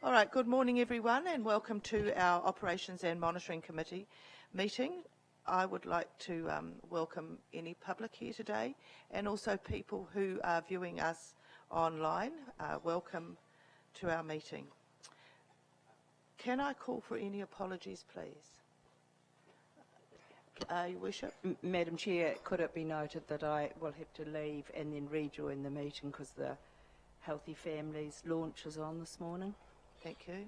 All right, good morning everyone and welcome to our Operations and Monitoring Committee meeting. I would like to welcome any public here today and also people who are viewing us online. Welcome to our meeting. Can I call for any apologies, please? Your Worship? Madam Chair, could it be noted that I will have to leave and then rejoin the meeting because the Healthy Families launch is on this morning? Thank you.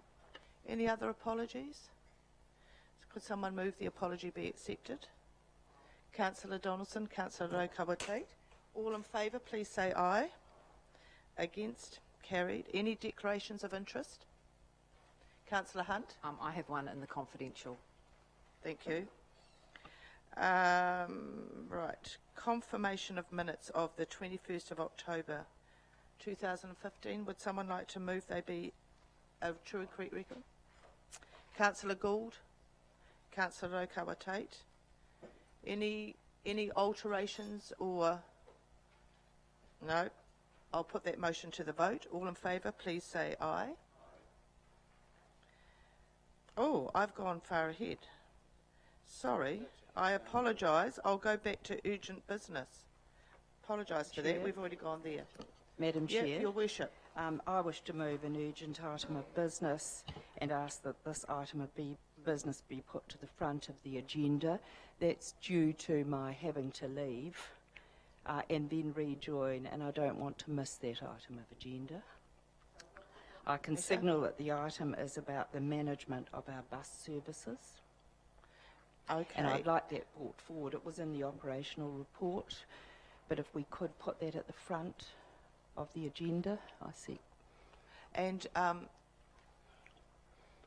Any other apologies? Could someone move the apology be accepted? Councillor Donaldson, Councillor Rotorua. All in favour, please say aye. Against? Carried. Any declarations of interest? Councillor Hunt? I have one in the confidential. Thank you. Right. Confirmation of minutes of the 21st of October 2015. Would someone like to move they be a true and correct record? Councillor Gould? Councillor Rotorua. Any alterations or... No. I'll put that motion to the vote. All in favour, please say aye. Oh, I've gone far ahead. Sorry, I apologise. I'll go back to urgent business. Apologise for that. We've already gone there. Madam Chair, Your Worship. I wish to move an urgent item of business and ask that this item of business be put to the front of the agenda. That's due to my having to leave and then rejoin, and I don't want to miss that item of agenda. I can signal that the item is about the management of our bus services. Okay. And I'd like that brought forward. It was in the operational report, but if we could put that at the front of the agenda, I see. And,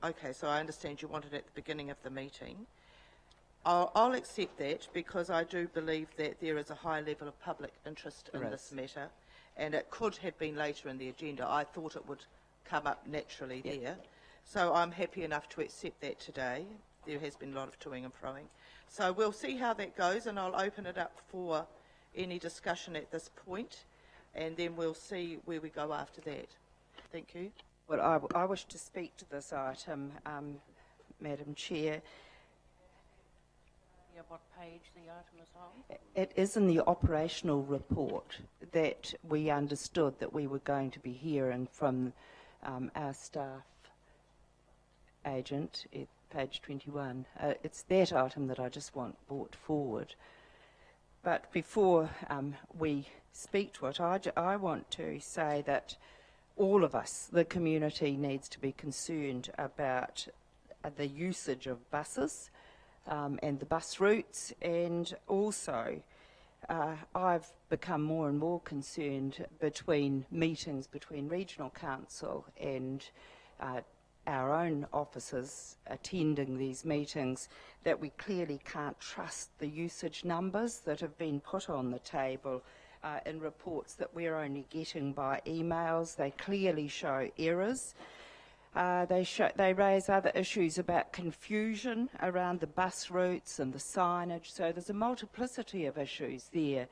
okay, so I understand you want it at the beginning of the meeting. I'll accept that because I do believe that there is a high level of public interest in this matter, and it could have been later in the agenda. I thought it would come up naturally there. So I'm happy enough to accept that today. There has been a lot of toing and froing. So we'll see how that goes, and I'll open it up for any discussion at this point, and then we'll see where we go after that. Thank you. Well, I wish to speak to this item, Madam Chair. What page the item is on? It is in the operational report that we understood that we were going to be hearing from our staff agent at page 21. It's that item that I just want brought forward. But before we speak to it, I want to say that all of us, the community, needs to be concerned about the usage of buses and the bus routes, and also I've become more and more concerned between meetings between Regional Council and our own officers attending these meetings, that we clearly can't trust the usage numbers that have been put on the table in reports that we're only getting by emails. They clearly show errors. They raise other issues about confusion around the bus routes and the signage. So there's a multiplicity of issues there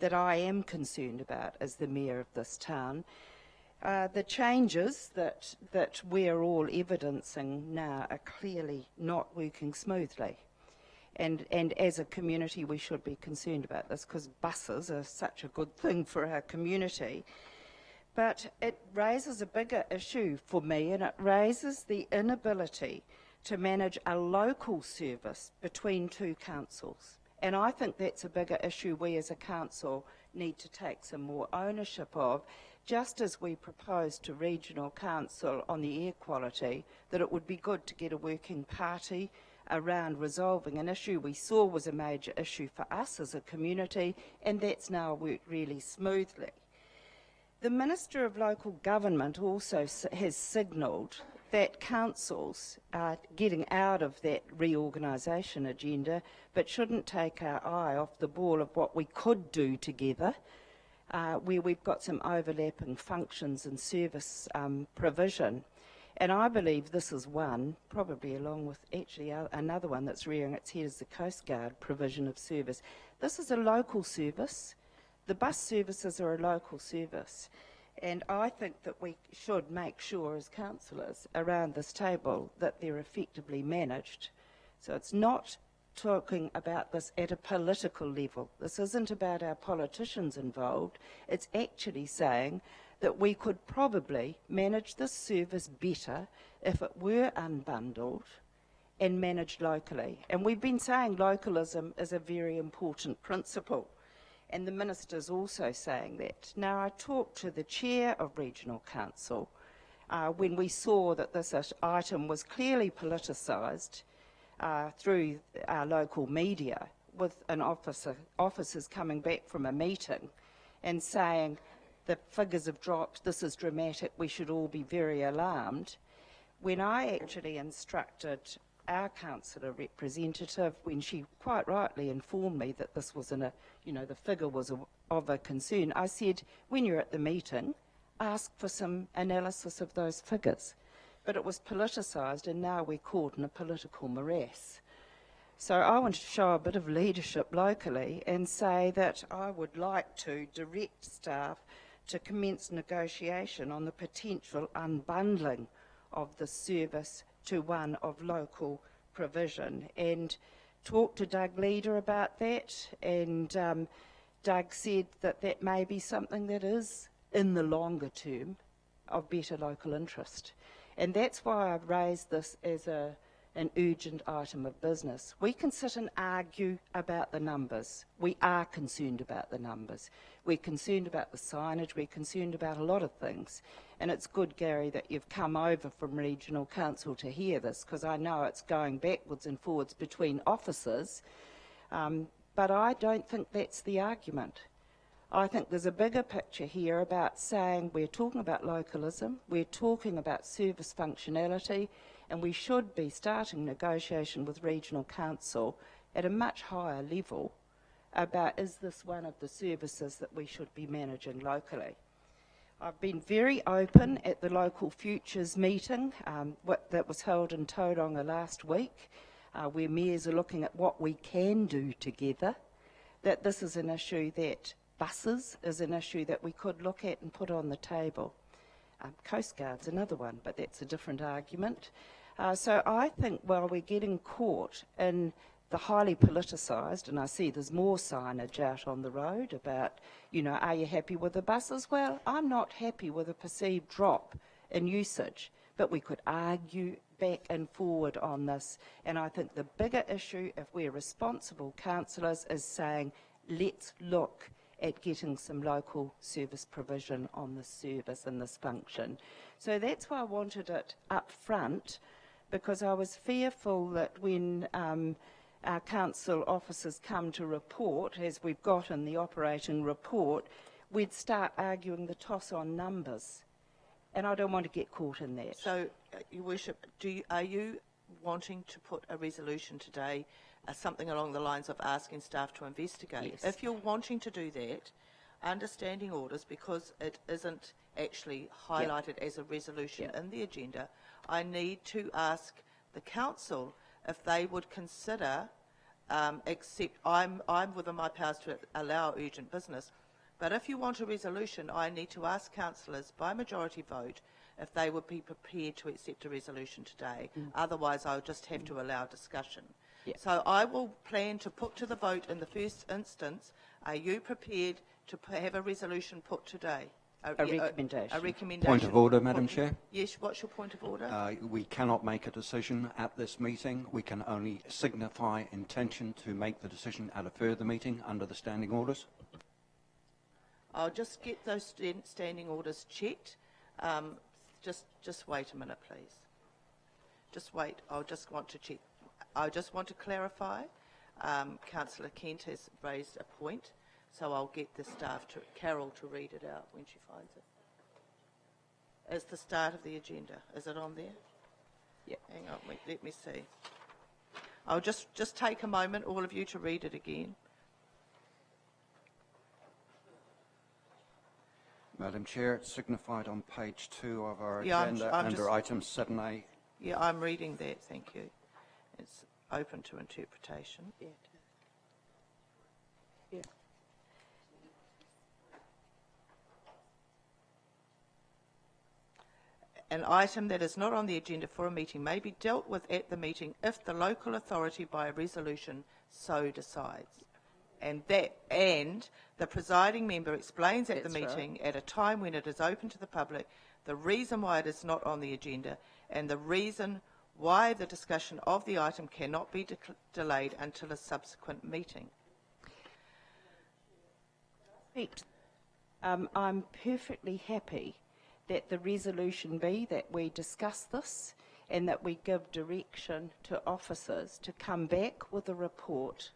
that I am concerned about as the Mayor of this town. The changes that we're all evidencing now are clearly not working smoothly. And as a community, we should be concerned about this because buses are such a good thing for our community. But it raises a bigger issue for me, and it raises the inability to manage a local service between two councils. And I think that's a bigger issue we as a council need to take some more ownership of, just as we proposed to Regional Council on the air quality, that it would be good to get a working party around resolving an issue we saw was a major issue for us as a community, and that's now worked really smoothly. The Minister of Local Government also has signalled that councils are getting out of that reorganisation agenda, but shouldn't take our eye off the ball of what we could do together, where we've got some overlapping functions and service provision. And I believe this is one, probably along with actually another one that's rearing its head, is the Coast Guard provision of service. This is a local service. The bus services are a local service. And I think that we should make sure as councillors around this table that they're effectively managed. So it's not talking about this at a political level. This isn't about our politicians involved. It's actually saying that we could probably manage this service better if it were unbundled and managed locally. And we've been saying localism is a very important principle. And the Minister's also saying that. Now, I talked to the Chair of Regional Council when we saw that this item was clearly politicised through our local media, with officers coming back from a meeting and saying the figures have dropped, this is dramatic, we should all be very alarmed. When I actually instructed our councillor representative, when she quite rightly informed me that this was the figure was of a concern, I said, when you're at the meeting, ask for some analysis of those figures. But it was politicised, and now we're caught in a political morass. So I want to show a bit of leadership locally and say that I would like to direct staff to commence negotiation on the potential unbundling of the service to one of local provision, and talk to Doug Leader about that, and Doug said that that may be something that is, in the longer term, of better local interest. And that's why I've raised this as an urgent item of business. We can sit and argue about the numbers. We are concerned about the numbers. We're concerned about the signage. We're concerned about a lot of things. And it's good, Gary, that you've come over from Regional Council to hear this, because I know it's going backwards and forwards between officers. But I don't think that's the argument. I think there's a bigger picture here about saying we're talking about localism, we're talking about service functionality, and we should be starting negotiation with Regional Council at a much higher level about, is this one of the services that we should be managing locally? I've been very open at the Local Futures meeting that was held in Tauranga last week, where mayors are looking at what we can do together, that this is an issue that buses is an issue that we could look at and put on the table. Coast Guard's another one, but that's a different argument. So I think while we're getting caught in the highly politicised, and I see there's more signage out on the road about, are you happy with the buses? Well, I'm not happy with a perceived drop in usage, but we could argue back and forward on this. And I think the bigger issue, if we're responsible councillors, is saying, let's look at getting some local service provision on this service and this function. So that's why I wanted it up front, because I was fearful that when our council officers come to report, as we've got in the operating report, we'd start arguing the toss on numbers. And I don't want to get caught in that. So, Your Worship, are you wanting to put a resolution today, something along the lines of asking staff to investigate? Yes. If you're wanting to do that, understanding orders, because it isn't actually highlighted as a resolution in the agenda, I need to ask the council if they would consider, except I'm within my powers to allow urgent business, but if you want a resolution, I need to ask councillors by majority vote if they would be prepared to accept a resolution today. Otherwise, I'll just have to allow discussion. So I will plan to put to the vote in the first instance. Are you prepared to have a resolution put today? A recommendation. A recommendation. Point of order, Madam Chair. Yes, what's your point of order? We cannot make a decision at this meeting. We can only signify intention to make the decision at a further meeting under the standing orders. I'll just get those standing orders checked. Just wait a minute, please. Just wait. I just want to check. I just want to clarify. Councillor Kent has raised a point, so I'll get the staff, Carol, to read it out when she finds it. It's the start of the agenda. Is it on there? Yeah. Hang on, let me see. I'll just take a moment, all of you, to read it again. Madam Chair, it's signified on page 2 of our Yeah, agenda under item 7A. Yeah, I'm reading that, thank you. It's open to interpretation. Yeah. Yeah. an item that is not on the agenda for a meeting may be dealt with at the meeting if the local authority by a resolution so decides. And the presiding member explains at the That's right. meeting at a time when it is open to the public the reason why it is not on the agenda and the reason why the discussion of the item cannot be delayed until a subsequent meeting. I'm perfectly happy that the resolution be that we discuss this and that we give direction to officers to come back with a report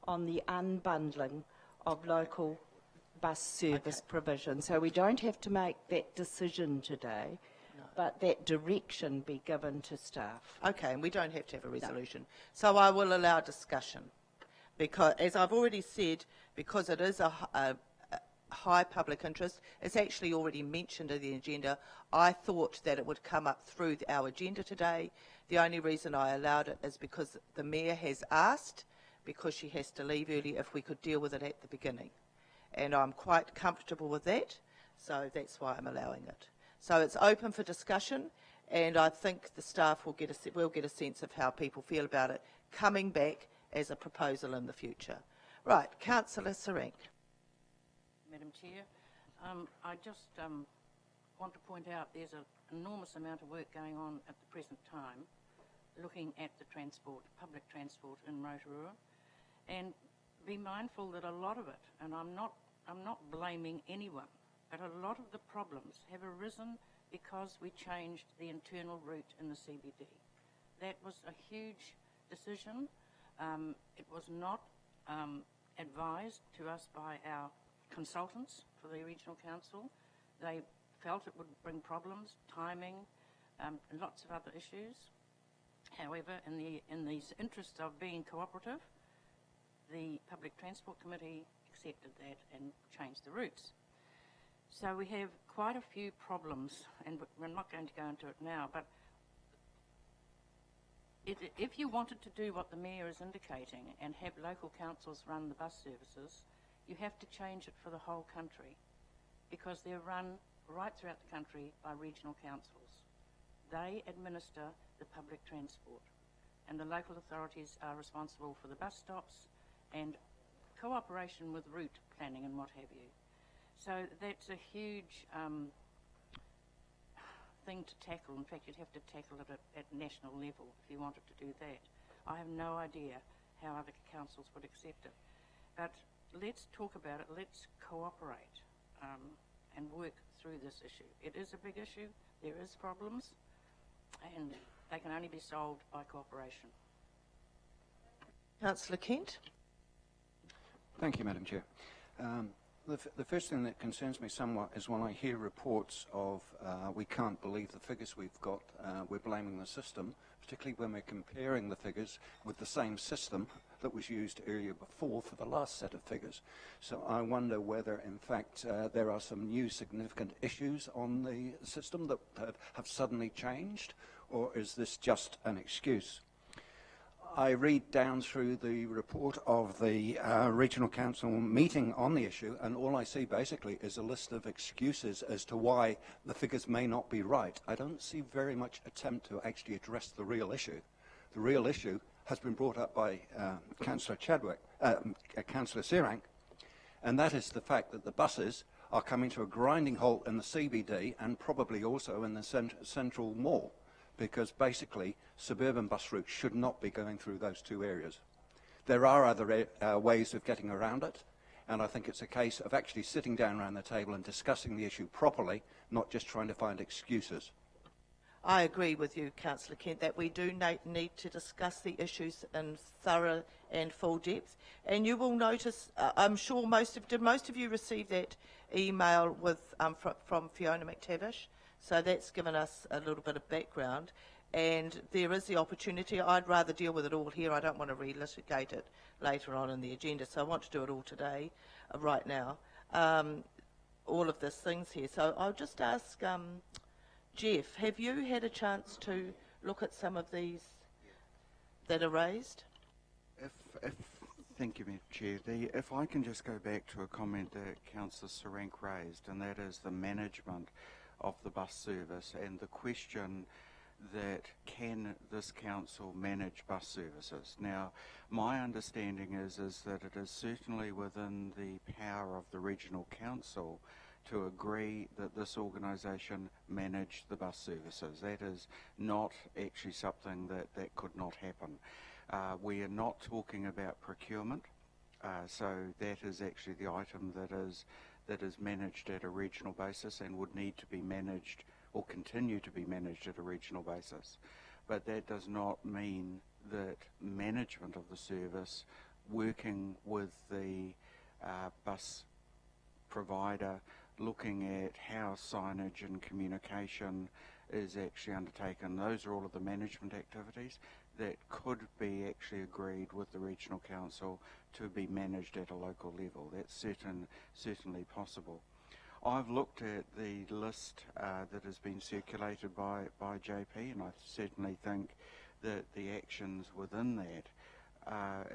on the unbundling of local bus service provision. So we don't have to make that decision today, but that direction be given to staff. Okay, and we don't have to have a resolution. So I will allow discussion. Because, as I've already said, because it is a high public interest, it's actually already mentioned in the agenda. I thought that it would come up through our agenda today. The only reason I allowed it is because the Mayor has asked, because she has to leave early, if we could deal with it at the beginning. And I'm quite comfortable with that, so that's why I'm allowing it. So it's open for discussion, and I think the staff will get a sense of how people feel about it coming back as a proposal in the future. Right, Councillor Sarank. Madam Chair, I just want to point out there's an enormous amount of work going on at the present time looking at the public transport in Rotorua, and be mindful that a lot of it, and I'm not blaming anyone, but a lot of the problems have arisen because we changed the internal route in the CBD. That was a huge decision. It was not advised to us by our consultants for the regional council. They felt it would bring problems, timing, and lots of other issues. However, in the interest of being cooperative, the Public Transport Committee accepted that and changed the routes. So we have quite a few problems, and we're not going to go into it now, but if you wanted to do what the Mayor is indicating and have local councils run the bus services, you have to change it for the whole country, because they're run right throughout the country by regional councils. They administer the public transport, and the local authorities are responsible for the bus stops and cooperation with route planning and what have you. So that's a huge thing to tackle. In fact, you'd have to tackle it at national level if you wanted to do that. I have no idea how other councils would accept it. But let's talk about it, let's cooperate and work through this issue. It is a big issue, there is problems, and they can only be solved by cooperation. Councillor Kent. Thank you, Madam Chair. The first thing that concerns me somewhat is when I hear reports of we can't believe the figures we've got, we're blaming the system, particularly when we're comparing the figures with the same system that was used earlier before for the last set of figures. So I wonder whether, in fact, there are some new significant issues on the system that have suddenly changed, or is this just an excuse? I read down through the report of the Regional Council meeting on the issue, and all I see basically is a list of excuses as to why the figures may not be right. I don't see very much attempt to actually address the real issue. The real issue has been brought up by Councillor Sarank, and that is the fact that the buses are coming to a grinding halt in the CBD and probably also in the central mall, because basically suburban bus routes should not be going through those two areas. There are other ways of getting around it, and I think it's a case of actually sitting down around the table and discussing the issue properly, not just trying to find excuses. I agree with you, Councillor Kent, that we do need to discuss the issues in thorough and full depth. And you will notice, I'm sure did most of you receive that email with from Fiona McTavish? So that's given us a little bit of background, and there is the opportunity. I'd rather deal with it all here. I don't want to relitigate it later on in the agenda, so I want to do it all today, right now. All of these things here. So I'll just ask Jeff, have you had a chance to look at some of these that are raised? Thank you, Madam Chair. If I can just go back to a comment that Councillor Sarank raised, and that is the management of the bus service and the question that can this council manage bus services. Now, my understanding is that it is certainly within the power of the regional council to agree that this organisation manage the bus services. That is not actually something that could not happen. We are not talking about procurement, so that is actually the item that is managed at a regional basis and would need to be managed or continue to be managed at a regional basis. But that does not mean that management of the service, working with the bus provider, looking at how signage and communication is actually undertaken, those are all of the management activities that could be actually agreed with the regional council to be managed at a local level. That's certainly possible. I've looked at the list that has been circulated by JP, and I certainly think that the actions within that,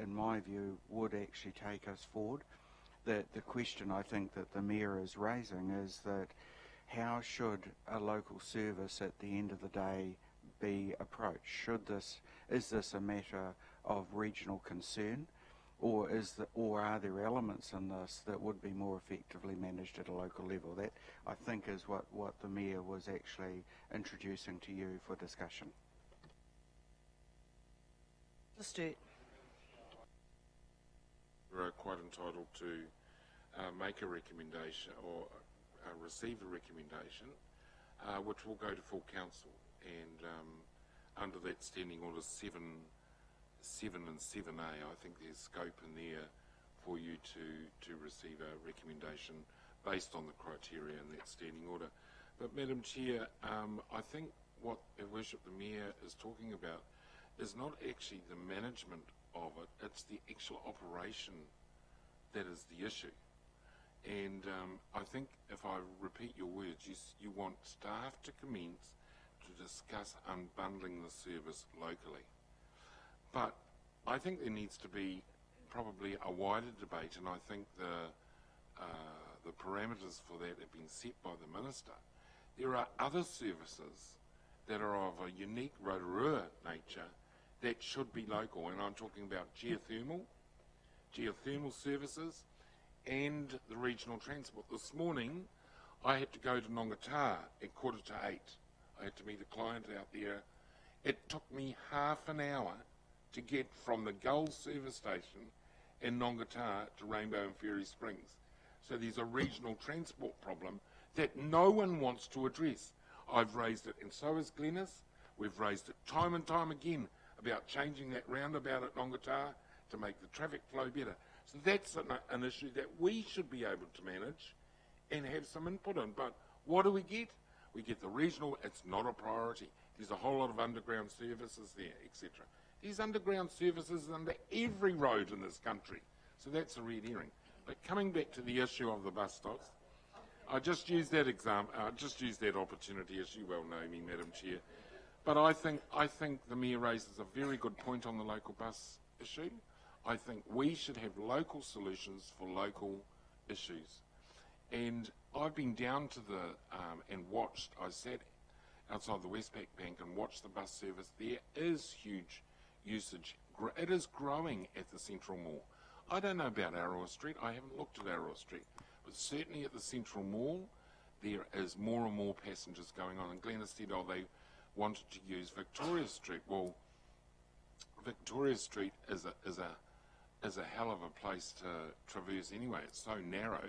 in my view, would actually take us forward. The question I think that the Mayor is raising is that how should a local service at the end of the day be approached? Is this a matter of regional concern, or are there elements in this that would be more effectively managed at a local level? That, I think, is what the Mayor was actually introducing to you for discussion. Sturt. We're quite entitled to make a recommendation or receive a recommendation which will go to full council, and under that standing order 7 and 7A, I think there's scope in there for you to receive a recommendation based on the criteria in that standing order. But Madam Chair, I think what Her Worship the Mayor is talking about is not actually the management of it, it's the actual operation that is the issue. And I think, if I repeat your words, you want staff to commence to discuss unbundling the service locally. But I think there needs to be probably a wider debate, and I think the parameters for that have been set by the Minister. There are other services that are of a unique Rotorua nature that should be local, and I'm talking about geothermal services, and the regional transport. This morning, I had to go to Nongata at 7:45. I had to meet a client out there. It took me half an hour to get from the Gull service station in Nongata to Rainbow and Fairy Springs. So there's a regional transport problem that no one wants to address. I've raised it, and so has Glenys. We've raised it time and time again about changing that roundabout at Nongata to make the traffic flow better. So that's an issue that we should be able to manage and have some input in. But what do we get? We get the regional, it's not a priority. There's a whole lot of underground services there, etc. There's underground services under every road in this country. So that's a red herring. But coming back to the issue of the bus stops, I just used that example, opportunity, as you well know me, Madam Chair. But I think the Mayor raises a very good point on the local bus issue. I think we should have local solutions for local issues. And I've been down to and watched, I sat outside the Westpac Bank and watched the bus service. There is huge usage. It is growing at the Central Mall. I don't know about Aroa Street. I haven't looked at Aroa Street. But certainly at the Central Mall, there is more and more passengers going on. And Glenys said, they wanted to use Victoria Street. Well, Victoria Street is a hell of a place to traverse anyway. It's so narrow.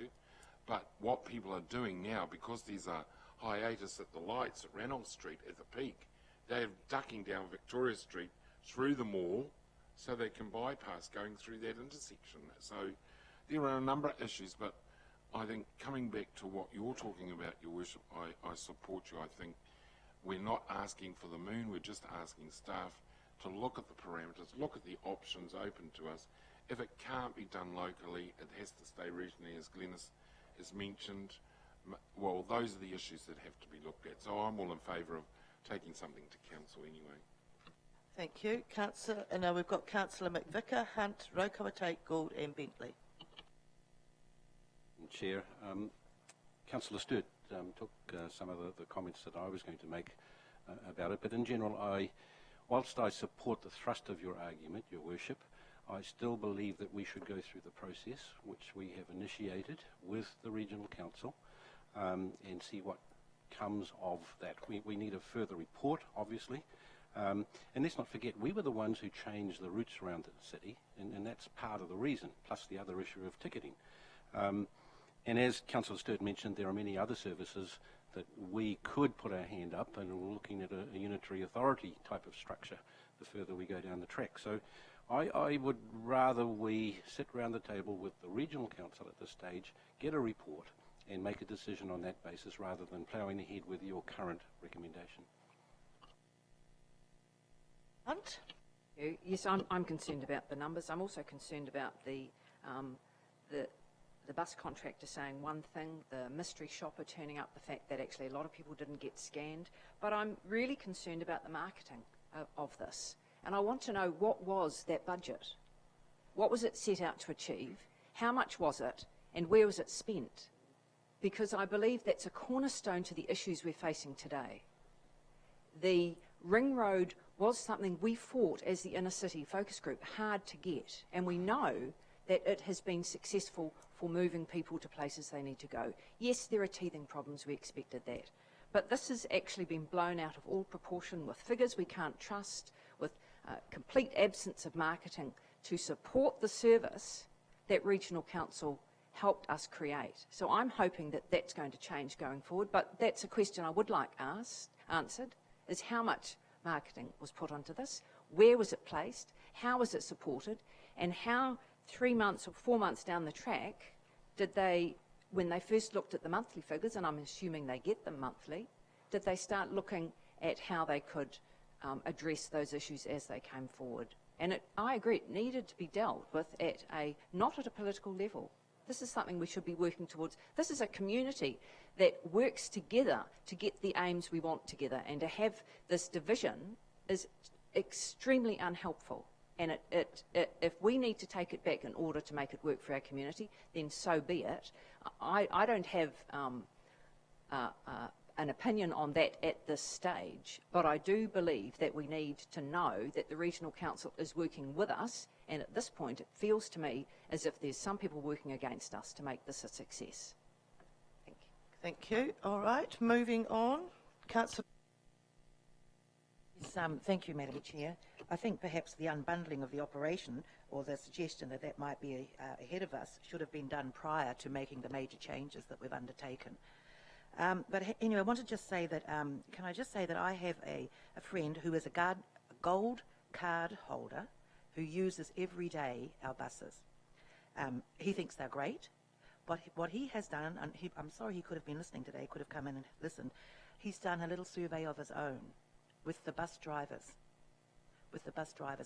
But what people are doing now, because there's a hiatus at the lights at Ranald Street at the peak, they're ducking down Victoria Street through the mall so they can bypass going through that intersection. So there are a number of issues, but I think coming back to what you're talking about, Your Worship, I support you. I think we're not asking for the moon, we're just asking staff to look at the parameters, look at the options open to us. If it can't be done locally, it has to stay regionally, as Glenys has mentioned. Well, those are the issues that have to be looked at. So I'm all in favour of taking something to council anyway. Thank you. Councillor, and now we've got Councillor McVicker, Hunt, Rokawatake, Gould and Bentley. Chair, Councillor Sturt took some of the comments that I was going to make about it, but in general, whilst I support the thrust of your argument, Your Worship, I still believe that we should go through the process which we have initiated with the Regional Council and see what comes of that. We need a further report, obviously, and let's not forget, we were the ones who changed the routes around the city, and that's part of the reason, plus the other issue of ticketing. And as Councillor Sturt mentioned, there are many other services that we could put our hand up, and we're looking at a unitary authority type of structure the further we go down the track. So I would rather we sit around the table with the Regional Council at this stage, get a report, and make a decision on that basis rather than ploughing ahead with your current recommendation. Hunt? Yes, I'm concerned about the numbers. I'm also concerned about the bus contractor saying one thing, the mystery shopper turning up, the fact that actually a lot of people didn't get scanned. But I'm really concerned about the marketing of this. And I want to know, what was that budget? What was it set out to achieve? How much was it? And where was it spent? Because I believe that's a cornerstone to the issues we're facing today. The ring road was something we fought as the inner city focus group hard to get, and we know that it has been successful for moving people to places they need to go. Yes, there are teething problems, we expected that, but this has actually been blown out of all proportion with figures we can't trust, with complete absence of marketing to support the service that Regional Council helped us create. So I'm hoping that that's going to change going forward, but that's a question I would like answered, is how much marketing was put onto this, where was it placed, how was it supported, and how 3 months or 4 months down the track did they, when they first looked at the monthly figures, and I'm assuming they get them monthly, did they start looking at how they could address those issues as they came forward? And I agree, it needed to be dealt with not at a political level. This is something we should be working towards. This is a community that works together to get the aims we want together, and to have this division is extremely unhelpful. And if we need to take it back in order to make it work for our community, then so be it. I don't have an opinion on that at this stage, but I do believe that we need to know that the Regional Council is working with us, and at this point it feels to me as if there's some people working against us to make this a success. Thank you. Thank you. All right, moving on. Councillor. Yes, thank you, Madam Chair. I think perhaps the unbundling of the operation, or the suggestion that that might be ahead of us, should have been done prior to making the major changes that we've undertaken. But anyway, I want to just say that, can I just say that I have a friend who is a gold card holder who uses every day our buses. He thinks they're great, but what he has done, and I'm sorry he could have been listening today, could have come in and listened, he's done a little survey of his own with the bus drivers.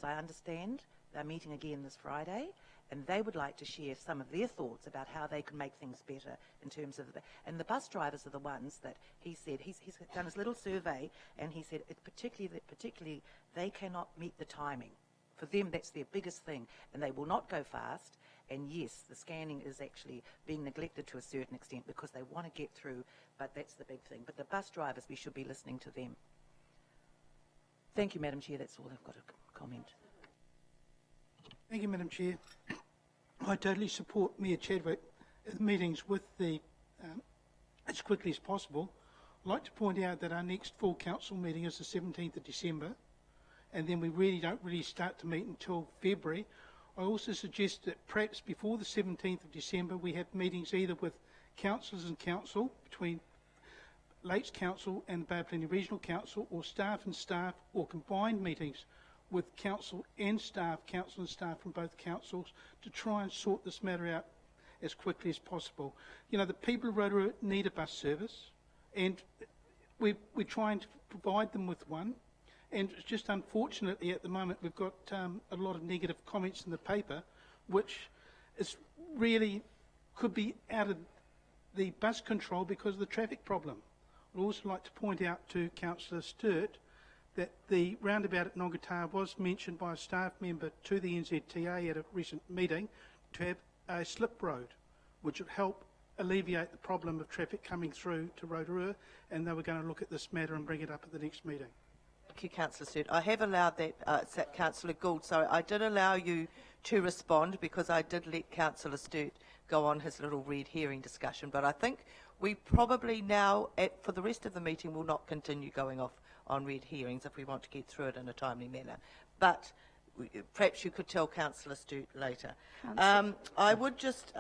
I understand they're meeting again this Friday, and they would like to share some of their thoughts about how they can make things better in terms of and the bus drivers are the ones that he said, he's done his little survey, and he said particularly they cannot meet the timing. For them, that's their biggest thing, and they will not go fast. And yes, the scanning is actually being neglected to a certain extent because they want to get through, but that's the big thing. But the bus drivers, we should be listening to them. Thank you, Madam Chair. That's all I've got to comment. Thank you, Madam Chair. I totally support Mayor Chadwick at meetings with the as quickly as possible. I'd like to point out that our next full council meeting is the 17th of December, and then we don't start to meet until February. I also suggest that perhaps before the 17th of December we have meetings either with councillors and council, between Lakes Council and Bay of Plenty Regional Council, or staff and staff, or combined meetings with council and staff from both councils, to try and sort this matter out as quickly as possible. You know, the people of Rotorua need a bus service, and we're trying to provide them with one. And it's just unfortunately at the moment we've got a lot of negative comments in the paper, which is really could be out of the bus control because of the traffic problem. I'd also like to point out to Councillor Sturt that the roundabout at Nongatar was mentioned by a staff member to the NZTA at a recent meeting to have a slip road, which would help alleviate the problem of traffic coming through to Rotorua, and they were going to look at this matter and bring it up at the next meeting. Thank you, Councillor Stewart. I have allowed that, Councillor Gould, sorry, I did allow you to respond because I did let Councillor Stewart go on his little red herring discussion, but I think we probably now, for the rest of the meeting, will not continue going off on red herrings if we want to get through it in a timely manner. But perhaps you could tell Councillor Stewart later. I would just,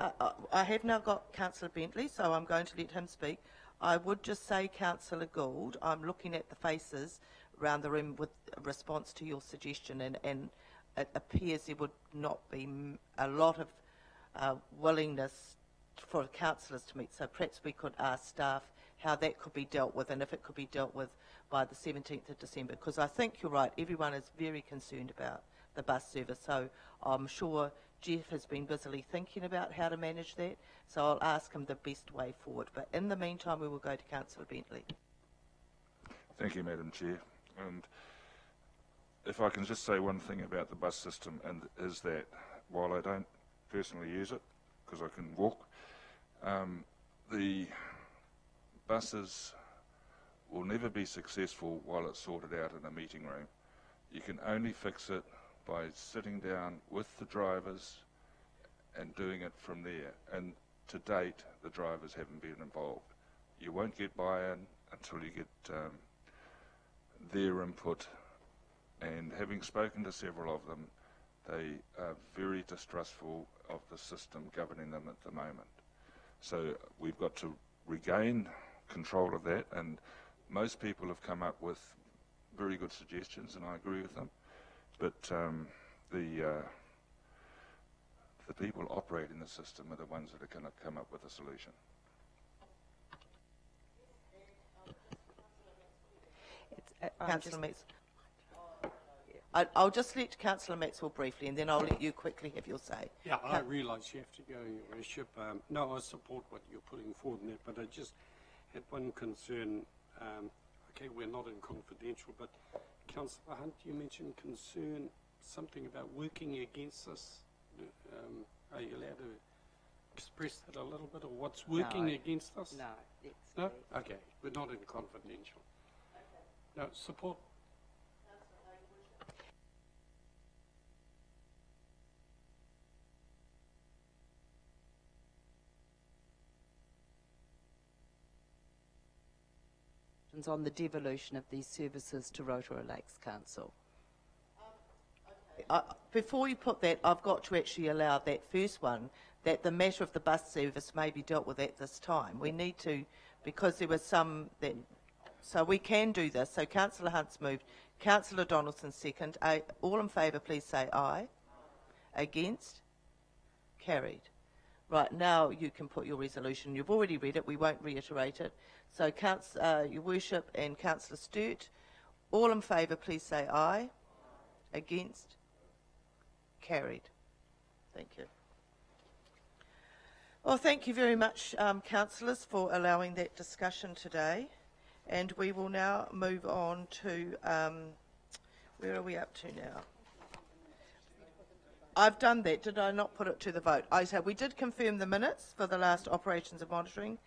I have now got Councillor Bentley, so I'm going to let him speak. I would just say, Councillor Gould, I'm looking at the faces around the room with a response to your suggestion, and it appears there would not be a lot of willingness for councillors to meet. So perhaps we could ask staff how that could be dealt with, and if it could be dealt with by the 17th of December, because I think you're right, everyone is very concerned about the bus service. So I'm sure Jeff has been busily thinking about how to manage that, so I'll ask him the best way forward. But in the meantime, we will go to Councillor Bentley. Thank you, Madam Chair. And if I can just say one thing about the bus system, and is that while I don't personally use it, because I can walk, the buses will never be successful while it's sorted out in a meeting room. You can only fix it by sitting down with the drivers and doing it from there. And to date, the drivers haven't been involved. You won't get buy-in until you get their input, and having spoken to several of them, they are very distrustful of the system governing them at the moment. So we've got to regain control of that, and most people have come up with very good suggestions, and I agree with them, but the people operating the system are the ones that are going to come up with a solution. Councillor Maxwell. I'll just let Councillor Maxwell briefly, and then I'll let you quickly have your say. Yeah, I realise you have to go, Your Worship. No, I support what you're putting forward in there, but I just had one concern. Okay, we're not in confidential, but Councillor Hunt, you mentioned concern, something about working against us. Are you allowed to express that a little bit, or what's working against us? No. No? Okay, we're not in confidential. No, support. On the devolution of these services to Rotorua Lakes Council. Before you put that, I've got to actually allow that first one, that the matter of the bus service may be dealt with at this time. We need to, because there was some that, so we can do this. So Councillor Hunt's moved, Councillor Donaldson second. All in favour, please say aye. Against? Carried. Right, now you can put your resolution. You've already read it, we won't reiterate it. So, Your Worship and Councillor Stewart, all in favour, please say aye. Against? Carried. Thank you. Well, thank you very much, councillors, for allowing that discussion today. And we will now move on to, where are we up to now? I've done that. Did I not put it to the vote? I said we did confirm the minutes for the last operations and monitoring.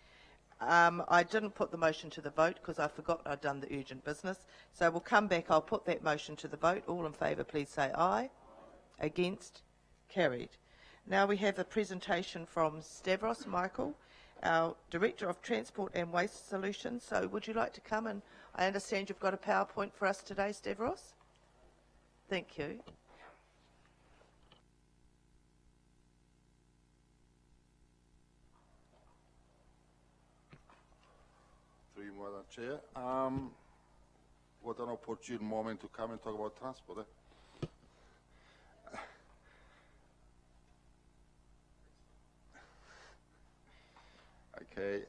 I didn't put the motion to the vote because I forgot I'd done the urgent business. So we'll come back. I'll put that motion to the vote. All in favour, please say aye. Against? Carried. Now we have a presentation from Stavros Michael, our Director of Transport and Waste Solutions. So would you like to come? And I understand you've got a PowerPoint for us today, Stavros. Thank you. Madam Chair. What an opportune moment to come and talk about transport. Okay.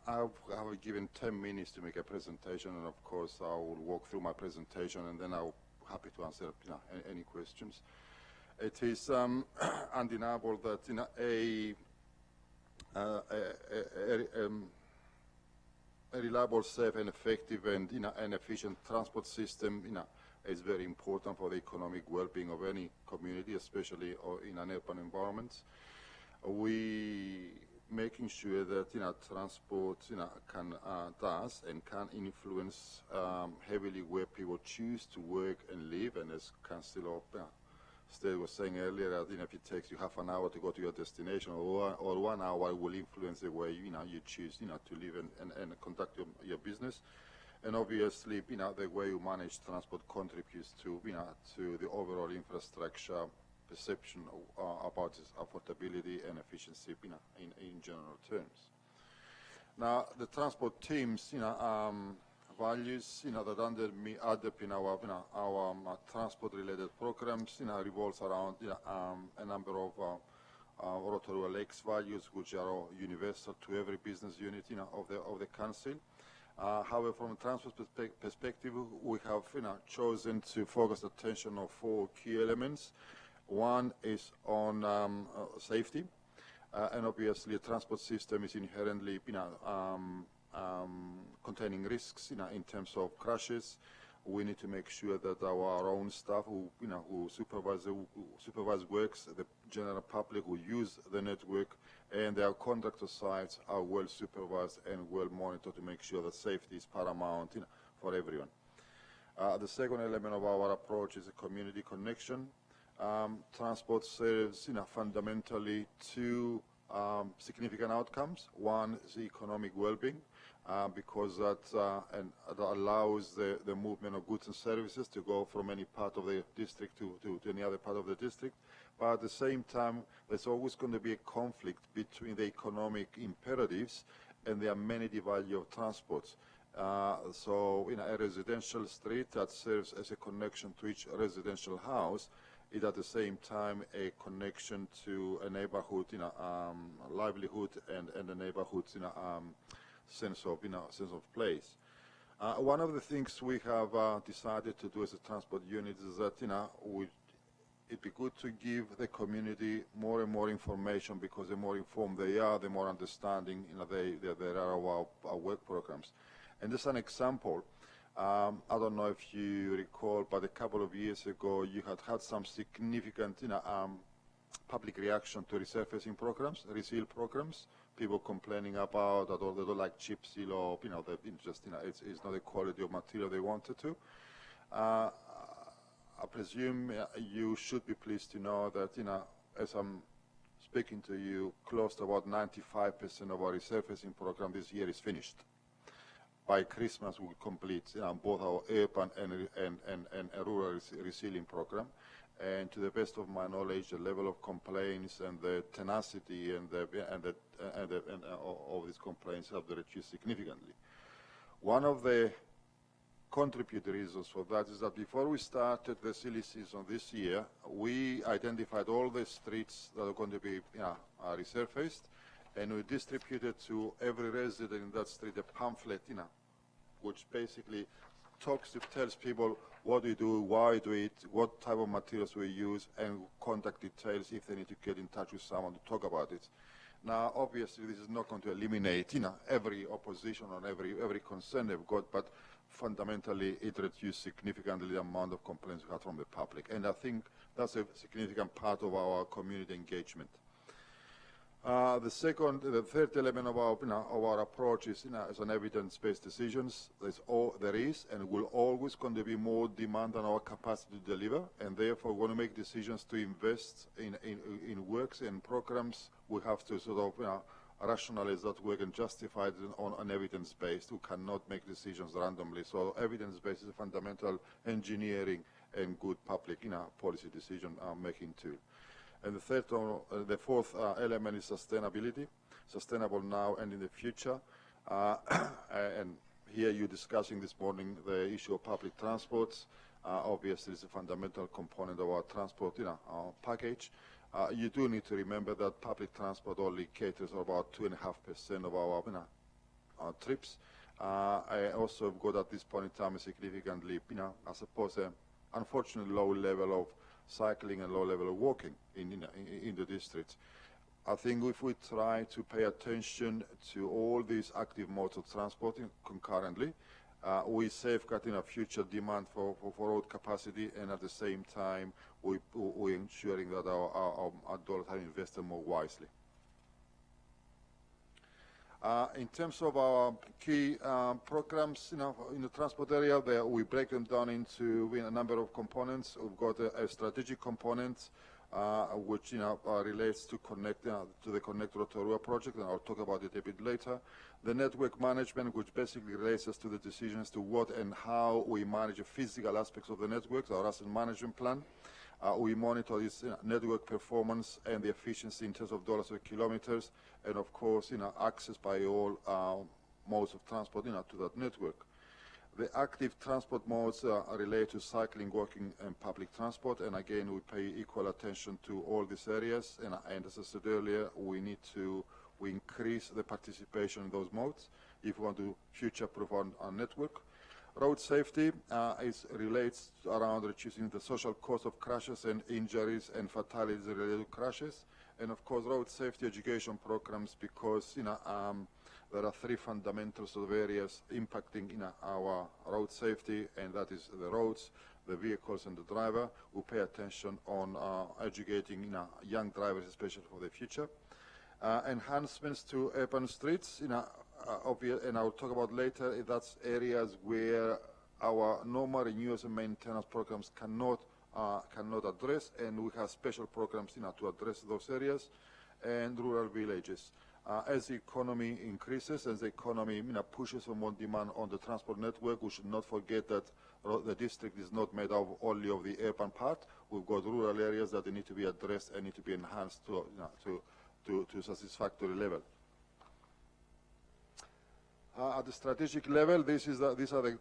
I was given 10 minutes to make a presentation, and of course I will walk through my presentation, and then I'll be happy to answer any questions. It is undeniable that a reliable, safe, and effective, and an efficient transport system, is very important for the economic well-being of any community, especially in an urban environment. we making sure that transport does and can influence heavily where people choose to work and live. And as Councillor Steele was saying earlier, that if it takes you half an hour to go to your destination, or 1 hour, will influence the way you choose to live and conduct your business. And obviously, the way you manage transport contributes to to the overall infrastructure perception about its affordability and efficiency in general terms. Now, the transport teams values that underpin our transport-related programs revolves around a number of Rotorua Lakes values, which are all universal to every business unit of the council. However, from a transport perspective, we have chosen to focus attention on 4 key elements. One is on safety, and obviously a transport system is inherently containing risks in terms of crashes. We need to make sure that our own staff who supervise works, the general public who use the network, and their contractor sites are well supervised and well monitored to make sure that safety is paramount for everyone. The second element of our approach is a community connection. Transport serves fundamentally 2 significant outcomes. One is economic well-being, because that allows the movement of goods and services to go from any part of the district to any other part of the district. But at the same time, there's always going to be a conflict between the economic imperatives and the amenity value of transport. So a residential street that serves as a connection to each residential house is at the same time a connection to a neighborhood, livelihood and a neighborhood sense of place. One of the things we have decided to do as a transport unit is that it'd be good to give the community more and more information, because the more informed they are, the more understanding there are of our work programs. And just an example, I don't know if you recall, but a couple of years ago you had some significant public reaction to resurfacing programs, reseal programs. People complaining about that, or they don't like chip seal, or it's not the quality of material they wanted to. I presume you should be pleased to know that as I'm speaking to you, close to about 95% of our resurfacing program this year is finished. By Christmas, we'll complete both our urban and rural resealing program. And to the best of my knowledge, the level of complaints and the tenacity and all these complaints have reduced significantly. One of the contributing reasons for that is that before we started the silly season this year, we identified all the streets that are going to be resurfaced, and we distributed to every resident in that street a pamphlet, which basically tells people what we do, why we do it, what type of materials we use, and contact details if they need to get in touch with someone to talk about it. Now, obviously, this is not going to eliminate, every opposition or every concern they've got, but fundamentally, it reduced significantly the amount of complaints we had from the public. And I think that's a significant part of our community engagement. The third element of our approach is on evidence-based decisions. There is and will always going to be more demand on our capacity to deliver, and therefore we want to make decisions to invest in works and programs. We have to sort of rationalize that work and justify it on evidence-based. We cannot make decisions randomly. So evidence-based is a fundamental engineering and good public policy decision making tool. And the fourth element is sustainability, sustainable now and in the future. And here you're discussing this morning the issue of public transports. Obviously, it's a fundamental component of our transport package. You do need to remember that public transport only caters for about 2.5% of our trips. I also have got at this point in time a significantly, I suppose, unfortunately low level of cycling and low level of walking in the district. I think if we try to pay attention to all these active modes of transport concurrently, we safeguard a future demand for road capacity, and at the same time we're ensuring that our adults are invested more wisely. In terms of our key programs, in the transport area, we break them down into a number of components. We've got a strategic component, which relates to to the Connect Rotorua project, and I'll talk about it a bit later. The network management, which basically relates us to the decisions to what and how we manage the physical aspects of the networks, our asset management plan. We monitor this network performance and the efficiency in terms of dollars per kilometers, and of course, access by all modes of transport, to that network. The active transport modes relate to cycling, walking, and public transport, and again, we pay equal attention to all these areas. And as I said earlier, we increase the participation in those modes if we want to future-proof our network. Road safety relates around reducing the social cost of crashes and injuries and fatalities related to crashes. And of course, road safety education programs, because there are three fundamentals of areas impacting our road safety, and that is the roads, the vehicles, and the driver. We pay attention on educating young drivers, especially for the future. Enhancements to urban streets, and I'll talk about later, that's areas where our normal renewals and maintenance programs cannot address, and we have special programs to address those areas, and rural villages. As the economy increases, as the economy pushes for more demand on the transport network, we should not forget that the district is not made up only of the urban part. We've got rural areas that need to be addressed and need to be enhanced to a satisfactory level. At the strategic level, these are the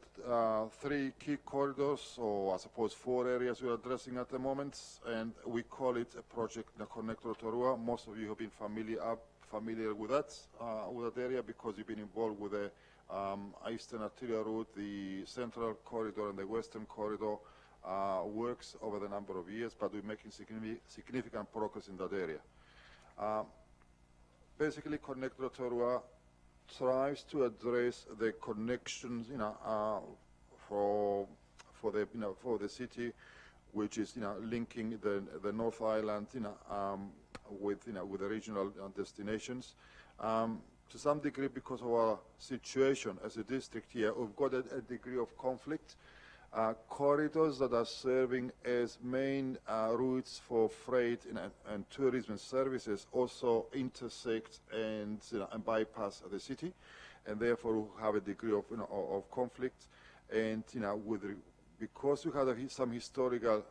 three key corridors, or I suppose 4 areas we're addressing at the moment, and we call it a project, the Connect Rotorua. Most of you have been familiar with that area because you've been involved with the Eastern Arterial Route, the Central Corridor, and the Western Corridor works over the number of years, but we're making significant progress in that area. Basically, Connect Rotorua tries to address the connections, for the city, which is, linking the North Island, with the regional destinations. To some degree, because of our situation as a district here, we've got a degree of conflict. Corridors that are serving as main routes for freight and tourism and services also intersect and bypass the city, and therefore we have a degree of conflict. And because we had some historical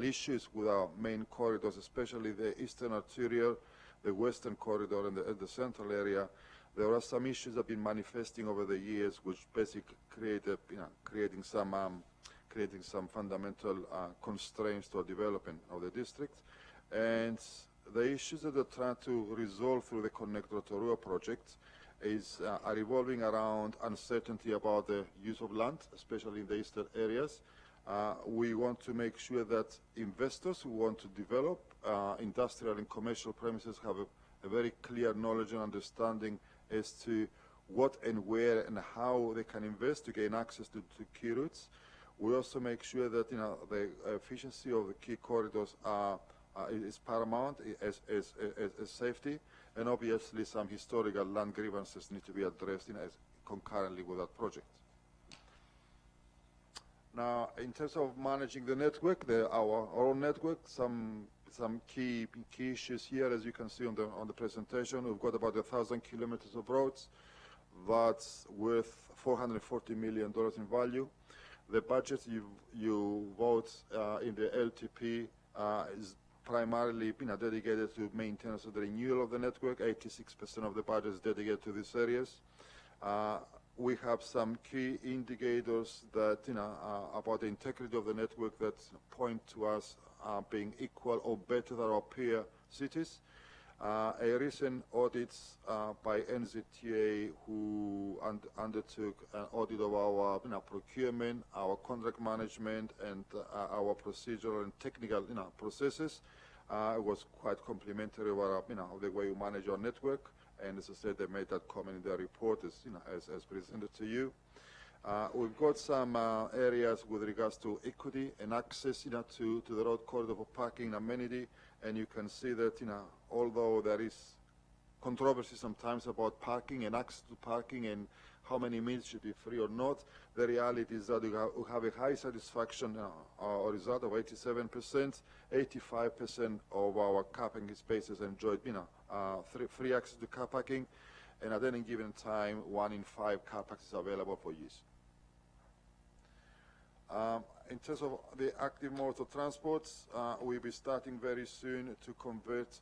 issues with our main corridors, especially the Eastern Arterial, the Western Corridor, and the Central area, there are some issues that have been manifesting over the years, which basically creating some fundamental constraints to our development of the district. And the issues that we're trying to resolve through the Connect Rotorua project are revolving around uncertainty about the use of land, especially in the eastern areas. We want to make sure that investors who want to develop industrial and commercial premises have a very clear knowledge and understanding as to what and where and how they can invest to gain access to key routes. We also make sure that the efficiency of the key corridors is paramount as safety, and obviously some historical land grievances need to be addressed concurrently with that project. Now, in terms of managing the network, our own network, some key issues here, as you can see on the presentation. We've got about 1,000 kilometers of roads. That's worth $440 million in value. The budget you vote in the LTP is primarily dedicated to maintenance of the renewal of the network. 86% of the budget is dedicated to these areas. We have some key indicators that about the integrity of the network that point to us being equal or better than our peer cities. A recent audit by NZTA, who undertook an audit of our procurement, our contract management, and our procedural and technical processes, was quite complimentary of the way we manage our network. And as I said, they made that comment in their report as presented to you. We've got some areas with regards to equity and access to the road corridor for parking and amenity, and you can see that although there is controversy sometimes about parking and access to parking and how many minutes should be free or not. The reality is that we have a high satisfaction result of 87%. 85% of our car parking spaces enjoyed, free access to car parking, and at any given time, 1 in 5 car parks is available for use. In terms of the active modes of transport, we'll be starting very soon to convert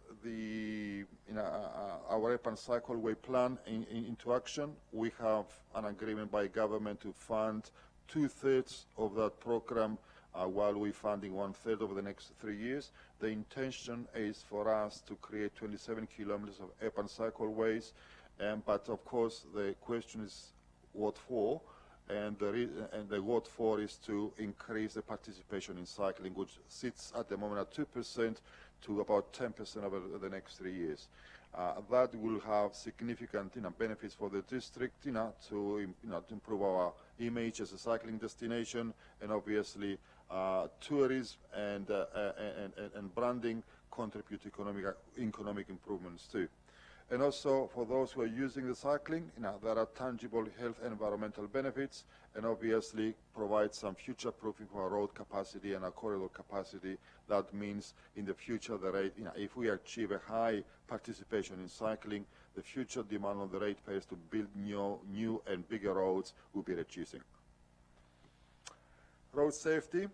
our App and Cycleway plan into action. We have an agreement by government to fund 2/3 of that program while we're funding 1/3 over the next 3 years. The intention is for us to create 27 kilometers of App and Cycleways, but of course the question is what for? And the what for is to increase the participation in cycling, which sits at the moment at 2% to about 10% over the next 3 years. That will have significant benefits for the district to improve our image as a cycling destination, and obviously tourism and branding contribute to economic improvements too. And also, for those who are using the cycling, there are tangible health and environmental benefits, and obviously provide some future-proofing for our road capacity and our corridor capacity. That means in the future, the rate, if we achieve a high participation in cycling, the future demand on the ratepayers to build new and bigger roads will be reducing. Road safety.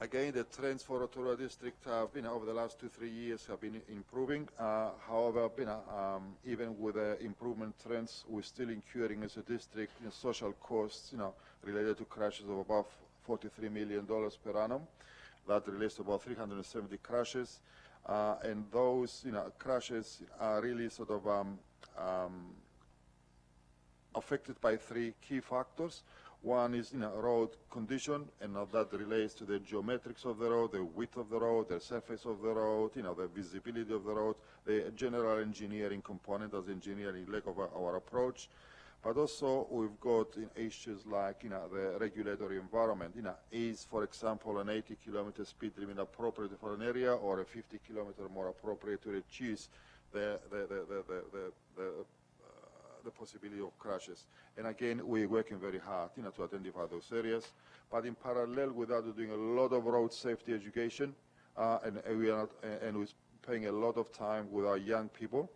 Again, the trends for Rotorua district have been over the last 2-3 years have been improving. However, even with the improvement trends, we're still incurring as a district social costs, related to crashes of above $43 million per annum. That relates to about 370 crashes, and those crashes are really sort of affected by 3 key factors. One is road condition, and that relates to the geometrics of the road, the width of the road, the surface of the road, the visibility of the road, the general engineering component as engineering leg of our approach. But also we've got issues like the regulatory environment. Is, for example, an 80-kilometer speed limit appropriate for an area, or a 50-kilometer more appropriate to reduce the possibility of crashes? And again, we're working very hard to identify those areas. But in parallel with that, we're doing a lot of road safety education, and we're paying a lot of time with our young people.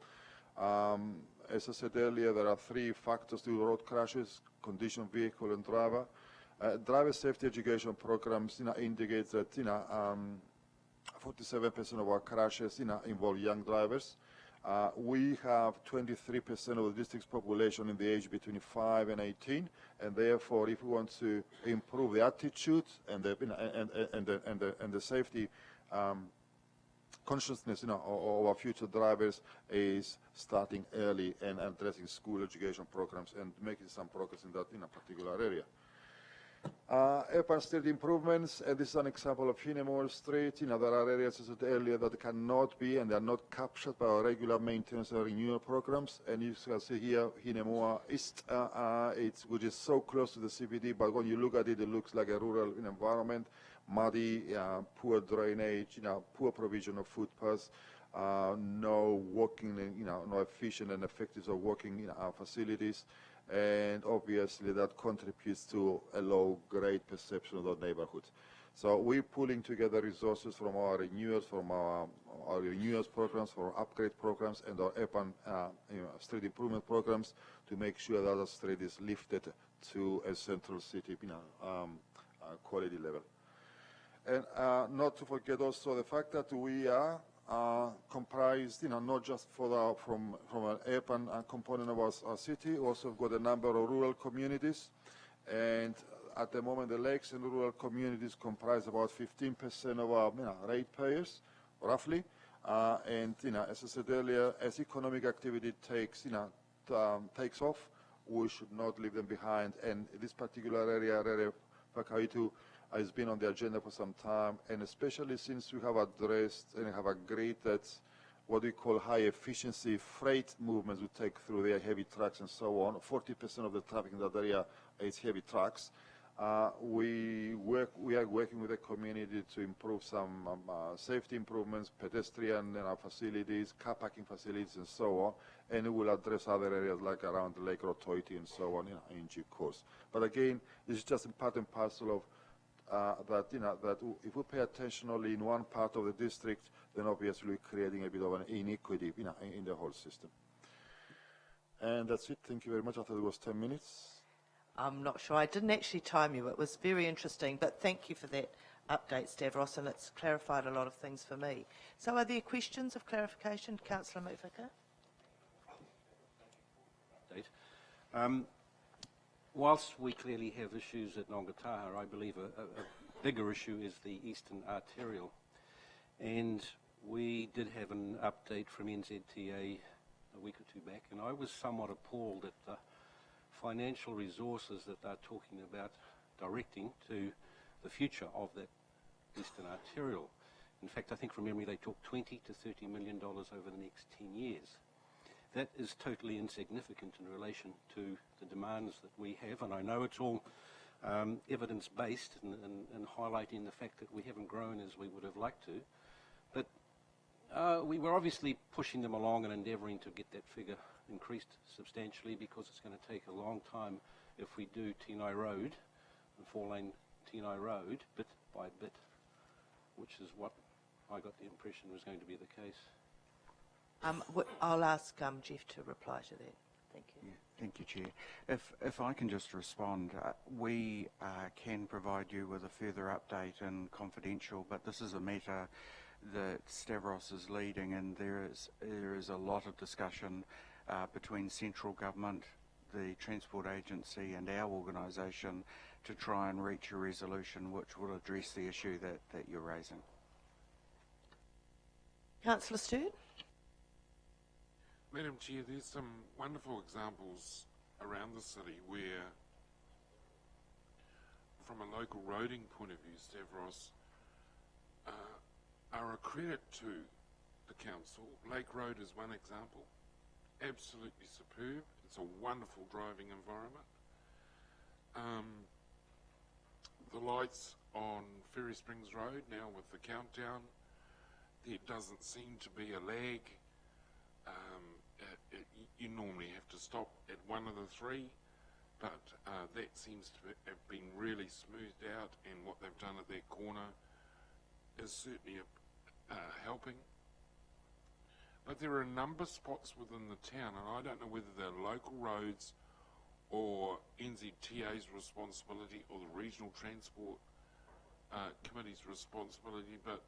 As I said earlier, there are 3 factors to road crashes: condition, vehicle, and driver. Driver safety education programs indicate that 47% of our crashes involve young drivers. We have 23% of the district's population in the age between 5 and 18, and therefore, if we want to improve the attitude and the safety consciousness of our future drivers, is starting early and addressing school education programs and making some progress in that particular area. Urban street improvements, and this is an example of Hinemore Street. There are areas, as I said earlier, that cannot be and they are not captured by our regular maintenance and renewal programs. And you can see here, Hinemore East, which is so close to the CBD, but when you look at it, it looks like a rural environment, muddy, poor drainage, poor provision of footpaths, no walking, no efficient and effective walking facilities. And obviously that contributes to a low-grade perception of the neighborhood. So we're pulling together resources from our renewals, programs, from our upgrade programs, and our urban street improvement programs to make sure that the street is lifted to a central city quality level. And not to forget also the fact that we are comprised, not just from an urban component of our city. Also, we've got a number of rural communities, and at the moment, the lakes and rural communities comprise about 15% of our ratepayers, roughly. And as I said earlier, as economic activity takes off, we should not leave them behind. And this particular area, Whakaitu, has been on the agenda for some time, and especially since we have addressed and have agreed that what we call high-efficiency freight movements will take through their heavy trucks and so on. 40% of the traffic in that area is heavy trucks. We are working with the community to improve some safety improvements, pedestrian facilities, car parking facilities, and so on. And we will address other areas like around Lake Rotorua and so on in due course. But again, this is just a part and parcel of that if we pay attention only in one part of the district, then obviously we're creating a bit of an inequity in the whole system. And that's it. Thank you very much. I thought it was 10 minutes. I'm not sure. I didn't actually time you. It was very interesting, but thank you for that update, Stavros, and it's clarified a lot of things for me. So are there questions of clarification? Councillor McVicker? Whilst we clearly have issues at Nongataha, I believe a bigger issue is the Eastern Arterial. And we did have an update from NZTA a week or two back, and I was somewhat appalled at the financial resources that they're talking about directing to the future of that Eastern Arterial. In fact, I think from memory they talk $20 to $30 million over the next 10 years. That is totally insignificant in relation to the demands that we have, and I know it's all evidence-based and highlighting the fact that we haven't grown as we would have liked to, but we were obviously pushing them along and endeavouring to get that figure increased substantially, because it's going to take a long time if we do Tenai Road, and four-lane Tenai Road, bit by bit, which is what I got the impression was going to be the case. I'll ask Jeff to reply to that. Thank you. Yeah, thank you, Chair. If I can just respond, we can provide you with a further update and confidential, but this is a matter that Stavros is leading, and there is a lot of discussion between central government, the Transport Agency and our organisation to try and reach a resolution which will address the issue that you're raising. Councillor Sturt? Madam Chair, there's some wonderful examples around the city where, from a local roading point of view, Stavros, are a credit to the council. Lake Road is one example. Absolutely superb. It's a wonderful driving environment. The lights on Ferry Springs Road now with the countdown, there doesn't seem to be a lag. You normally have to stop at one of the three, but that seems to have been really smoothed out, and what they've done at their corner is certainly helping. But there are a number of spots within the town, and I don't know whether they're local roads or NZTA's responsibility or the Regional Transport Committee's responsibility, but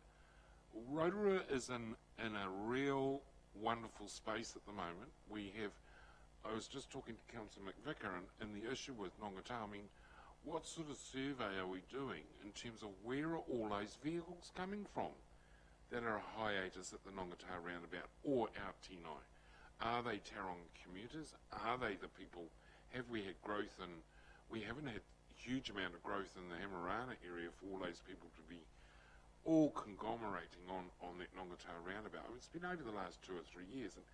Rotorua is in a real wonderful space at the moment. I was just talking to Councillor McVicker, and the issue with Nongataha, I mean, what sort of survey are we doing in terms of where are all those vehicles coming from that are a hiatus at the Nongataha roundabout or out Tenai? Are they Tauranga commuters? Are they the people? Have we had growth? And we haven't had a huge amount of growth in the Hamarana area for all those people to be all conglomerating on that Nongataha roundabout. It's been over the last 2 or 3 years, and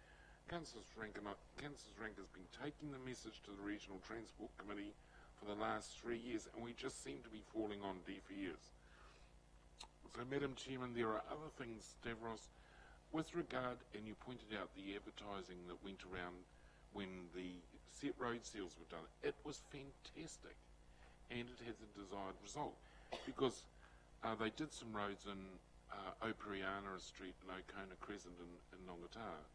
Councillor Rank has been taking the message to the Regional Transport Committee for the last 3 years, and we just seem to be falling on deaf ears. So, Madam Chairman, there are other things, Stavros, with regard, and you pointed out the advertising that went around when the set road seals were done. It was fantastic, and it has a desired result, because they did some roads in Operiana Street and O'Kona Crescent in Nongataha.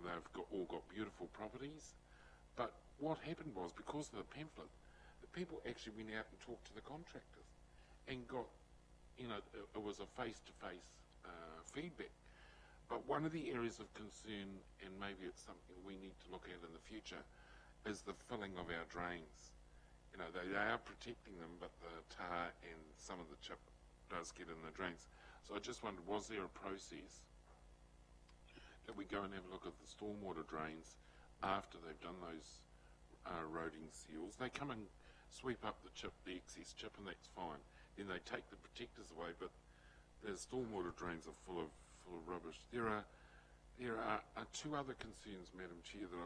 They've all got beautiful properties, but what happened was, because of the pamphlet, the people actually went out and talked to the contractors and got, it was a face-to-face feedback. But one of the areas of concern, and maybe it's something we need to look at in the future, is the filling of our drains. They are protecting them, but the tar and some of the chip does get in the drains. So I just wondered, was there a process that we go and have a look at the stormwater drains after they've done those roading seals? They come and sweep up the excess chip, and that's fine. Then they take the protectors away, but the stormwater drains are full of rubbish. There are 2 other concerns, Madam Chair, that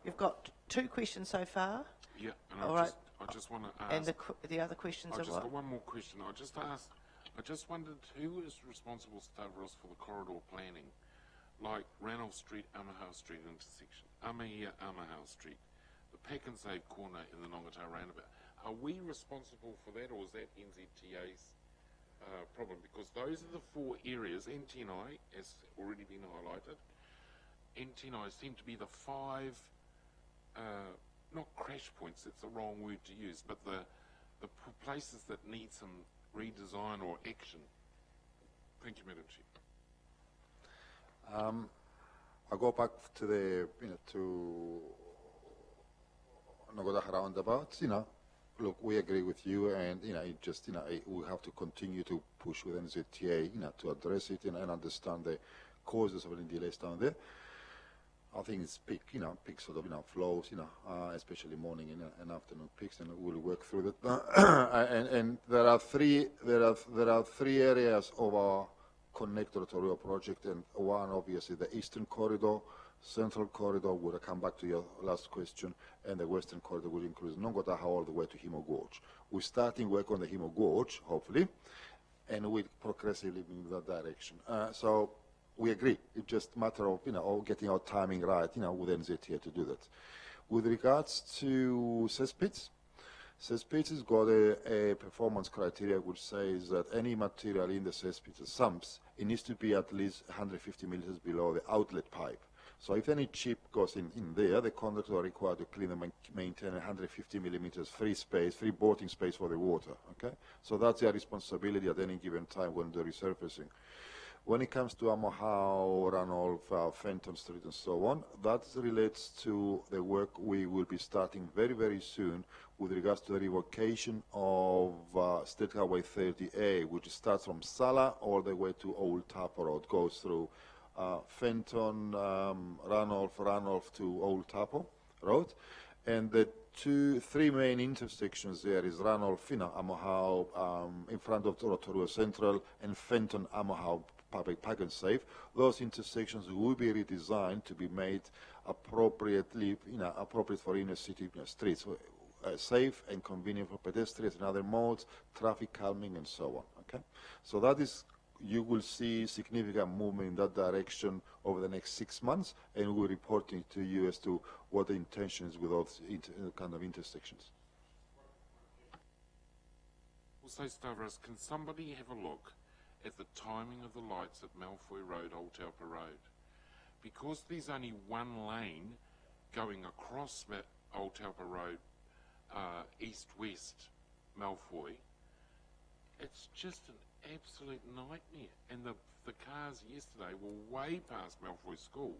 You've got 2 questions so far, Yeah, and All right. I just want to ask. and the other questions I are just what? got one more question. I just wondered who is responsible, Stavros, for the corridor planning, like Ranulph Street, Amahau Street intersection, Amahau Street, the Pack and Save corner in the Nongata roundabout. Are we responsible for that, or is that NZTA's problem? Because those are the 4 areas. NTNI has already been highlighted. NTNI seem to be the 5, not crash points, it's the wrong word to use, but the places that need some redesign or action. Thank you, Madam Chair. I go back to the, to Nogodaha roundabout, look, we agree with you, and, it just, we have to continue to push with NZTA, to address it and understand the causes of any delays down there. I think it's peak sort of, flows, especially morning and afternoon peaks, and we'll work through that. And there are three areas of our Connect Rotorua project, and one obviously the Eastern Corridor, Central Corridor, would come back to your last question, and the Western Corridor will include Nongotaha all the way to Himo Gorge. We're starting work on the Himo Gorge, hopefully, and we're progressively in that direction. So we agree. It's just a matter of, getting our timing right, with NZTA to do that. With regards to cesspits, cesspits has got a performance criteria which says that any material in the cesspit, the sumps, it needs to be at least 150 millimeters below the outlet pipe. So if any chip goes in there, the contractors are required to clean and maintain 150 millimeters free boating space for the water, okay? So that's their responsibility at any given time when they're resurfacing. When it comes to Amahau, Ranulph, Fenton Street and so on, that relates to the work we will be starting very, very soon with regards to the revocation of State Highway 30A, which starts from Sala all the way to Old Tapa Road, goes through Fenton, Ranulph to Old Tapa Road. And the 3 main intersections there is Ranulph, Amahau, in front of Rotorua Central, and Fenton, Amahau, Pack and Save. Those intersections will be redesigned to be made appropriately, appropriate for inner city streets, safe and convenient for pedestrians and other modes, traffic calming and so on. Okay, so that is, you will see significant movement in that direction over the next 6 months, and we'll be reporting to you as to what the intention is with those kind of intersections. Also, Stavros, can somebody have a look at the timing of the lights at Malfoy Road, Old Taupo Road? Because there's only 1 lane going across Old Taupo Road, east-west Malfoy, it's just an absolute nightmare. And the cars yesterday were way past Malfoy School.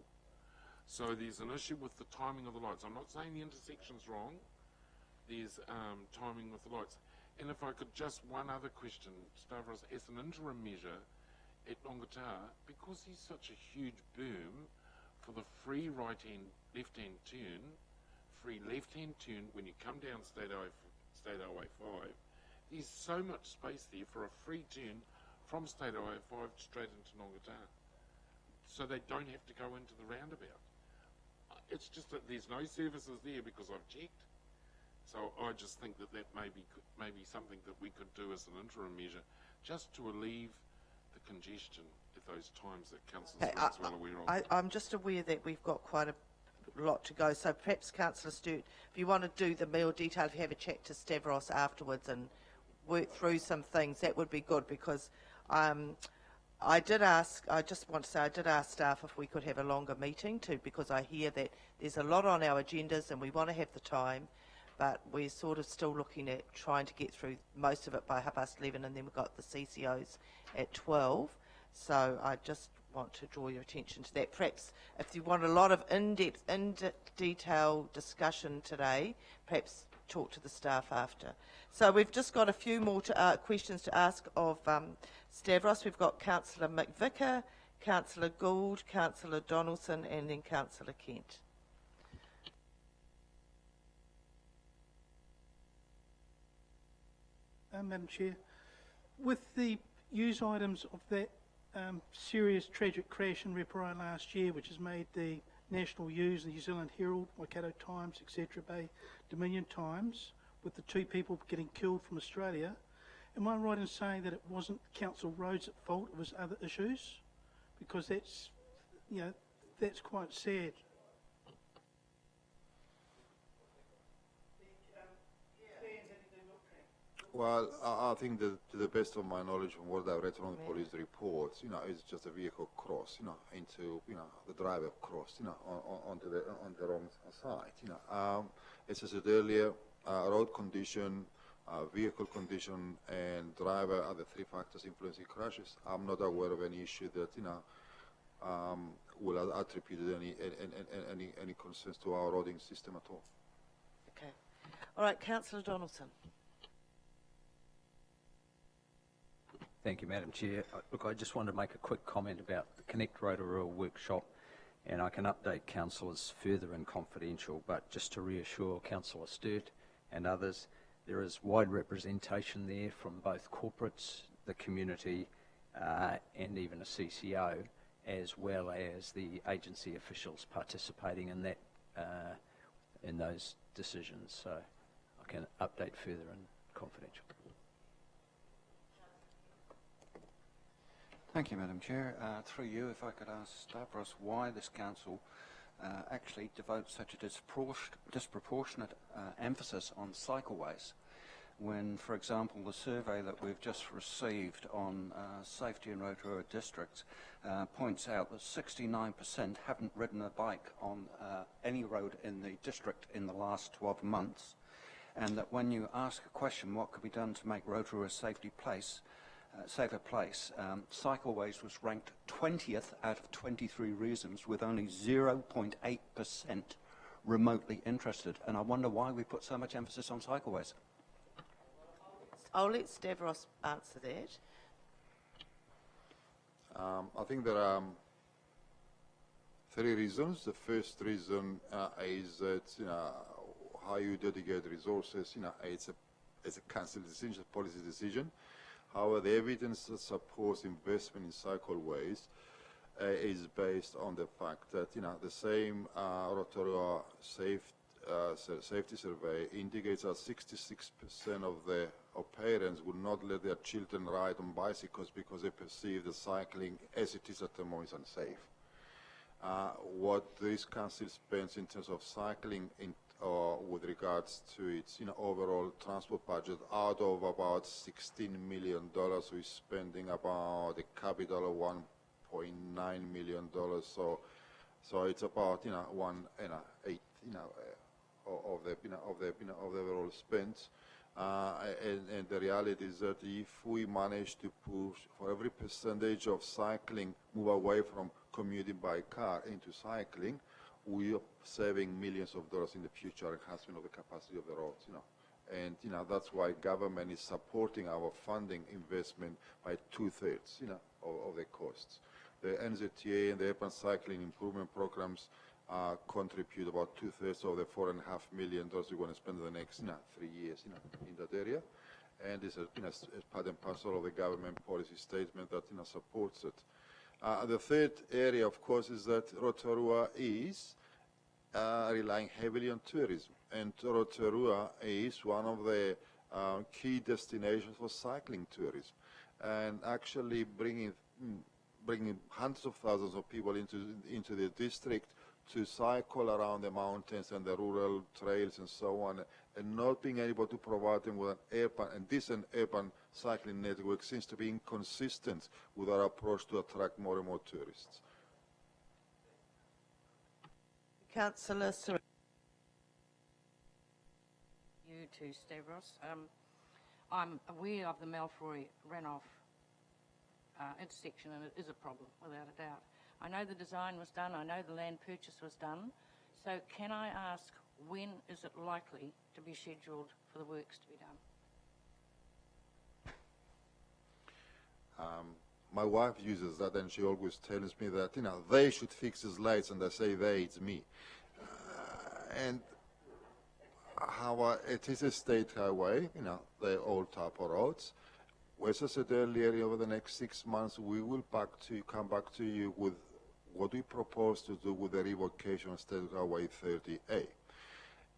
So there's an issue with the timing of the lights. I'm not saying the intersection's wrong. There's timing with the lights. And if I could just, one other question, Stavros, as an interim measure at Nongata, because he's such a huge boom for the free right-hand, left-hand turn, free left-hand turn when you come down State Highway 5, there's so much space there for a free turn from State Highway 5 straight into Nongata. So they don't have to go into the roundabout. It's just that there's no services there because I've checked. So I just think that may be something that we could do as an interim measure, just to relieve the congestion at those times that Councillor Sweet's well aware of. I'm just aware that we've got quite a lot to go, so perhaps Councillor Stewart, if you want to do the meal detail, if you have a chat to Stavros afterwards and work through some things, that would be good, because I did ask staff if we could have a longer meeting too, because I hear that there's a lot on our agendas and we want to have the time, but we're sort of still looking at trying to get through most of it by 11:30, and then we've got the CCOs at 12. So I just want to draw your attention to that. Perhaps if you want a lot of in-depth, in-detail discussion today, perhaps talk to the staff after. So we've just got a few more questions to ask of Stavros. We've got Councillor McVicker, Councillor Gould, Councillor Donaldson, and then Councillor Kent. Madam Chair, with the use items of that serious tragic crash in Rotorua last year, which has made the national news, the New Zealand Herald, Waikato Times, etc., Bay Dominion Times, with the 2 people getting killed from Australia. Am I right in saying that it wasn't Council Roads at fault, it was other issues? Because that's, that's quite sad. Well, I think that to the best of my knowledge from what I've read from the police reports, it's just a vehicle crossed, into, the driver crossed, on the wrong side, as I said earlier, road condition, vehicle condition, and driver are the 3 factors influencing crashes. I'm not aware of any issue that, will attribute any concerns to our roading system at all. Okay. All right, Councillor Donaldson. Thank you, Madam Chair. Look, I just wanted to make a quick comment about the Connect Rotorua workshop, and I can update councillors further in confidential, but just to reassure Councillor Sturt and others, there is wide representation there from both corporates, the community, and even a CCO, as well as the agency officials participating in that, in those decisions. So I can update further in confidential. Thank you, Madam Chair. Through you, if I could ask Stavros why this council actually devotes such a disproportionate emphasis on cycleways, when, for example, the survey that we've just received on safety in Rotorua districts points out that 69% haven't ridden a bike on any road in the district in the last 12 months, and that when you ask a question, what could be done to make Rotorua a safer place, cycleways was ranked 20th out of 23 reasons, with only 0.8% remotely interested. And I wonder why we put so much emphasis on cycleways. I'll let Stavros answer that. I think there are 3 reasons. The first reason is that how you dedicate resources. It's a council decision, a policy decision. However, the evidence that supports investment in cycleways is based on the fact that the same Rotorua safety survey indicates that 66% of parents would not let their children ride on bicycles because they perceive the cycling as it is at the moment is unsafe. What this council spends in terms of cycling with regards to its overall transport budget, out of about $16 million, we're spending about a capital of $1.9 million. So it's about 1/8 of the overall spend. And the reality is that if we manage to push for every percentage of cycling move away from commuting by car into cycling, we are saving millions of dollars in the future enhancement of the capacity of the roads. And that's why government is supporting our funding investment by 2/3 of the costs. The NZTA and the urban cycling improvement programs contribute about 2/3 of the $4.5 million we're going to spend in the next 3 years in that area, and it's a part and parcel of the government policy statement that supports it. The third area, of course, is that Rotorua is relying heavily on tourism, and Rotorua is one of the key destinations for cycling tourism, and actually bringing hundreds of thousands of people into the district to cycle around the mountains and the rural trails and so on, and not being able to provide them with a decent urban cycling network seems to be inconsistent with our approach to attract more and more tourists. Councillor Sir. You too, Stavros. I'm aware of the Malfoy runoff intersection, and it is a problem, without a doubt. I know the design was done, I know the land purchase was done, so can I ask, when is it likely to be scheduled for the works to be done? My wife uses that, and she always tells me that, they should fix these lights, and I say they, it's me. And how it is a state highway, they're all type of roads. As I said earlier, over the next 6 months, we will come back to you with what we propose to do with the revocation of State Railway 30A.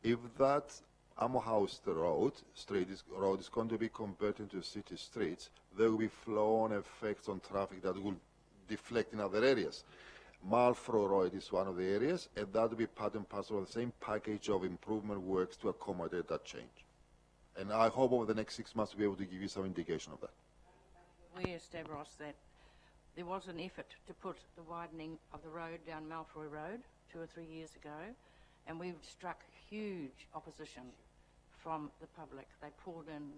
If that Amo House road is going to be converted into city streets, there will be flow-on effects on traffic that will deflect in other areas. Malfro Road is one of the areas, and that will be part and parcel of the same package of improvement works to accommodate that change. And I hope over the next 6 months to be able to give you some indication of that. We established that there was an effort to put the widening of the road down Malfroy Road 2 or 3 years ago, and we've struck huge opposition from the public. They poured in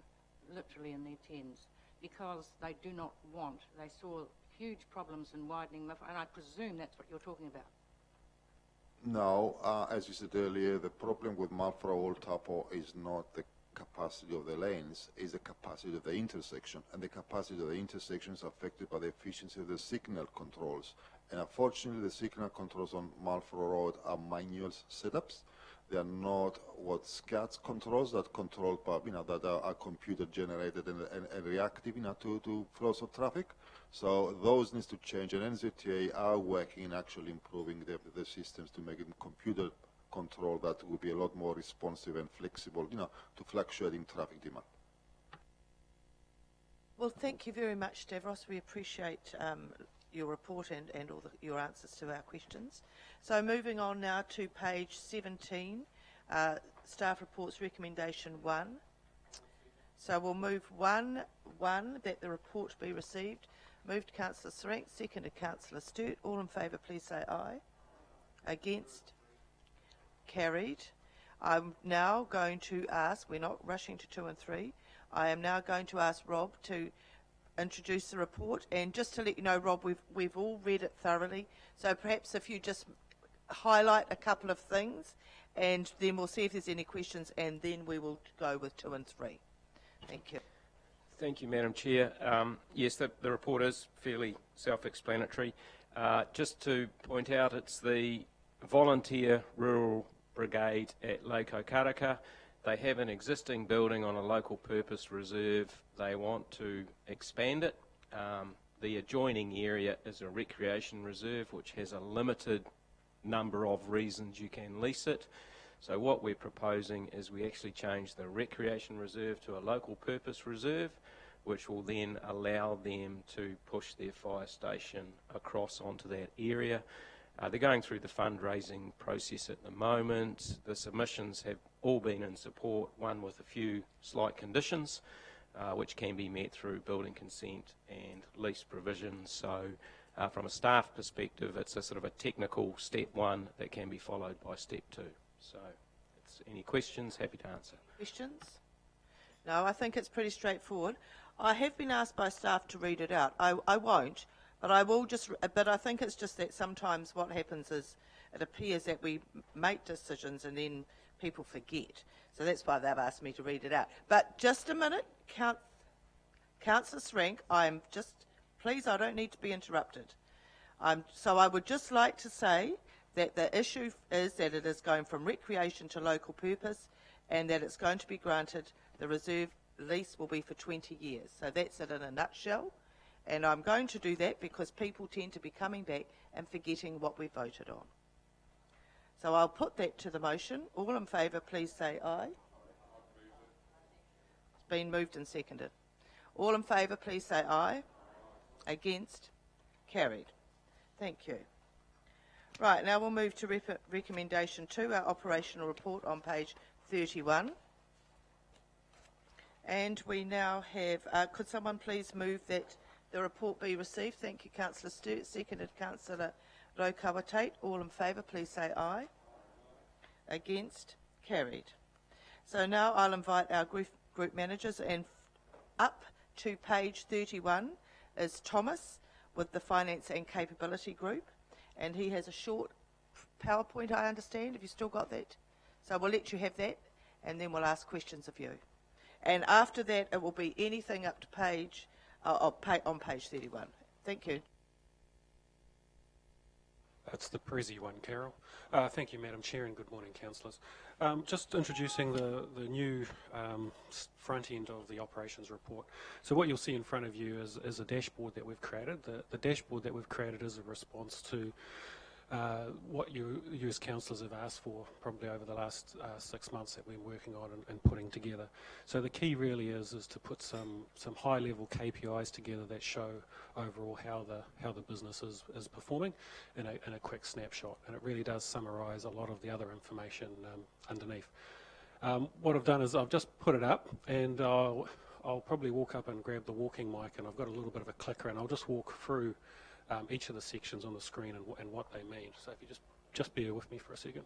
literally in their tens because they do not want, they saw huge problems in widening Malfroy, and I presume that's what you're talking about. No, as you said earlier, the problem with Malfro Old Tapo is not the capacity of the lanes, is the capacity of the intersection, and the capacity of the intersection is affected by the efficiency of the signal controls. And unfortunately, the signal controls on Malfro Road are manual setups. They are not what SCAD's controls that control, that are computer generated and reactive, to flows of traffic. So those needs to change, and NZTA are working in actually improving the systems to make it computer control that will be a lot more responsive and flexible, to fluctuating traffic demand. Well, thank you very much, Stavros. We appreciate your report and all your answers to our questions. So moving on now to page 17, Staff Reports Recommendation 1. So we'll move 1, that the report be received. Moved Councillor Srank, seconded Councillor Sturt. All in favour, please say aye. Against? Carried. I'm now going to ask, we're not rushing to 2 and 3, I am now going to ask Rob to introduce the report, and just to let you know, Rob, we've all read it thoroughly, so perhaps if you just highlight a couple of things, and then we'll see if there's any questions, and then we will go with 2 and 3. Thank you. Thank you, Madam Chair. Yes, the report is fairly self-explanatory. Just to point out, it's the Volunteer Rural Brigade at Lake Okaraka. They have an existing building on a local purpose reserve. They want to expand it. The adjoining area is a recreation reserve which has a limited number of reasons you can lease it. So what we're proposing is we actually change the recreation reserve to a local purpose reserve, which will then allow them to push their fire station across onto that area. They're going through the fundraising process at the moment. The submissions have all been in support, one with a few slight conditions, which can be met through building consent and lease provisions. So from a staff perspective, it's a sort of a technical step 1 that can be followed by step 2. So any questions, happy to answer. Questions? No, I think it's pretty straightforward. I have been asked by staff to read it out. I won't, but I will just, but I think it's just that sometimes what happens is it appears that we make decisions and then people forget. So that's why they've asked me to read it out. But just a minute, Councillor Srank, please, I don't need to be interrupted. So I would just like to say that the issue is that it is going from recreation to local purpose, and that it's going to be granted, the reserve lease will be for 20 years. So that's it in a nutshell. And I'm going to do that because people tend to be coming back and forgetting what we voted on. So I'll put that to the motion. All in favour, please say aye. It's been moved and seconded. All in favour, please say aye. Against? Carried. Thank you. Right, now we'll move to recommendation 2, our operational report on page 31. And we now have, could someone please move that the report be received? Thank you, Councillor Sturt. Seconded, Councillor Rotorua. All in favour, please say aye. Against? Carried. So now I'll invite our group managers, and up to page 31 is Thomas with the Finance and Capability Group, and he has a short PowerPoint, I understand. Have you still got that? So we'll let you have that, and then we'll ask questions of you. And after that, it will be anything up to on page 31. Thank you. It's the Prezi one, Carol. Thank you, Madam Chair, and good morning, councillors. Just introducing the new front end of the operations report. So what you'll see in front of you is a dashboard that we've created. The dashboard that we've created is a response to what you as councillors have asked for probably over the last 6 months that we're working on and putting together. So the key really is to put some high level KPIs together that show overall how the business is performing in a quick snapshot, and it really does summarise a lot of the other information underneath. What I've done is I've just put it up, and I'll probably walk up and grab the walking mic, and I've got a little bit of a clicker, and I'll just walk through each of the sections on the screen and what they mean. So if you just bear with me for a second.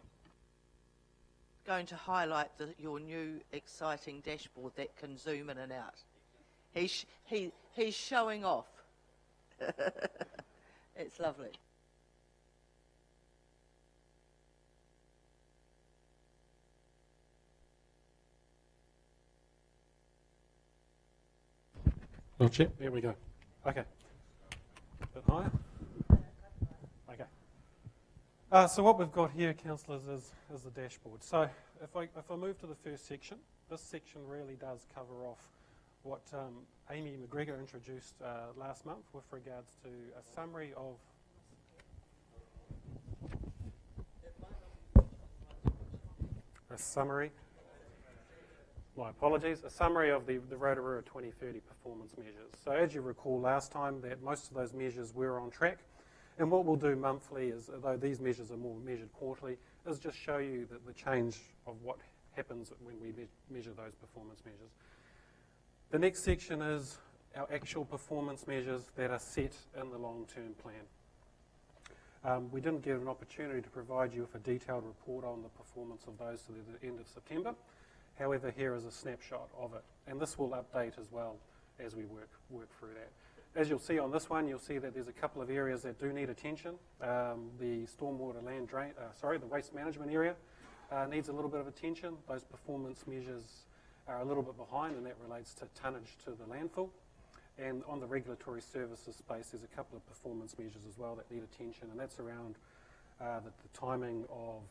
Going to highlight your new exciting dashboard that can zoom in and out. He's showing off. It's lovely. Not yet. There we go. Okay. A bit higher. Okay. So what we've got here, councillors, is the dashboard. So if I move to the first section, this section really does cover off what Amy McGregor introduced last month with regards to a summary of my apologies, a summary of the Rotorua 2030 performance measures. So as you recall last time, that most of those measures were on track. And what we'll do monthly is, although these measures are more measured quarterly, is just show you the change of what happens when we measure those performance measures. The next section is our actual performance measures that are set in the long-term plan. We didn't get an opportunity to provide you with a detailed report on the performance of those to the end of September. However, here is a snapshot of it, and this will update as well as we work through that. As you'll see on this one, you'll see that there's a couple of areas that do need attention. The stormwater the waste management area needs a little bit of attention. Those performance measures are a little bit behind, and that relates to tonnage to the landfill. And on the regulatory services space, there's a couple of performance measures as well that need attention, and that's around the timing of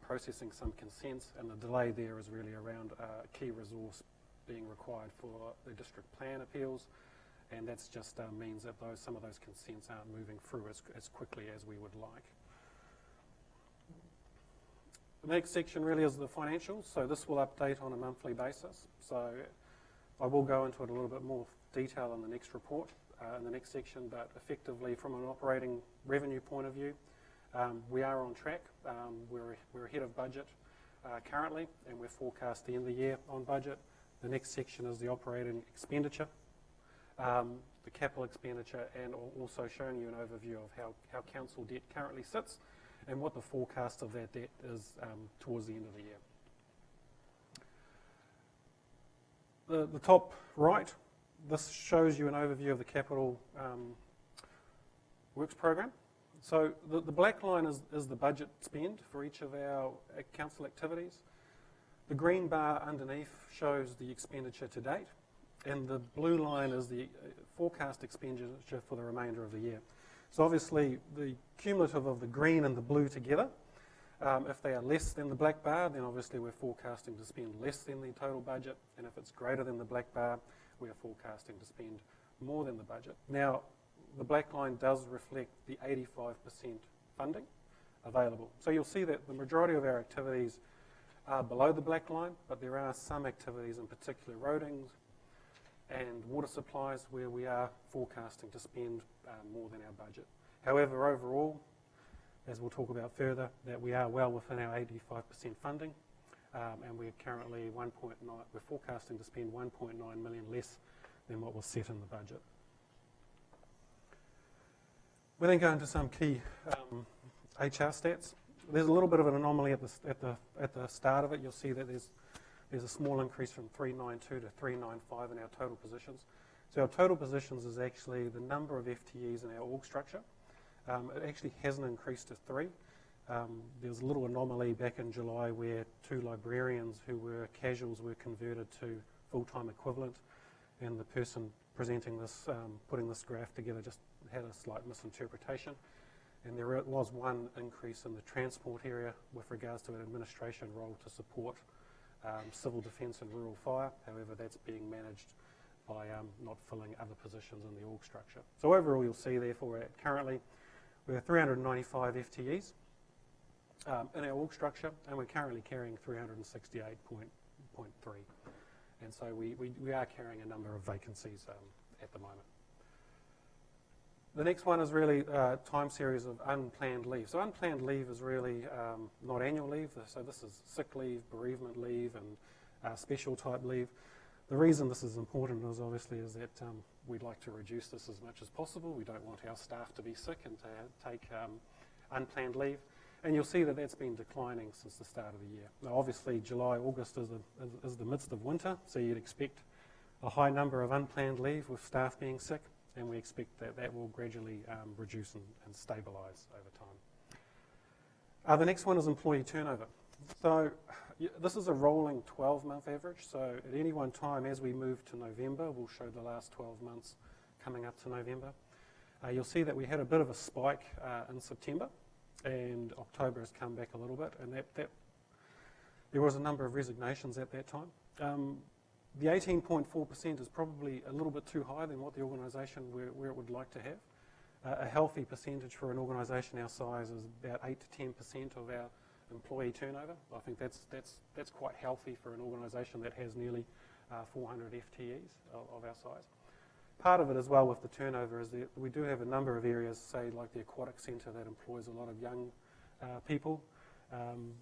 processing some consents, and the delay there is really around a key resource being required for the district plan appeals, and that's just means that some of those consents aren't moving through as quickly as we would like. The next section really is the financials, so this will update on a monthly basis. So I will go into it a little bit more detail in the next report, in the next section, but effectively from an operating revenue point of view, we are on track. We're ahead of budget currently, and we're forecast to end the year on budget. The next section is the operating expenditure, the capital expenditure, and also showing you an overview of how council debt currently sits and what the forecast of that debt is towards the end of the year. The top right, this shows you an overview of the capital works program. So the black line is the budget spend for each of our council activities. The green bar underneath shows the expenditure to date, and the blue line is the forecast expenditure for the remainder of the year. So obviously the cumulative of the green and the blue together, if they are less than the black bar, then obviously we're forecasting to spend less than the total budget, and if it's greater than the black bar, we are forecasting to spend more than the budget. Now, the black line does reflect the 85% funding available. So you'll see that the majority of our activities are below the black line, but there are some activities, in particular roadings and water supplies, where we are forecasting to spend more than our budget. However, overall, as we'll talk about further, that we are well within our 85% funding, and we're currently we're forecasting to spend 1.9 million less than what was set in the budget. We then go into some key HR stats. There's a little bit of an anomaly at the start of it. You'll see that there's a small increase from 392 to 395 in our total positions. So our total positions is actually the number of FTEs in our org structure. It actually hasn't increased to 3. There was a little anomaly back in July where 2 librarians who were casuals were converted to full-time equivalent, and the person presenting this, putting this graph together, just had a slight misinterpretation. And there was one increase in the transport area with regards to an administration role to support civil defence and rural fire. However, that's being managed by not filling other positions in the org structure. So overall, you'll see, therefore, currently we're 395 FTEs in our org structure, and we're currently carrying 368.3. And so we are carrying a number of vacancies at the moment. The next one is really time series of unplanned leave. So unplanned leave is really not annual leave. So this is sick leave, bereavement leave, and special type leave. The reason this is important is obviously is that we'd like to reduce this as much as possible. We don't want our staff to be sick and to take unplanned leave. And you'll see that that's been declining since the start of the year. Now obviously July, August is the midst of winter, so you'd expect a high number of unplanned leave with staff being sick, and we expect that that will gradually reduce and stabilise over time. The next one is employee turnover. So this is a rolling 12-month average, so at any one time as we move to November, we'll show the last 12 months coming up to November. You'll see that we had a bit of a spike in September, and October has come back a little bit, and that there was a number of resignations at that time. The 18.4% is probably a little bit too high than what the organisation where it would like to have. A healthy percentage for an organisation our size is about 8 to 10% of our employee turnover. I think that's quite healthy for an organisation that has nearly 400 FTEs of our size. Part of it as well with the turnover is that we do have a number of areas, say like the aquatic centre, that employs a lot of young people.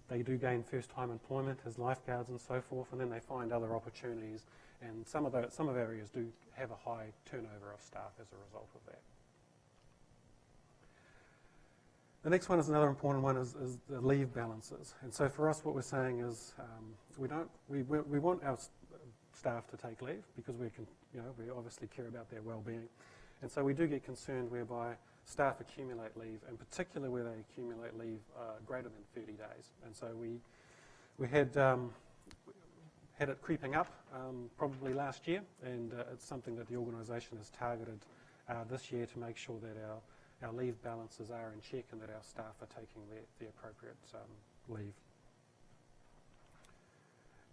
They do gain first-time employment as lifeguards and so forth, and then they find other opportunities. And some of our areas do have a high turnover of staff as a result of that. The next one is another important one is the leave balances. And so for us, what we're saying is we want our staff to take leave because we obviously care about their well-being, and so we do get concerned whereby staff accumulate leave, in particular where they accumulate leave greater than 30 days. And so we had it creeping up probably last year, and it's something that the organisation has targeted this year to make sure that our leave balances are in check and that our staff are taking the appropriate leave.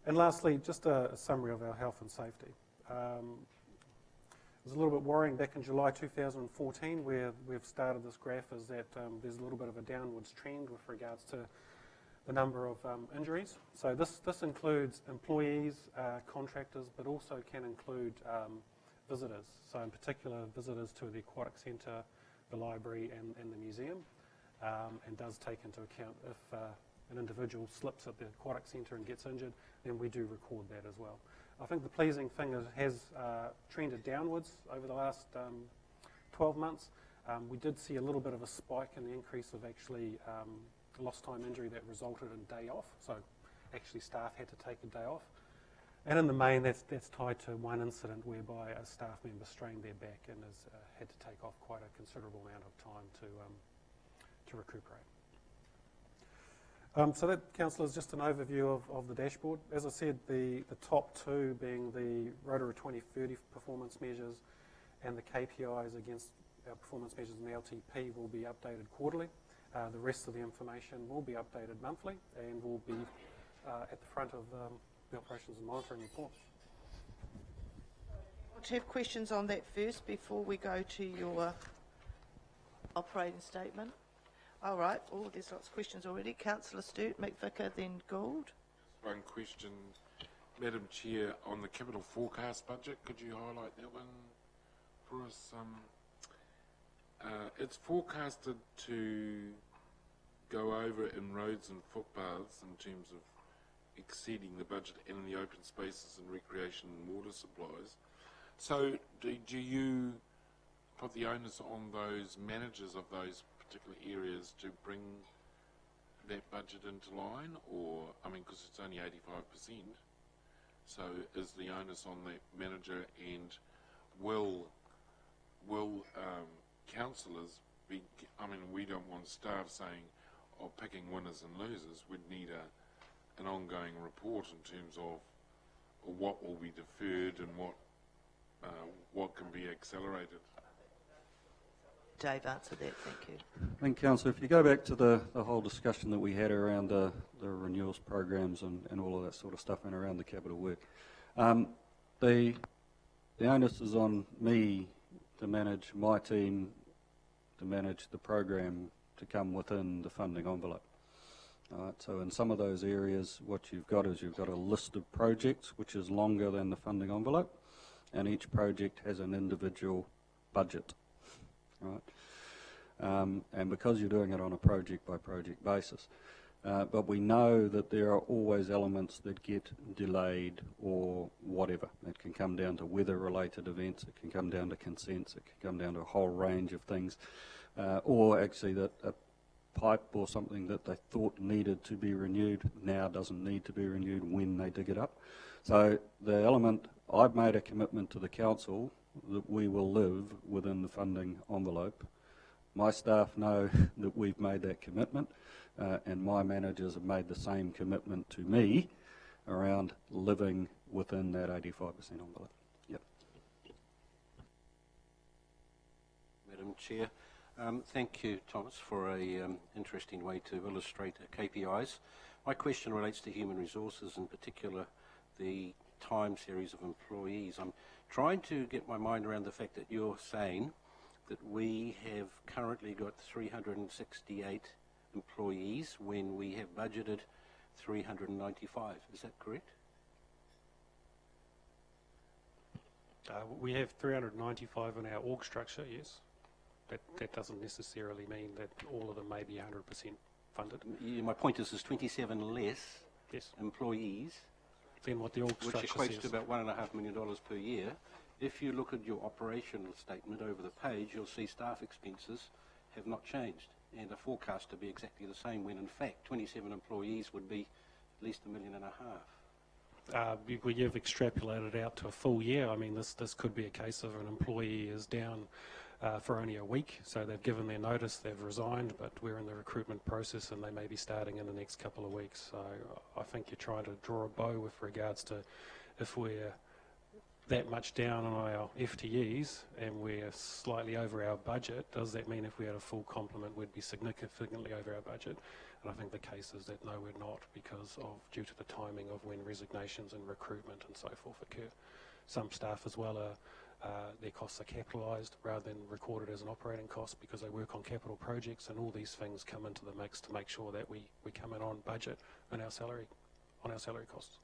And lastly, just a summary of our health and safety. It was a little bit worrying back in July 2014 where we've started this graph, is that there's a little bit of a downwards trend with regards to the number of injuries. So this includes employees, contractors, but also can include visitors. So in particular, visitors to the aquatic centre, the library and the museum, and does take into account if an individual slips at the aquatic centre and gets injured, then we do record that as well. I think the pleasing thing is it has trended downwards over the last 12 months. We did see a little bit of a spike in the increase of actually lost time injury that resulted in day off. So actually staff had to take a day off. And in the main, that's tied to one incident whereby a staff member strained their back and has had to take off quite a considerable amount of time to recuperate. So that, Councillor, is just an overview of the dashboard. As I said, the top two being the Rotorua 2030 performance measures and the KPIs against our performance measures in the LTP will be updated quarterly. The rest of the information will be updated monthly and will be at the front of the operations and monitoring report. Want to have questions on that first before we go to your operating statement? All right. Oh, there's lots of questions already. Councillor Sturt, McVicker, then Gould. One question, Madam Chair, on the capital forecast budget. Could you highlight that one for us? It's forecasted to go over in roads and footpaths in terms of exceeding the budget and in the open spaces and recreation and water supplies. So do you put the onus on those managers of those particular areas to bring that budget into line, or, I mean, because it's only 85%, so is the onus on the manager, and will councillors be, I mean, we don't want staff saying, oh, picking winners and losers. We'd need an ongoing report in terms of what will be deferred and what can be accelerated. Dave answer that. Thank you. I think, Councillor, if you go back to the whole discussion that we had around the renewals programs and all of that sort of stuff and around the capital work, the onus is on me to manage my team, to manage the program to come within the funding envelope. All right, so in some of those areas, what you've got is you've got a list of projects which is longer than the funding envelope, and each project has an individual budget. Right? And because you're doing it on a project-by-project basis, but we know that there are always elements that get delayed or whatever. It can come down to weather-related events, it can come down to consents, it can come down to a whole range of things, or actually that a pipe or something that they thought needed to be renewed now doesn't need to be renewed when they dig it up. So the element, I've made a commitment to the council that we will live within the funding envelope. My staff know that we've made that commitment, and my managers have made the same commitment to me around living within that 85% envelope. Yep. Madam Chair, thank you, Thomas, for a interesting way to illustrate KPIs. My question relates to human resources, in particular the time series of employees. I'm trying to get my mind around the fact that you're saying that we have currently got 368 employees when we have budgeted 395. Is that correct? We have 395 in our org structure, yes. That doesn't necessarily mean that all of them may be 100% funded. My point is there's 27 less employees than what the org structure says. Which equates to about $1.5 million per year. If you look at your operational statement over the page, you'll see staff expenses have not changed and are forecast to be exactly the same when in fact 27 employees would be at least $1.5 million. We have extrapolated out to a full year. I mean, this could be a case of an employee is down for only a week, so they've given their notice, they've resigned, but we're in the recruitment process and they may be starting in the next couple of weeks. So I think you're trying to draw a bow with regards to if we're that much down on our FTEs and we're slightly over our budget, does that mean if we had a full complement we'd be significantly over our budget? And I think the case is that no, we're not, because of due to the timing of when resignations and recruitment and so forth occur. Some staff as well their costs are capitalised rather than recorded as an operating cost because they work on capital projects, and all these things come into the mix to make sure that we come in on budget on our salary costs.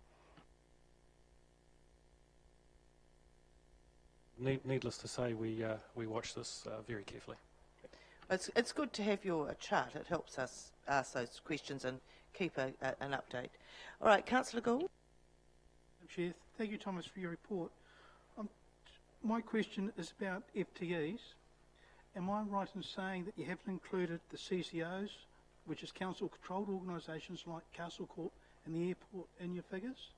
Needless to say, we watch this very carefully. It's good to have your chart. It helps us ask those questions and keep an update. All right, Councillor Gould. Chair, thank you, Thomas, for your report. My question is about FTEs. Am I right in saying that you haven't included the CCOs, which is council-controlled organisations like Castle Court and the airport, in your figures?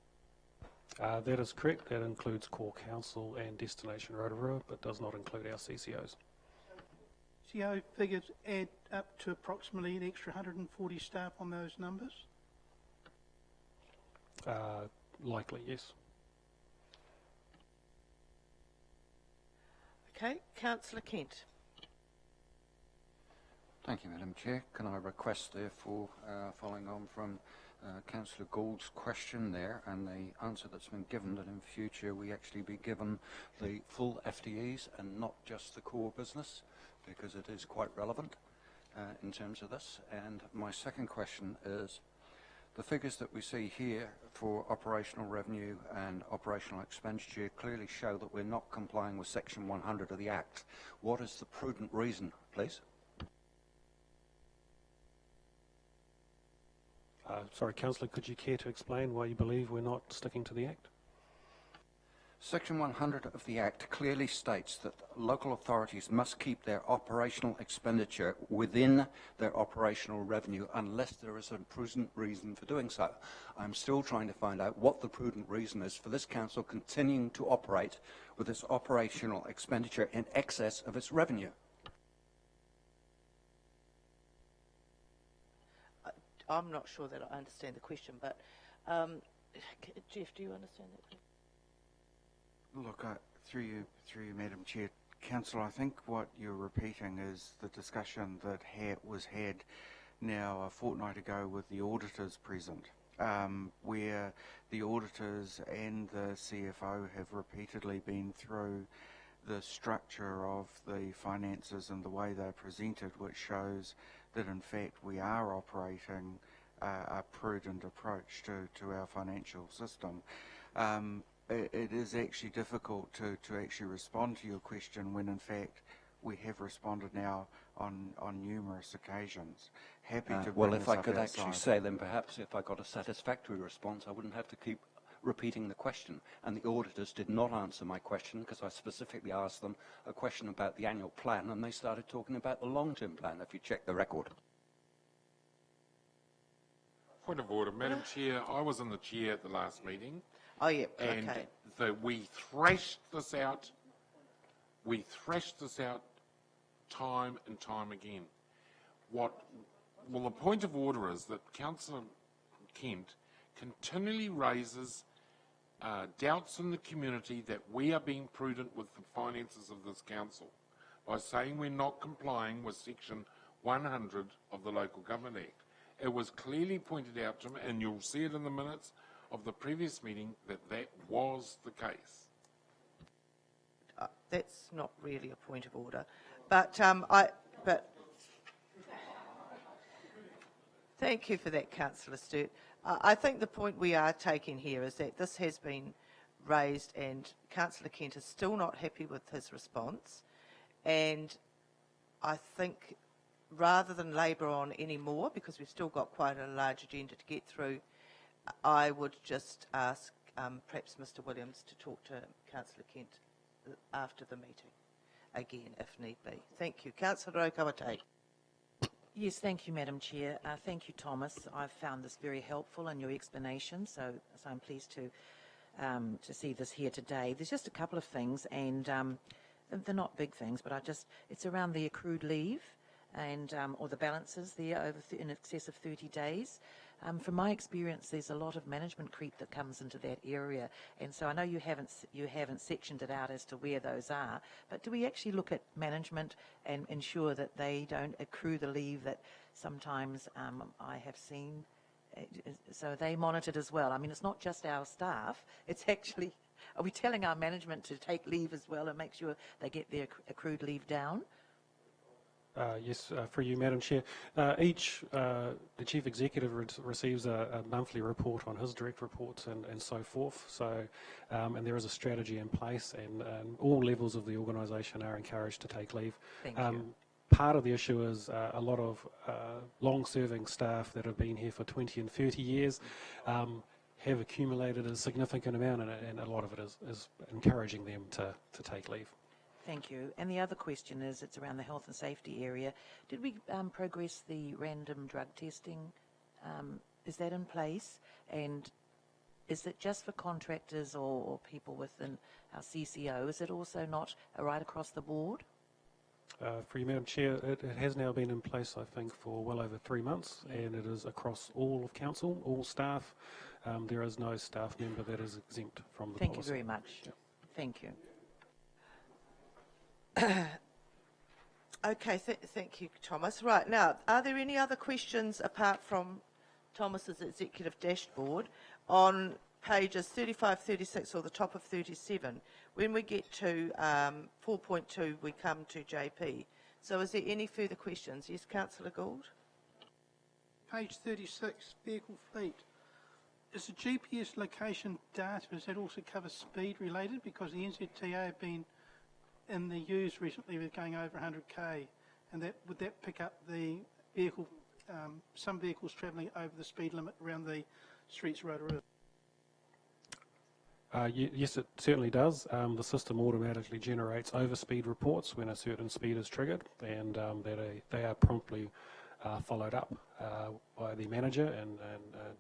That is correct. That includes Core Council and Destination Rotorua, but does not include our CCOs. CCO figures add up to approximately an extra 140 staff on those numbers? Likely, yes. Okay, Councillor Kent. Thank you, Madam Chair. Can I request, therefore, following on from Councillor Gould's question there and the answer that's been given, that in future we actually be given the full FTEs and not just the core business, because it is quite relevant in terms of this. And my second question is, the figures that we see here for operational revenue and operational expenditure clearly show that we're not complying with Section 100 of the Act. What is the prudent reason, please? Sorry, Councillor, could you care to explain why you believe we're not sticking to the Act? Section 100 of the Act clearly states that local authorities must keep their operational expenditure within their operational revenue unless there is a prudent reason for doing so. I'm still trying to find out what the prudent reason is for this council continuing to operate with its operational expenditure in excess of its revenue. I'm not sure that I understand the question, but Jeff, do you understand that question? Look, through you, Madam Chair, Councillor, I think what you're repeating is the discussion that was had now a fortnight ago with the auditors present, where the auditors and the CFO have repeatedly been through the structure of the finances and the way they're presented, which shows that in fact we are operating a prudent approach to our financial system. It is actually difficult to actually respond to your question when in fact we have responded now on numerous occasions. Happy to well, bring if this I up could actually outside. say, then perhaps if I got a satisfactory response, I wouldn't have to keep repeating the question. And the auditors did not answer my question because I specifically asked them a question about the annual plan, and they started talking about the long-term plan, if you check the record. Point of order. Madam Chair, I was in the chair at the last meeting. Oh, yeah, And okay. we thrashed this out. We thrashed this out time and time again. Well, the point of order is that Councillor Kent continually raises doubts in the community that we are being prudent with the finances of this council by saying we're not complying with Section 100 of the Local Government Act. It was clearly pointed out to me, and you'll see it in the minutes of the previous meeting, that that was the case. That's not really a point of order, but thank you for that, Councillor Sturt. I think the point we are taking here is that this has been raised, and Councillor Kent is still not happy with his response, and I think rather than labour on any more, because we've still got quite a large agenda to get through, I would just ask perhaps Mr Williams to talk to Councillor Kent after the meeting again, if need be. Thank you. Councillor Okawate. Yes, thank you, Madam Chair. Thank you, Thomas. I've found this very helpful in your explanation, so I'm pleased to see this here today. There's just a couple of things, and they're not big things, but it's around the accrued leave and or the balances there in excess of 30 days. From my experience, there's a lot of management creep that comes into that area, and so I know you haven't sectioned it out as to where those are, but do we actually look at management and ensure that they don't accrue the leave that sometimes I have seen? So they monitored as well. I mean, it's not just our staff, it's actually, are we telling our management to take leave as well and make sure they get their accrued leave down? Yes, for you, Madam Chair. The Chief Executive receives a monthly report on his direct reports and so forth. So, and there is a strategy in place, and all levels of the organisation are encouraged to take leave. Thank you. Part of the issue is a lot of long-serving staff that have been here for 20 and 30 years have accumulated a significant amount, and a lot of it is encouraging them to take leave. Thank you. And the other question is, it's around the health and safety area. Did we progress the random drug testing? Is that in place? And is it just for contractors or people within our CCO? Is it also not right across the board? For you, Madam Chair, it has now been in place, I think, for well over 3 months, and it is across all of council, all staff. There is no staff member that is exempt from the policy. Thank you very much. Yeah. Thank you. Okay, thank you, Thomas. Right, now, are there any other questions apart from Thomas's executive dashboard on pages 35, 36 or the top of 37? When we get to 4.2, we come to JP. So is there any further questions? Yes, Councillor Gould? Page 36, vehicle fleet. Is the GPS location data, does that also cover speed related? Because the NZTA have been in the news recently with going over 100k, and would that pick up the vehicle, some vehicles travelling over the speed limit around the streets of Rotorua? Yes, it certainly does. The system automatically generates overspeed reports when a certain speed is triggered, and they are promptly followed up by the manager and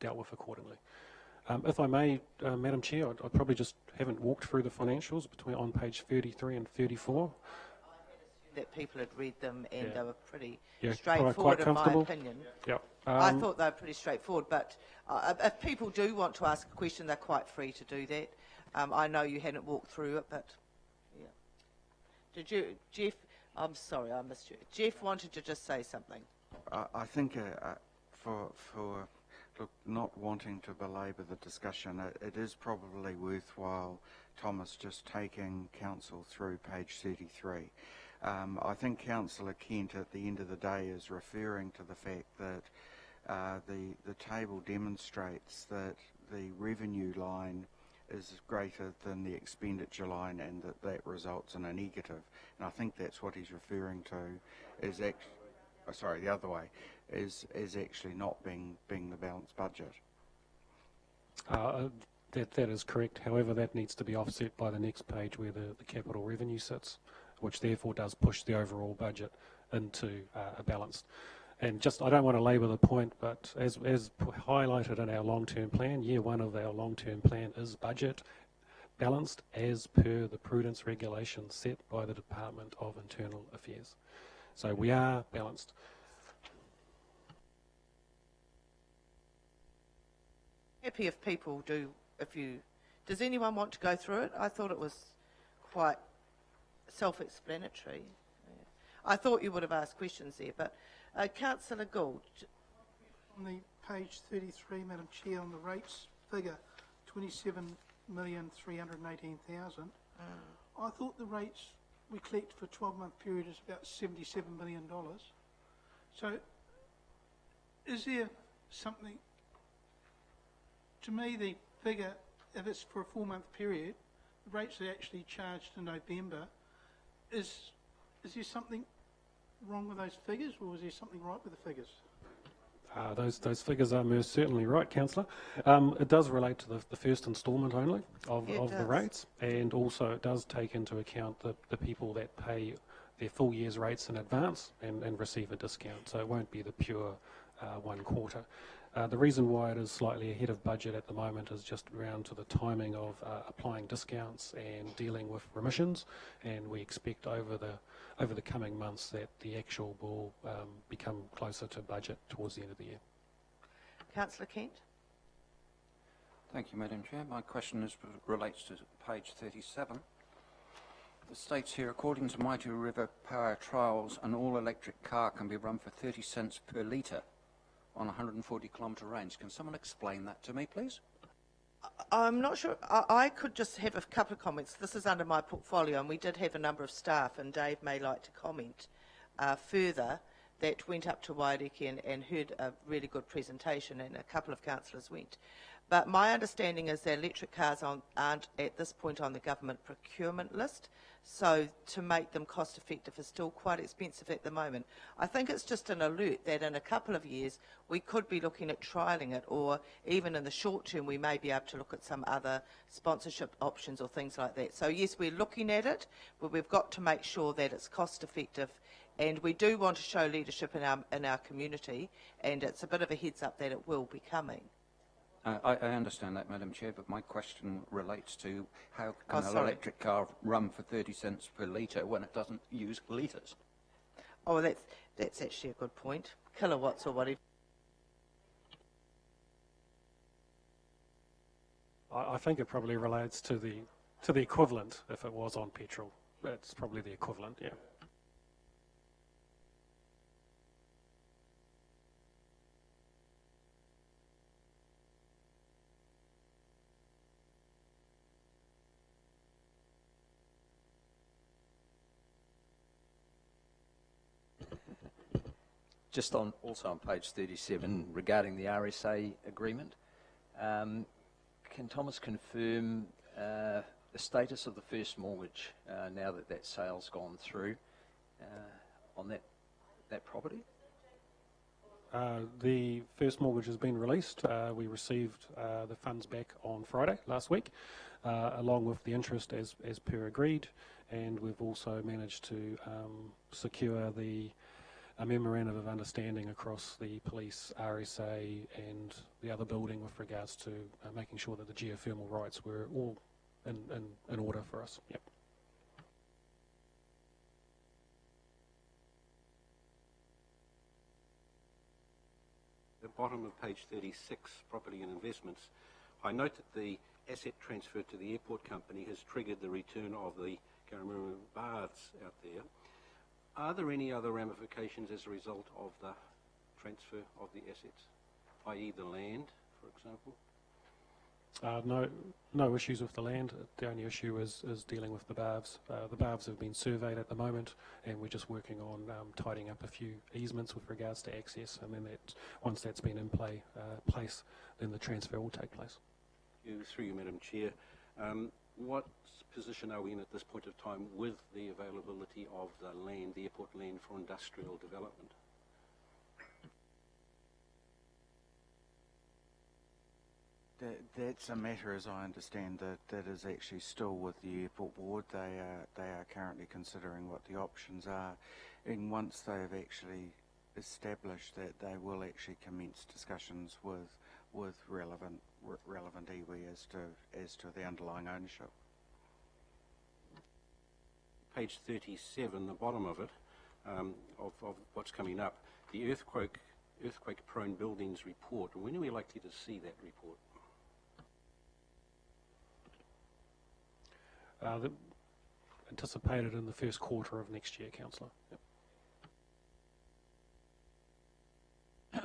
dealt with accordingly. If I may, Madam Chair, I probably just haven't walked through the financials on page 33 and 34. That people had read them and they were pretty Yeah, straightforward, quite in my comfortable. opinion. Yep. I thought they were pretty straightforward, but if people do want to ask a question, they're quite free to do that. I know you hadn't walked through it, but yeah. Did you, Jeff? I'm sorry, I missed you. Jeff wanted to just say something. I think look, not wanting to belabour the discussion, it is probably worthwhile, Thomas, just taking council through page 33. I think Councillor Kent at the end of the day is referring to the fact that the table demonstrates that the revenue line is greater than the expenditure line, and that results in a negative. And I think that's what he's referring to, is the other way, is actually not being the balanced budget. That is correct. However, that needs to be offset by the next page where the capital revenue sits, which therefore does push the overall budget into a balanced. And just, I don't want to labour the point, but as highlighted in our long-term plan, year one of our long-term plan is budget balanced as per the prudence regulations set by the Department of Internal Affairs. So we are balanced. Happy if people do, does anyone want to go through it? I thought it was quite self-explanatory. I thought you would have asked questions there, but Councillor Gould. On the page 33, Madam Chair, on the rates figure, 27,318,000. I thought the rates we collect for a 12-month period is about $77 million. So is there something, to me the figure, if it's for a 4-month period, the rates are actually charged in November, is there something wrong with those figures, or is there something right with the figures? Those figures are most certainly right, Councillor. It does relate to the first instalment only of the rates, and also it does take into account the people that pay their full year's rates in advance and receive a discount, so it won't be the pure 1 quarter. The reason why it is slightly ahead of budget at the moment is just around to the timing of applying discounts and dealing with remissions, and we expect over the coming months that the actual will become closer to budget towards the end of the year. Councillor Kent. Thank you, Madam Chair. My question relates to page 37. It states here, according to Mighty River Power trials, an all-electric car can be run for 30 cents per litre on a 140-kilometre range. Can someone explain that to me, please? I'm not sure. I could just have a couple of comments. This is under my portfolio, and we did have a number of staff, and Dave may like to comment further, that went up to Wairiki and heard a really good presentation, and a couple of councillors went. But my understanding is that electric cars aren't at this point on the government procurement list, so to make them cost effective is still quite expensive at the moment. I think it's just an alert that in a couple of years we could be looking at trialling it, or even in the short term we may be able to look at some other sponsorship options or things like that. So yes, we're looking at it, but we've got to make sure that it's cost effective, and we do want to show leadership in our community, and it's a bit of a heads up that it will be coming. I understand that, Madam Chair, but my question relates to how can an electric car run for 30 cents per litre when it doesn't use litres? Oh, that's actually a good point. Kilowatts or whatever. I think it probably relates to the equivalent if it was on petrol. That's probably the equivalent, yeah. Just also on page 37 regarding the RSA agreement, can Thomas confirm the status of the first mortgage now that that sale's gone through on that property? The first mortgage has been released. We received the funds back on Friday last week, along with the interest as per agreed, and we've also managed to secure a memorandum of understanding across the police, RSA and the other building with regards to making sure that the geothermal rights were all in order for us. Yep. The bottom of page 36, Property and Investments, I note that the asset transfer to the airport company has triggered the return of the Karamura baths out there. Are there any other ramifications as a result of the transfer of the assets, i.e. the land, for example? No issues with the land. The only issue is dealing with the baths. The baths have been surveyed at the moment, and we're just working on tidying up a few easements with regards to access, and then once that's been in place, then the transfer will take place. Through you, Madam Chair. What position are we in at this point of time with the availability of the land, the airport land, for industrial development? That's a matter, as I understand, that is actually still with the airport board. They are currently considering what the options are, and once they have actually established that, they will actually commence discussions with relevant iwi as to the underlying ownership. Page 37, the bottom of it, of what's coming up, the earthquake-prone buildings report. When are we likely to see that report? Anticipated in the first quarter of next year, Councillor. Yep.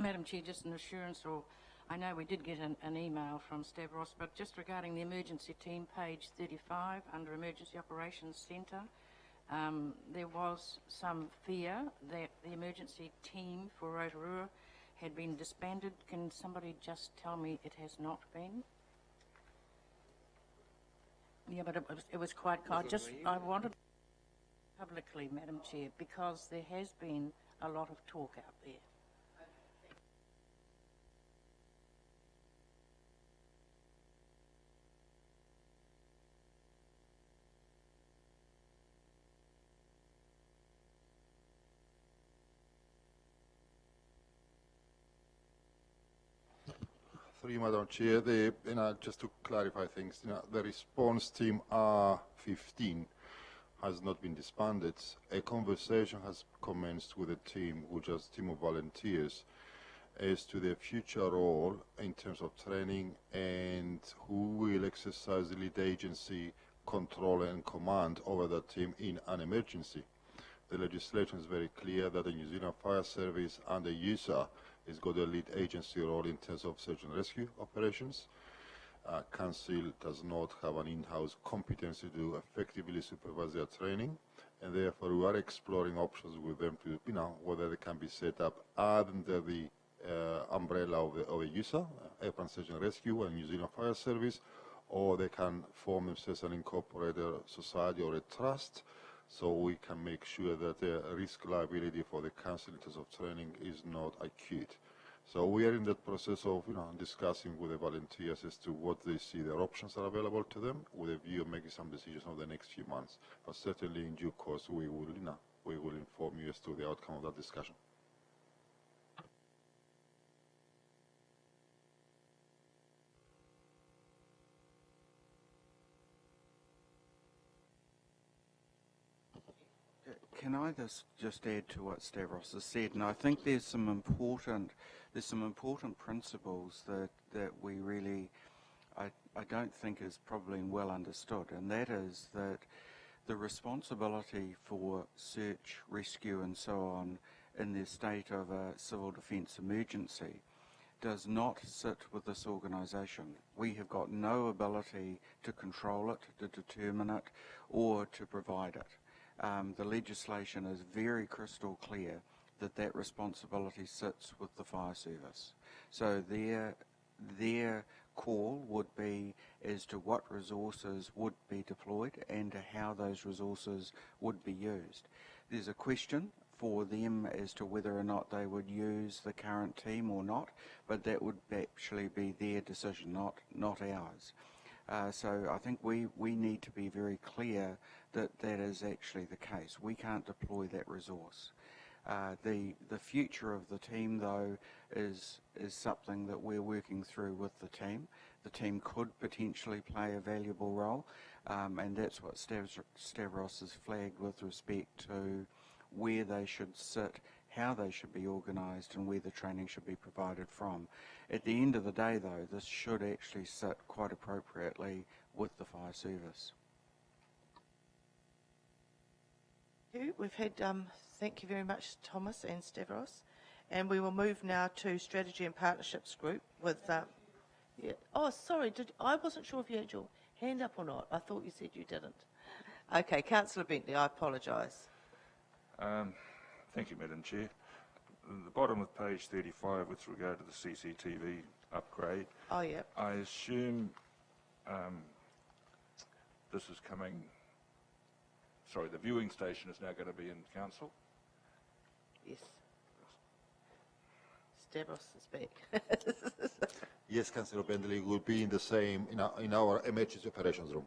Madam Chair, just an assurance, or I know we did get an email from Stavros, but just regarding the emergency team, page 35, under Emergency Operations Centre, there was some fear that the emergency team for Rotorua had been disbanded. Can somebody just tell me it has not been? Yeah, but it was quite... I wanted publicly, Madam Chair, because there has been a lot of talk out there. Through you, Madam Chair, just to clarify things, the response team R15 has not been disbanded. A conversation has commenced with the team, which is a team of volunteers, as to their future role in terms of training and who will exercise the lead agency control and command over the team in an emergency. The legislation is very clear that the New Zealand Fire Service and the user has got a lead agency role in terms of search and rescue operations. Council does not have an in-house competency to effectively supervise their training, and therefore we are exploring options with them to, whether they can be set up under the umbrella of a user, Airport Search and Rescue and New Zealand Fire Service, or they can form themselves an incorporated society or a trust, so we can make sure that the risk liability for the council in terms of training is not acute. So we are in that process of discussing with the volunteers as to what they see their options are available to them, with a view of making some decisions over the next few months. But certainly in due course we will inform you as to the outcome of that discussion. Can I just add to what Stavros has said? And I think there's some important principles that we really, I don't think is probably well understood, and that is that the responsibility for search, rescue and so on in the state of a civil defence emergency does not sit with this organisation. We have got no ability to control it, to determine it, or to provide it. The legislation is very crystal clear that responsibility sits with the fire service. So their call would be as to what resources would be deployed and how those resources would be used. There's a question for them as to whether or not they would use the current team or not, but that would actually be their decision, not ours. So I think we need to be very clear that is actually the case. We can't deploy that resource. The future of the team, though, is something that we're working through with the team. The team could potentially play a valuable role, and that's what Stavros has flagged with respect to where they should sit, how they should be organised, and where the training should be provided from. At the end of the day, though, this should actually sit quite appropriately with the fire service. you. We've had, thank you very much, Thomas and Stavros. And we will move now to Strategy and Partnerships Group with, yeah. Oh, sorry, I wasn't sure if you had your hand up or not. I thought you said you didn't. Okay, Councillor Bentley, I apologise. Thank you, Madam Chair. The bottom of page 35 with regard to the CCTV upgrade. Oh, yeah. I assume this is coming, sorry, the viewing station is now going to be in council? Yes. Stavros is back. Yes, Councillor Bentley, will be in the same, in our emergency operations room.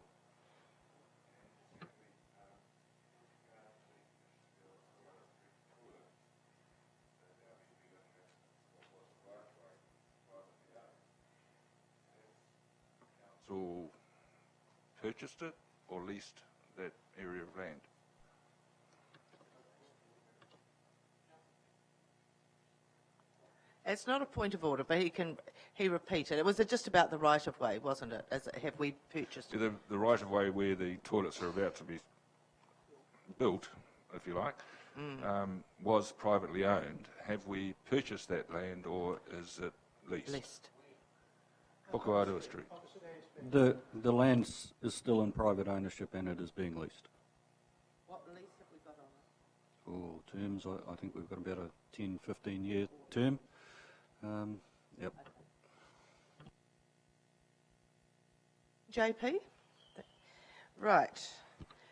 Council purchased it or leased that area of land? It's not a point of order, but he repeated. It was just about the right of way, wasn't it? Have we purchased it? The right of way where the toilets are about to be built, if you like, was privately owned. Have we purchased that land or is it leased? Leased. Pukawarua Street. The land is still in private ownership and it is being leased. What lease have we got on it? Oh, terms, I think we've got about a 10, 15-year term. Yep. JP? Right.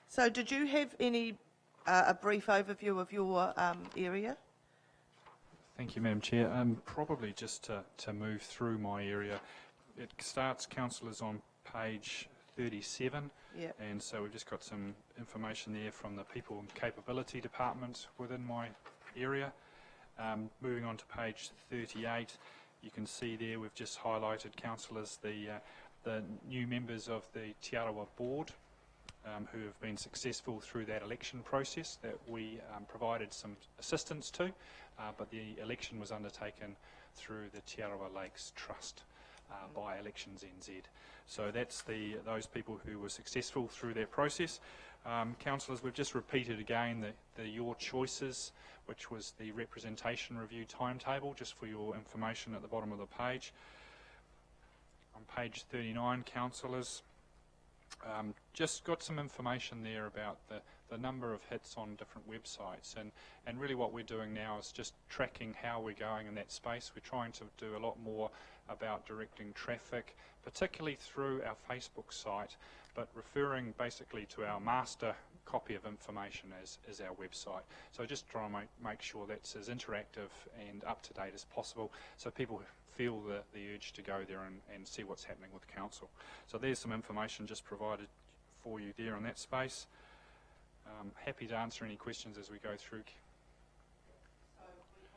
So did you have any, a brief overview of your area? Thank you, Madam Chair. Probably just to move through my area. It starts, councillors, on page 37. Yep. And so we've just got some information there from the People and Capability Department within my area. Moving on to page 38, you can see there we've just highlighted, councillors, the new members of the Te Arawa board who have been successful through that election process that we provided some assistance to, but the election was undertaken through the Te Arawa Lakes Trust by Elections NZ. So that's those people who were successful through that process. Councillors, we've just repeated again the Your Choices, which was the representation review timetable, just for your information at the bottom of the page. On page 39, councillors, just got some information there about the number of hits on different websites, and really what we're doing now is just tracking how we're going in that space. We're trying to do a lot more about directing traffic, particularly through our Facebook site, but referring basically to our master copy of information as our website. So just try and make sure that's as interactive and up to date as possible, so people feel the urge to go there and see what's happening with council. So there's some information just provided for you there in that space. Happy to answer any questions as we go through.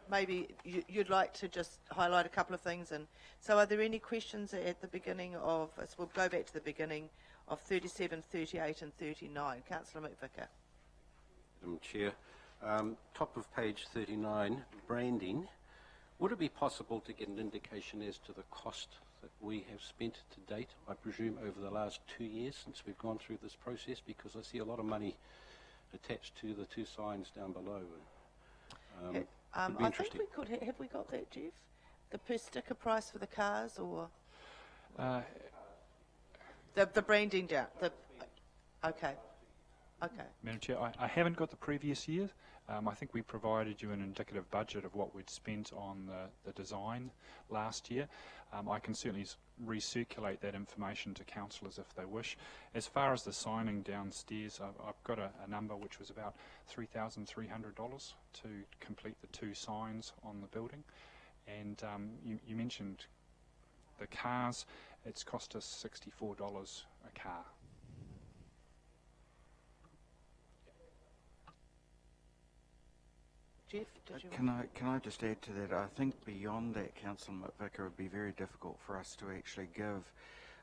Maybe you'd like to just highlight a couple of things. And so are there any questions at the beginning of, so we'll go back to the beginning of 37, 38 and 39. Councillor McVicker. Madam Chair, top of page 39, branding. Would it be possible to get an indication as to the cost that we have spent to date, I presume, over the last 2 years since we've gone through this process? Because I see a lot of money attached to the two signs down below. I think we could, have we got that, Jeff? The per sticker price for the cars, or the branding down? Okay. Madam Chair, I haven't got the previous year. I think we provided you an indicative budget of what we'd spent on the design last year. I can certainly recirculate that information to councillors if they wish. As far as the signing downstairs, I've got a number which was about $3,300 to complete the two signs on the building. And you mentioned the cars. It's cost us $64 a car. Jeff, did you Can I just add to that? I think beyond that, Councillor McVicker, it would be very difficult for us to actually give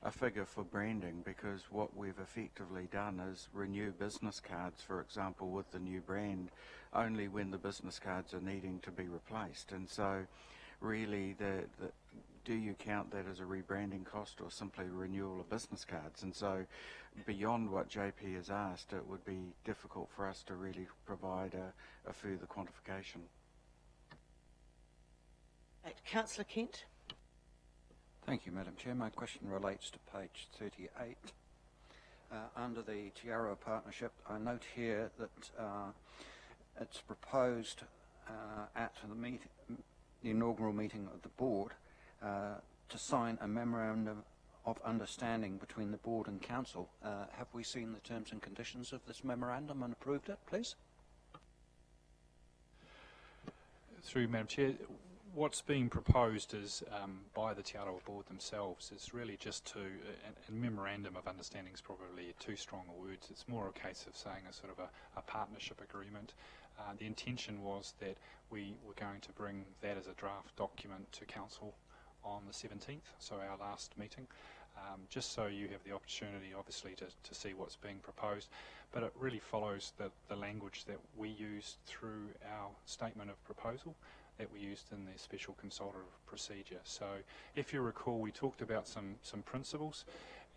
a figure for branding, because what we've effectively done is renew business cards, for example, with the new brand, only when the business cards are needing to be replaced. And so really do you count that as a rebranding cost or simply renewal of business cards? And so beyond what JP has asked, it would be difficult for us to really provide a further quantification. Councillor Kent. Thank you, Madam Chair. My question relates to page 38. Under the Tiaroa Partnership, I note here that it's proposed at the inaugural meeting of the board to sign a memorandum of understanding between the board and council. Have we seen the terms and conditions of this memorandum and approved it, please? Through Madam Chair, what's being proposed is by the Te Aroha board themselves is really just to, a memorandum of understanding is probably too strong a word. It's more a case of saying a sort of a partnership agreement. The intention was that we were going to bring that as a draft document to council on the 17th, so our last meeting, just so you have the opportunity obviously to see what's being proposed, but it really follows the language that we used through our statement of proposal that we used in the special consultative procedure. So if you recall, we talked about some principles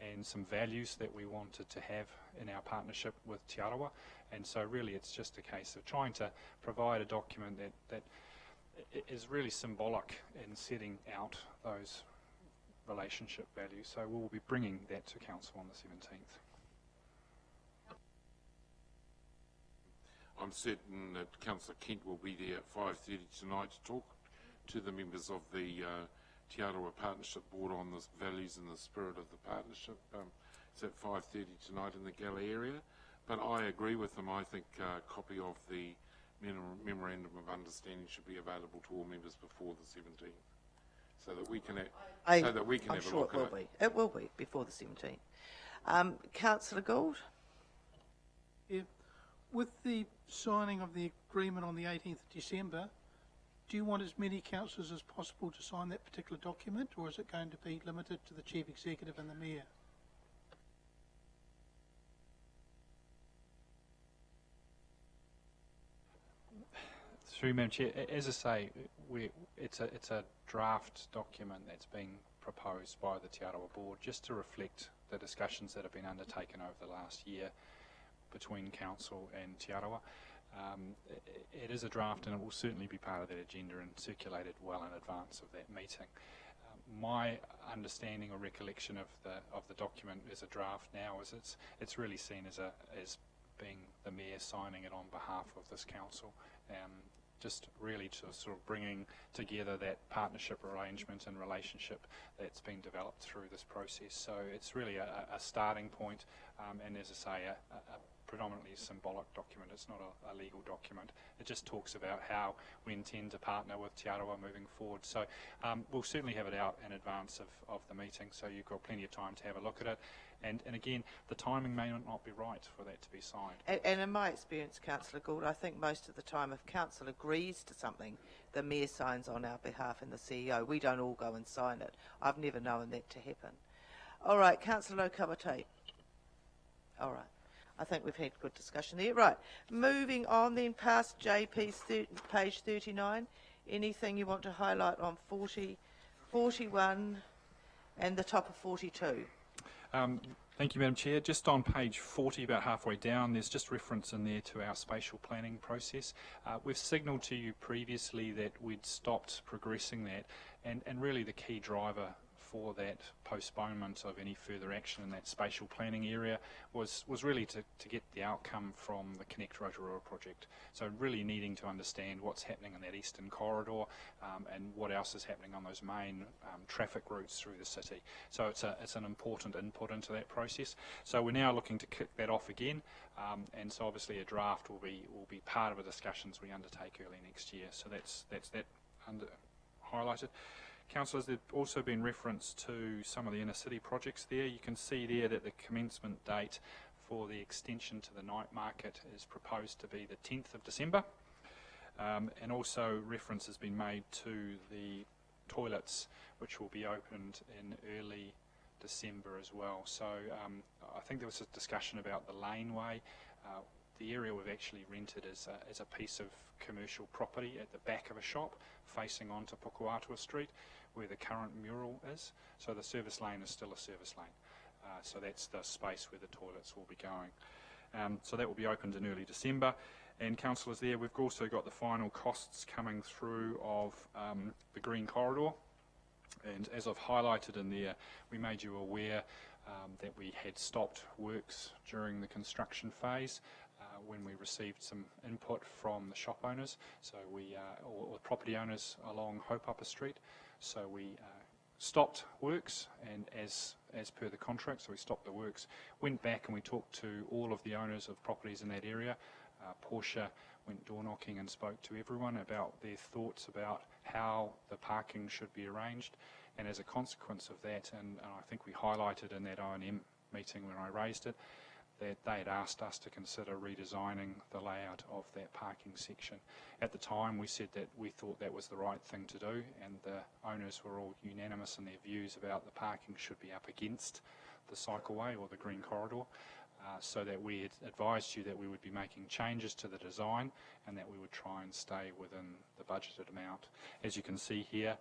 and some values that we wanted to have in our partnership with Te Aroha, and so really it's just a case of trying to provide a document that is really symbolic in setting out those relationship values. So we'll be bringing that to council on the 17th. I'm certain that Councillor Kent will be there at 5:30 tonight to talk to the members of the Te Aroha Partnership Board on the values and the spirit of the partnership. It's at 5:30 tonight in the Galley area. But I agree with them. I think a copy of the Memorandum of Understanding should be available to all members before the 17th, so that we can I'm have a sure look it will at it. be. It will be before the 17th. Councillor Gould. Yeah. With the signing of the agreement on the 18th of December, do you want as many councillors as possible to sign that particular document, or is it going to be limited to the Chief Executive and the Mayor? Through Madam Chair, as I say, it's a draft document that's being proposed by the Te Aroha board just to reflect the discussions that have been undertaken over the last year between council and Te Aroha. It is a draft, and it will certainly be part of that agenda and circulated well in advance of that meeting. My understanding or recollection of the document as a draft now is it's really seen as being the mayor signing it on behalf of this council. Just really to sort of bringing together that partnership arrangement and relationship that's been developed through this process. So it's really a starting point, and as I say, a predominantly symbolic document. It's not a legal document. It just talks about how we intend to partner with Te Aroha moving forward. So we'll certainly have it out in advance of the meeting, so you've got plenty of time to have a look at it. And again, the timing may not be right for that to be signed. And in my experience, Councillor Gould, I think most of the time if council agrees to something, the mayor signs on our behalf and the CEO. We don't all go and sign it. I've never known that to happen. All right, Councillor Okawate. All right. I think we've had good discussion there. Right. Moving on then past JP's page 39. Anything you want to highlight on 40, 41 and the top of 42? Thank you, Madam Chair. Just on page 40, about halfway down, there's just reference in there to our spatial planning process. We've signalled to you previously that we'd stopped progressing that, and really the key driver for that postponement of any further action in that spatial planning area was really to get the outcome from the Connect Rotorua project. So really needing to understand what's happening in that eastern corridor and what else is happening on those main traffic routes through the city. So it's an important input into that process. So we're now looking to kick that off again, and so obviously a draft will be part of the discussions we undertake early next year. So that's that highlighted. Councillors, there's also been reference to some of the inner city projects there. You can see there that the commencement date for the extension to the night market is proposed to be the 10th of December. And also reference has been made to the toilets, which will be opened in early December as well. So I think there was a discussion about the laneway. The area we've actually rented is a piece of commercial property at the back of a shop facing onto Pukuatua Street. where the current mural is. So the service lane is still a service lane. So that's the space where the toilets will be going. So that will be opened in early December. And councillors, there we've also got the final costs coming through of the green corridor. And as I've highlighted in there, we made you aware that we had stopped works during the construction phase when we received some input from the shop owners, so or property owners along Hope Upper Street. So we stopped works, and as per the contract, so we stopped the works, went back and we talked to all of the owners of properties in that area. Portia went door knocking and spoke to everyone about their thoughts about how the parking should be arranged, and as a consequence of that, and I think we highlighted in that O&M meeting when I raised it, that they had asked us to consider redesigning the layout of that parking section. At the time we said that we thought that was the right thing to do, and the owners were all unanimous in their views about the parking should be up against the cycleway or the green corridor. So that we had advised you that we would be making changes to the design and that we would try and stay within the budgeted amount. As you can see here,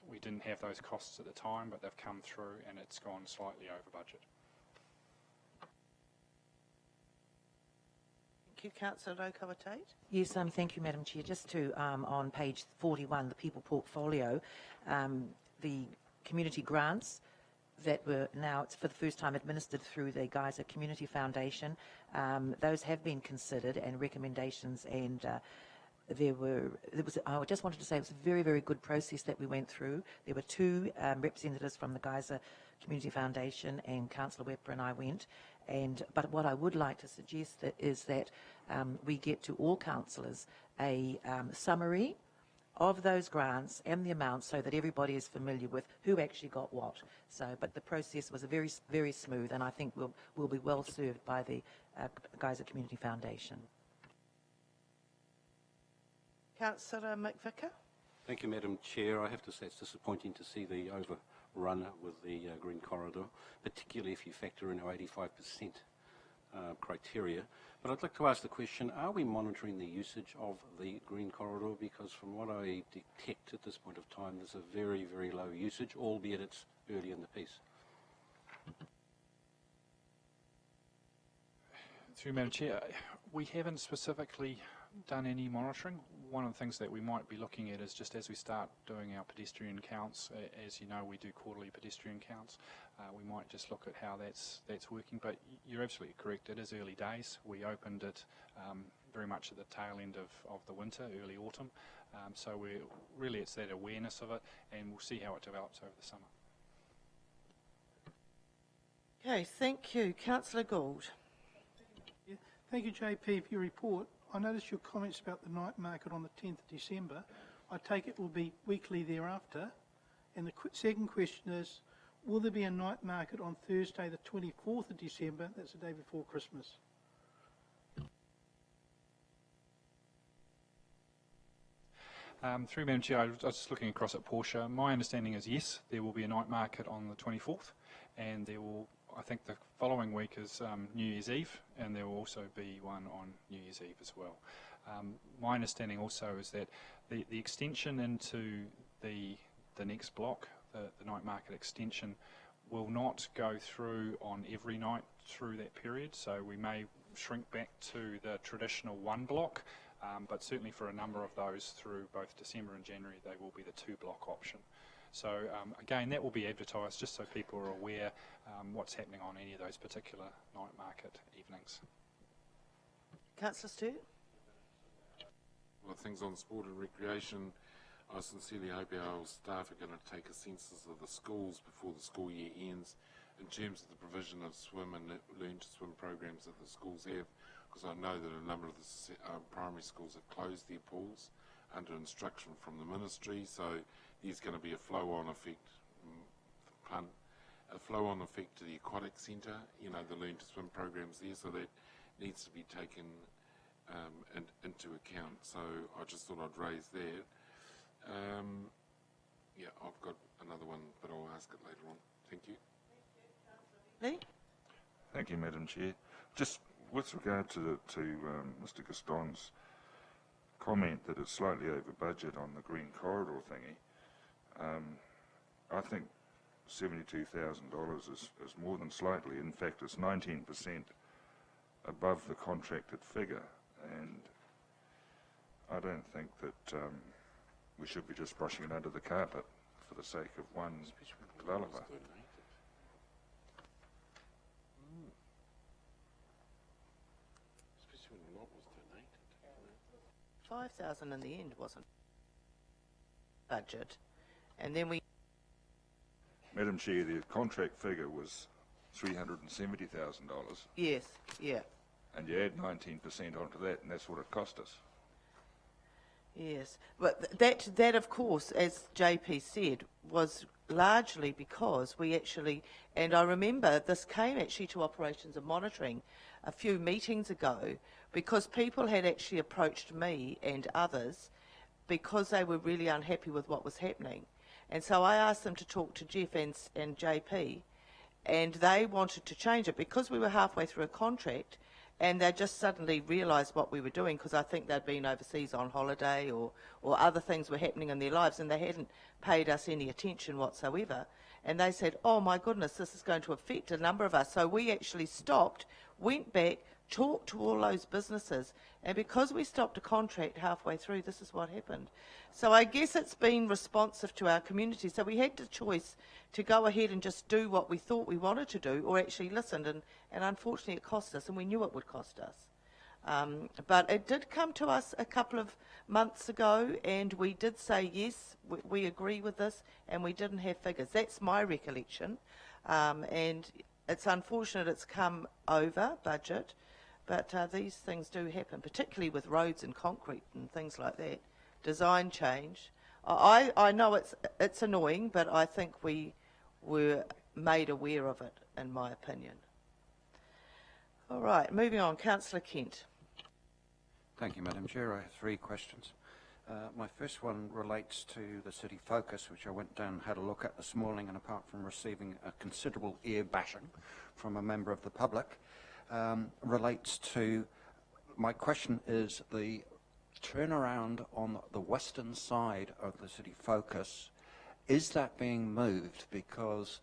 we didn't have those costs at the time, but they've come through and it's gone slightly over budget. Thank you. Councillor Raukawa-Tate. Yes, thank you, Madam Chair. Just to, on page 41, the people portfolio, the community grants that were now, it's for the first time administered through the Geyser Community Foundation. Those have been considered and recommendations, and I just wanted to say it was a very, very good process that we went through. There were two representatives from the Geyser Community Foundation, and Councillor Wepper and I went. But what I would like to suggest is that we get to all councillors a summary of those grants and the amounts so that everybody is familiar with who actually got what. But the process was very, very smooth, and I think we'll be well served by the Geyser Community Foundation. Councillor McVicker. Thank you, Madam Chair. I have to say it's disappointing to see the overrun with the green corridor, particularly if you factor in our 85% criteria. But I'd like to ask the question, are we monitoring the usage of the green corridor? Because from what I detect at this point of time, there's a very, very low usage, albeit it's early in the piece. Through Madam Chair, we haven't specifically done any monitoring. One of the things that we might be looking at is just as we start doing our pedestrian counts, as you know we do quarterly pedestrian counts, we might just look at how that's working. But you're absolutely correct, it is early days. We opened it very much at the tail end of the winter, early autumn, so it's that awareness of it, and we'll see how it develops over the summer. Okay, thank you. Councillor Gould. Yeah. Thank you, JP, for your report. I noticed your comments about the night market on the 10th of December. I take it will be weekly thereafter. And the second question is, will there be a night market on Thursday the 24th of December? That's the day before Christmas. Through Madam Chair, I was just looking across at Portia. My understanding is yes, there will be a night market on the 24th, and there will, I think the following week is New Year's Eve, and there will also be one on New Year's Eve as well. My understanding also is that the extension into the next block, the night market extension, will not go through on every night through that period, so we may shrink back to the traditional one block, but certainly for a number of those through both December and January, they will be the two block option. So again, that will be advertised just so people are aware what's happening on any of those particular night market evenings. Councillor Stewart. Well, things on sport and recreation, I sincerely hope our staff are going to take a census of the schools before the school year ends in terms of the provision of swim and learn to swim programs that the schools have, because I know that a number of the primary schools have closed their pools under instruction from the ministry, so there's going to be a flow-on effect, a flow-on effect to the aquatic centre, the learn to swim programs there, so that needs to be taken into account. So I just thought I'd raise that. Yeah, I've got another one, but I'll ask it later on. Thank you. Lee? Thank you, Madam Chair. Just with regard to Mr. Gaston's comment that it's slightly over budget on the green corridor thingy, I think $72,000 is more than slightly. In fact, it's 19% above the contracted figure, and I don't think that we should be just brushing it under the carpet for the sake of one developer. Especially when a lot was donated. 5,000 in the end, wasn't budget, and then we. Madam Chair, the contract figure was $370,000. Yes, yeah. And you add 19% onto that, and that's what it cost us. Yes, but that of course, as JP said, was largely because we actually, and I remember this came actually to operations and monitoring a few meetings ago, because people had actually approached me and others because they were really unhappy with what was happening. And so I asked them to talk to Jeff and JP, and they wanted to change it because we were halfway through a contract, and they just suddenly realised what we were doing, because I think they'd been overseas on holiday or other things were happening in their lives, and they hadn't paid us any attention whatsoever. And they said, oh my goodness, this is going to affect a number of us. So we actually stopped, went back, talked to all those businesses, and because we stopped a contract halfway through, this is what happened. So I guess it's been responsive to our community. So we had the choice to go ahead and just do what we thought we wanted to do, or actually listened, and unfortunately it cost us, and we knew it would cost us. But it did come to us a couple of months ago, and we did say, yes, we agree with this, and we didn't have figures. That's my recollection. And it's unfortunate it's come over budget, but these things do happen, particularly with roads and concrete and things like that. Design change. I know it's annoying, but I think we were made aware of it, in my opinion. All right, moving on. Councillor Kent. Thank you, Madam Chair. I have 3 questions. My first one relates to the city focus, which I went down and had a look at this morning, and apart from receiving a considerable ear bashing from a member of the public, relates to, my question is, the turnaround on the western side of the city focus. Is that being moved? Because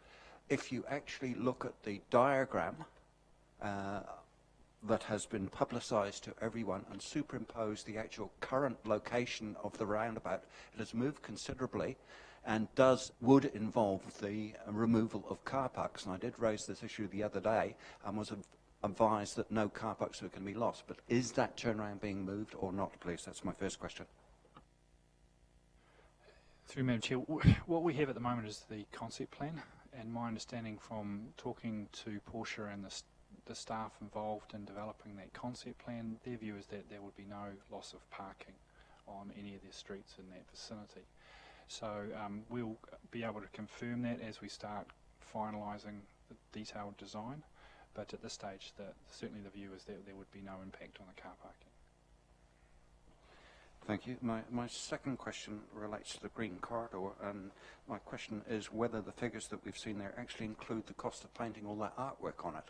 if you actually look at the diagram that has been publicised to everyone and superimpose the actual current location of the roundabout, it has moved considerably and would involve the removal of car parks. And I did raise this issue the other day and was advised that no car parks were going to be lost. But is that turnaround being moved or not, please? That's my first question. Through Madam Chair, what we have at the moment is the concept plan, and my understanding from talking to Portia and the staff involved in developing that concept plan, their view is that there would be no loss of parking on any of their streets in that vicinity. So we'll be able to confirm that as we start finalising the detailed design, but at this stage certainly the view is that there would be no impact on the car parking. Thank you. My second question relates to the Green Corridor, and my question is whether the figures that we've seen there actually include the cost of painting all that artwork on it.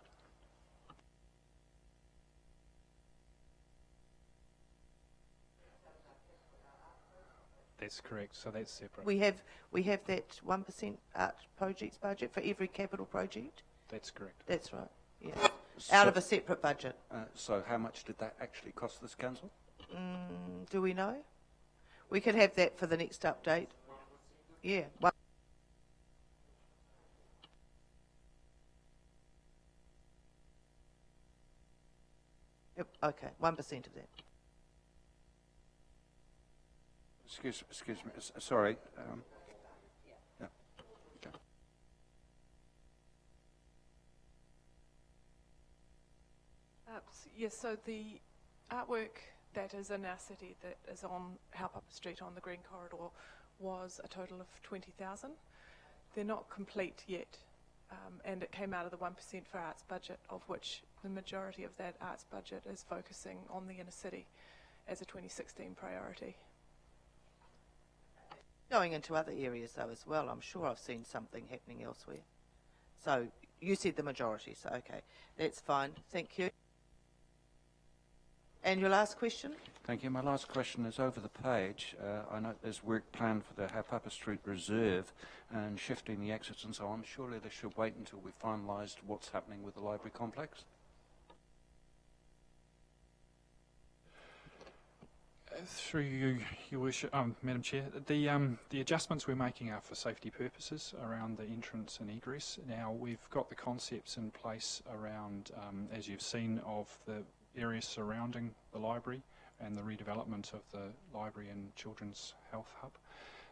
That's correct, so that's separate. We have that 1% art projects budget for every capital project. That's correct. That's right, yeah. Out of a separate budget. So how much did that actually cost this council? Do we know? We could have that for the next update. Yeah. Yep, okay, 1% of that. Excuse me, sorry. Yeah. Okay. Yes, so the artwork that is in our city that is on Haupapa Street on the Green Corridor was a total of 20,000. They're not complete yet, and it came out of the 1% for arts budget, of which the majority of that arts budget is focusing on the inner city as a 2016 priority. Going into other areas though as well, I'm sure I've seen something happening elsewhere. So you said the majority, so okay, that's fine, thank you. And your last question? Thank you. My last question is over the page. I note there's work planned for the Haupapa Street Reserve and shifting the exits and so on. Surely this should wait until we've finalised what's happening with the library complex? Through you, Your Worship, Madam Chair, the adjustments we're making are for safety purposes around the entrance and egress. Now, we've got the concepts in place around, as you've seen, of the areas surrounding the library and the redevelopment of the library and children's health hub.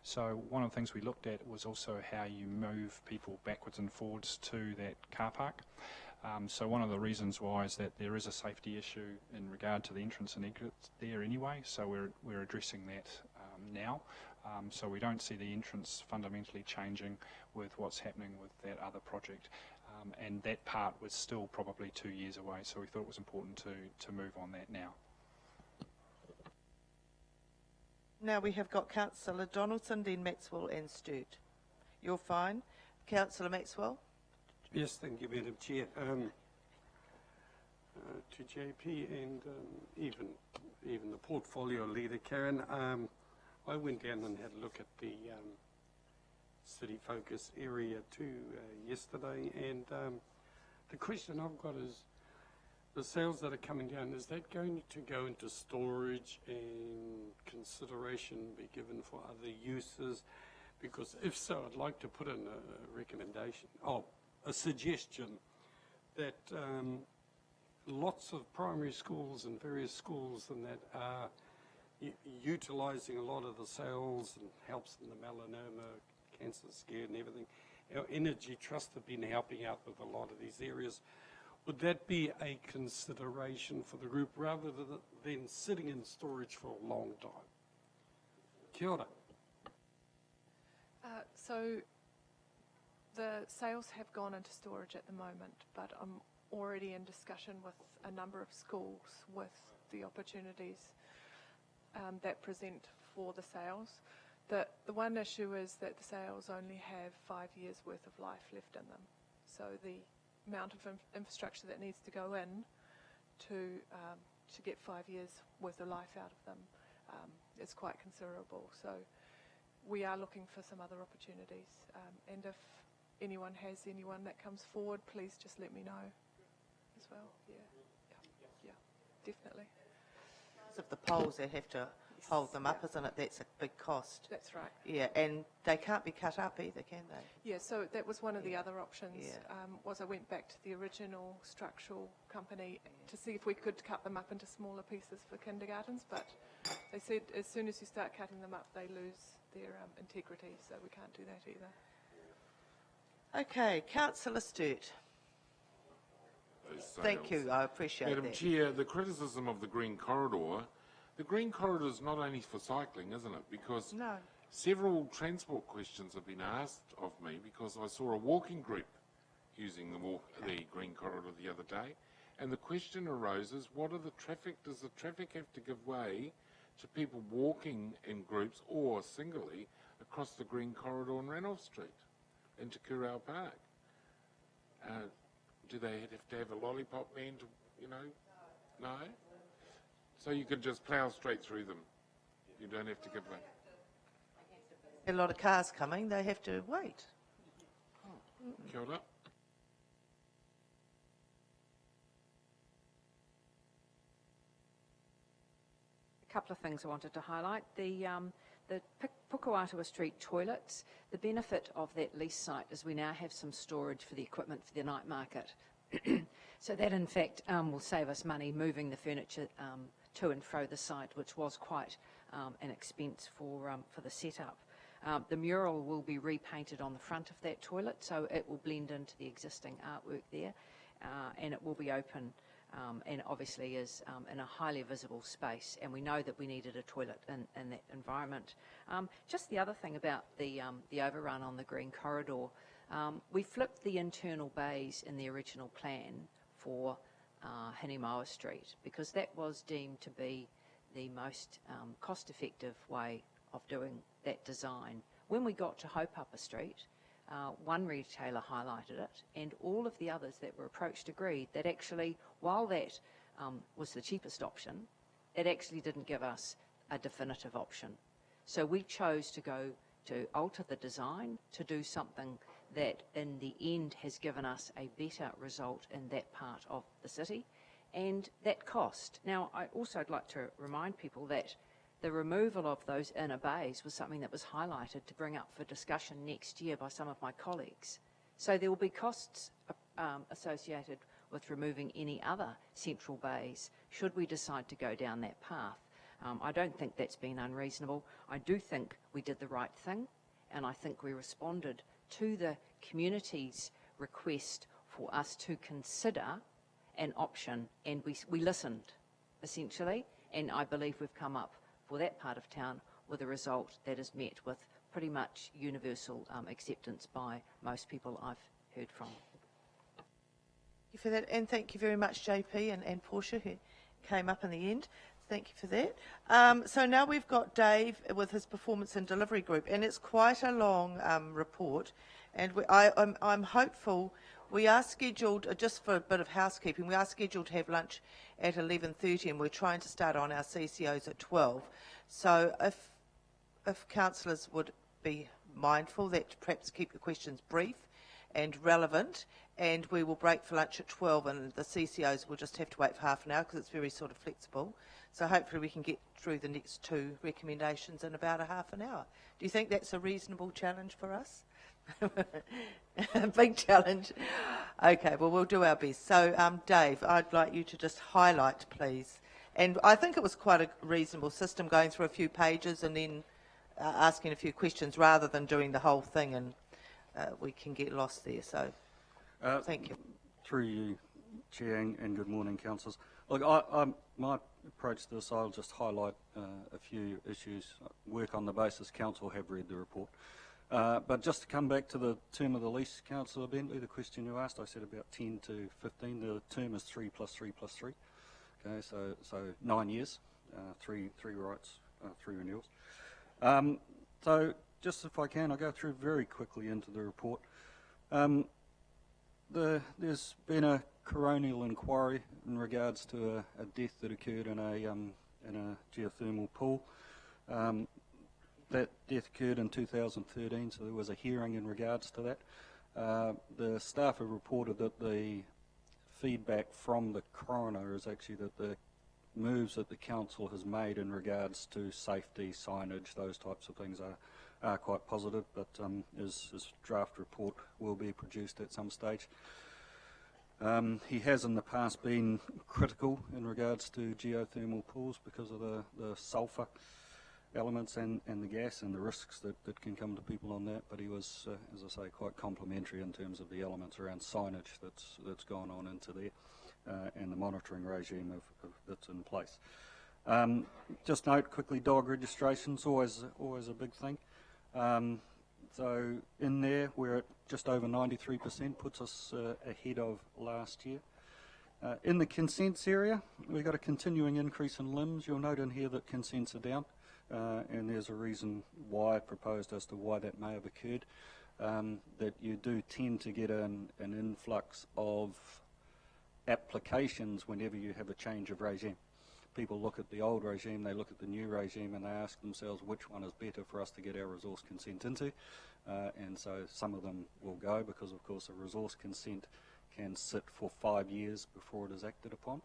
So one of the things we looked at was also how you move people backwards and forwards to that car park. So one of the reasons why is that there is a safety issue in regard to the entrance and exit there anyway, so we're addressing that now. So we don't see the entrance fundamentally changing with what's happening with that other project. And that part was still probably 2 years away, so we thought it was important to move on that now. Now we have got Councillor Donaldson, then Maxwell and Sturt. You're fine. Councillor Maxwell? Yes, thank you, Madam Chair. To JP and even the portfolio leader, Karen, I went down and had a look at the City Focus area too yesterday, and the question I've got is, the sales that are coming down, is that going to go into storage and consideration be given for other uses? Because if so, I'd like to put in a recommendation, a suggestion that lots of primary schools and various schools and that are utilising a lot of the sales and helps in the melanoma, cancer scare and everything. Our Energy Trust have been helping out with a lot of these areas. Would that be a consideration for the group rather than sitting in storage for a long time? Kia ora. So the sales have gone into storage at the moment, but I'm already in discussion with a number of schools with the opportunities that present for the sales. The one issue is that the sales only have 5 years worth of life left in them. So the amount of infrastructure that needs to go in to get 5 years worth of life out of them is quite considerable. So we are looking for some other opportunities, and if anyone has anyone that comes forward, please just let me know as well. Yeah, definitely. Because of the poles, they have to hold them up, isn't it? That's a big cost. That's right. Yeah, and they can't be cut up either, can they? Yeah, so that was one of the other options. Yeah. Was I went back to the original structural company to see if we could cut them up into smaller pieces for kindergartens, but they said as soon as you start cutting them up, they lose their integrity, so we can't do that either. Okay, Councillor Sturt. Thank you, I appreciate Madam that. Chair, the criticism of the Green Corridor, the Green Corridor is not only for cycling, isn't it? Because several transport questions have been asked of me because I saw a walking group using the Green Corridor the other day, and the question arose is, does the traffic have to give way to people walking in groups or singly across the Green Corridor on Ranulph Street into Kurau Park? Do they have to have a lollipop man to, No? So you could just plough straight through them. You don't have to give way. A lot of cars coming, they have to wait. Kia ora. A couple of things I wanted to highlight. The Pukewatua Street toilets, the benefit of that lease site is we now have some storage for the equipment for the night market. So that in fact will save us money moving the furniture to and fro the site, which was quite an expense for the setup. The mural will be repainted on the front of that toilet, so it will blend into the existing artwork there, and it will be open and obviously is in a highly visible space, and we know that we needed a toilet in that environment. Just the other thing about the overrun on the Green Corridor, we flipped the internal bays in the original plan for Hinimoa Street because that was deemed to be the most cost-effective way of doing that design. When we got to Haupapa Street, one retailer highlighted it, and all of the others that were approached agreed that actually, while that was the cheapest option, it actually didn't give us a definitive option. So we chose to go to alter the design to do something that in the end has given us a better result in that part of the city, and that cost. Now, I also would like to remind people that the removal of those inner bays was something that was highlighted to bring up for discussion next year by some of my colleagues. So there will be costs associated with removing any other central bays should we decide to go down that path. I don't think that's been unreasonable. I do think we did the right thing, and I think we responded to the community's request for us to consider an option, and we listened, essentially, and I believe we've come up for that part of town with a result that is met with pretty much universal acceptance by most people I've heard from. Thank you for that, and thank you very much, JP and Portia, who came up in the end. Thank you for that. So now we've got Dave with his performance and delivery group, and it's quite a long report, and I'm hopeful. We are scheduled, just for a bit of housekeeping, we are scheduled to have lunch at 11:30, and we're trying to start on our CCOs at 12. So if councillors would be mindful that perhaps keep your questions brief and relevant, and we will break for lunch at 12, and the CCOs will just have to wait for half an hour because it's very sort of flexible. So hopefully we can get through the next two recommendations in about a half an hour. Do you think that's a reasonable challenge for us? Big challenge. Okay, well, we'll do our best. So, Dave, I'd like you to just highlight, please. And I think it was quite a reasonable system, going through a few pages and then asking a few questions rather than doing the whole thing, and we can get lost there. So, thank you. Through you, Chair, and good morning, councillors. Look, my approach to this, I'll just highlight a few issues, work on the basis council have read the report. But just to come back to the term of the lease, Councillor Bentley, the question you asked, I said about 10 to 15. The term is 3 plus 3 plus 3. Okay, so 9 years, three rights, 3 renewals. So just if I can, I'll go through very quickly into the report. There's been a coronial inquiry in regards to a death that occurred in a geothermal pool. That death occurred in 2013, so there was a hearing in regards to that. The staff have reported that the feedback from the coroner is actually that the moves that the council has made in regards to safety, signage, those types of things are quite positive, but his draft report will be produced at some stage. He has in the past been critical in regards to geothermal pools because of the sulphur elements and the gas and the risks that can come to people on that, but he was, as I say, quite complimentary in terms of the elements around signage that's gone on into there and the monitoring regime that's in place. Just note quickly, dog registration's always a big thing. So in there, we're at just over 93%, puts us ahead of last year. In the consents area, we've got a continuing increase in limbs. You'll note in here that consents are down. And there's a reason why, proposed as to why that may have occurred, that you do tend to get an influx of applications whenever you have a change of regime. People look at the old regime, they look at the new regime, and they ask themselves which one is better for us to get our resource consent into. And so some of them will go because, of course, a resource consent can sit for 5 years before it is acted upon.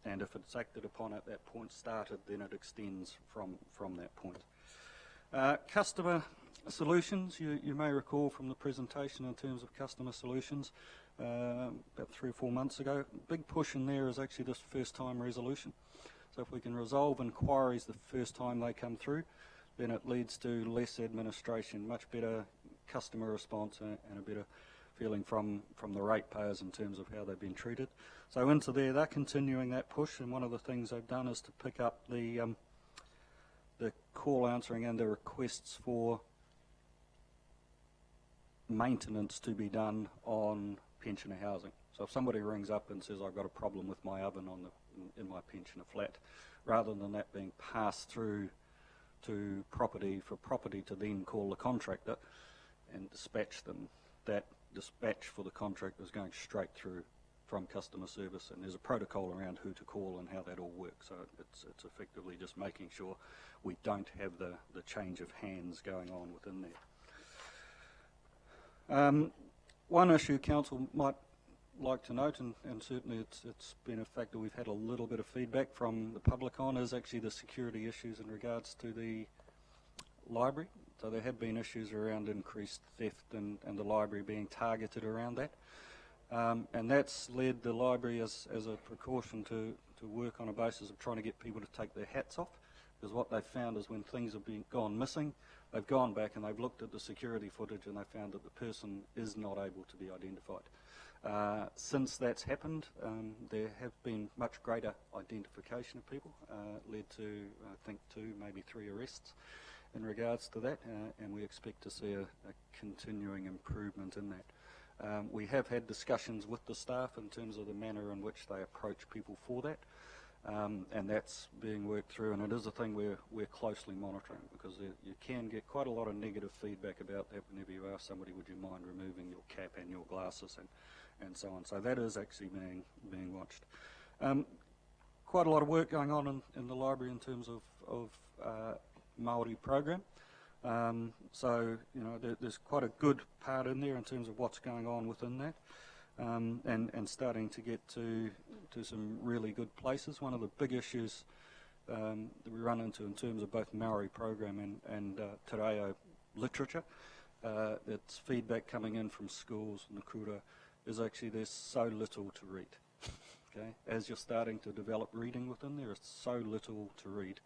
And if it's acted upon at that point started, then it extends from that point. Customer solutions, you may recall from the presentation in terms of customer solutions about 3 or 4 months ago, big push in there is actually this first time resolution. So if we can resolve inquiries the first time they come through, then it leads to less administration, much better customer response and a better feeling from the ratepayers in terms of how they've been treated. So into there, they're continuing that push, and one of the things they've done is to pick up the call answering and the requests for maintenance to be done on pensioner housing. So if somebody rings up and says, I've got a problem with my oven in my pensioner flat, rather than that being passed through to property to then call the contractor and dispatch them, that dispatch for the contractor is going straight through from customer service, and there's a protocol around who to call and how that all works. So it's effectively just making sure we don't have the change of hands going on within there. One issue council might like to note, and certainly it's been a factor we've had a little bit of feedback from the public on, is actually the security issues in regards to the library. So there have been issues around increased theft and the library being targeted around that. And that's led the library as a precaution to work on a basis of trying to get people to take their hats off, because what they've found is when things have gone missing, they've gone back and they've looked at the security footage and they found that the person is not able to be identified. Since that's happened, there have been much greater identification of people, led to, I think, 2, maybe 3 arrests in regards to that, and we expect to see a continuing improvement in that. We have had discussions with the staff in terms of the manner in which they approach people for that, and that's being worked through, and it is a thing we're closely monitoring, because you can get quite a lot of negative feedback about that whenever you ask somebody, would you mind removing your cap and your glasses and so on. So that is actually being watched. Quite a lot of work going on in the library in terms of Māori program. So, you know, there's quite a good part in there in terms of what's going on within that, and starting to get to some really good places. One of the big issues that we run into in terms of both Maori program and Te Reo literature, it's feedback coming in from schools and the kura, is actually there's so little to read. Okay, as you're starting to develop reading within there, it's so little to read.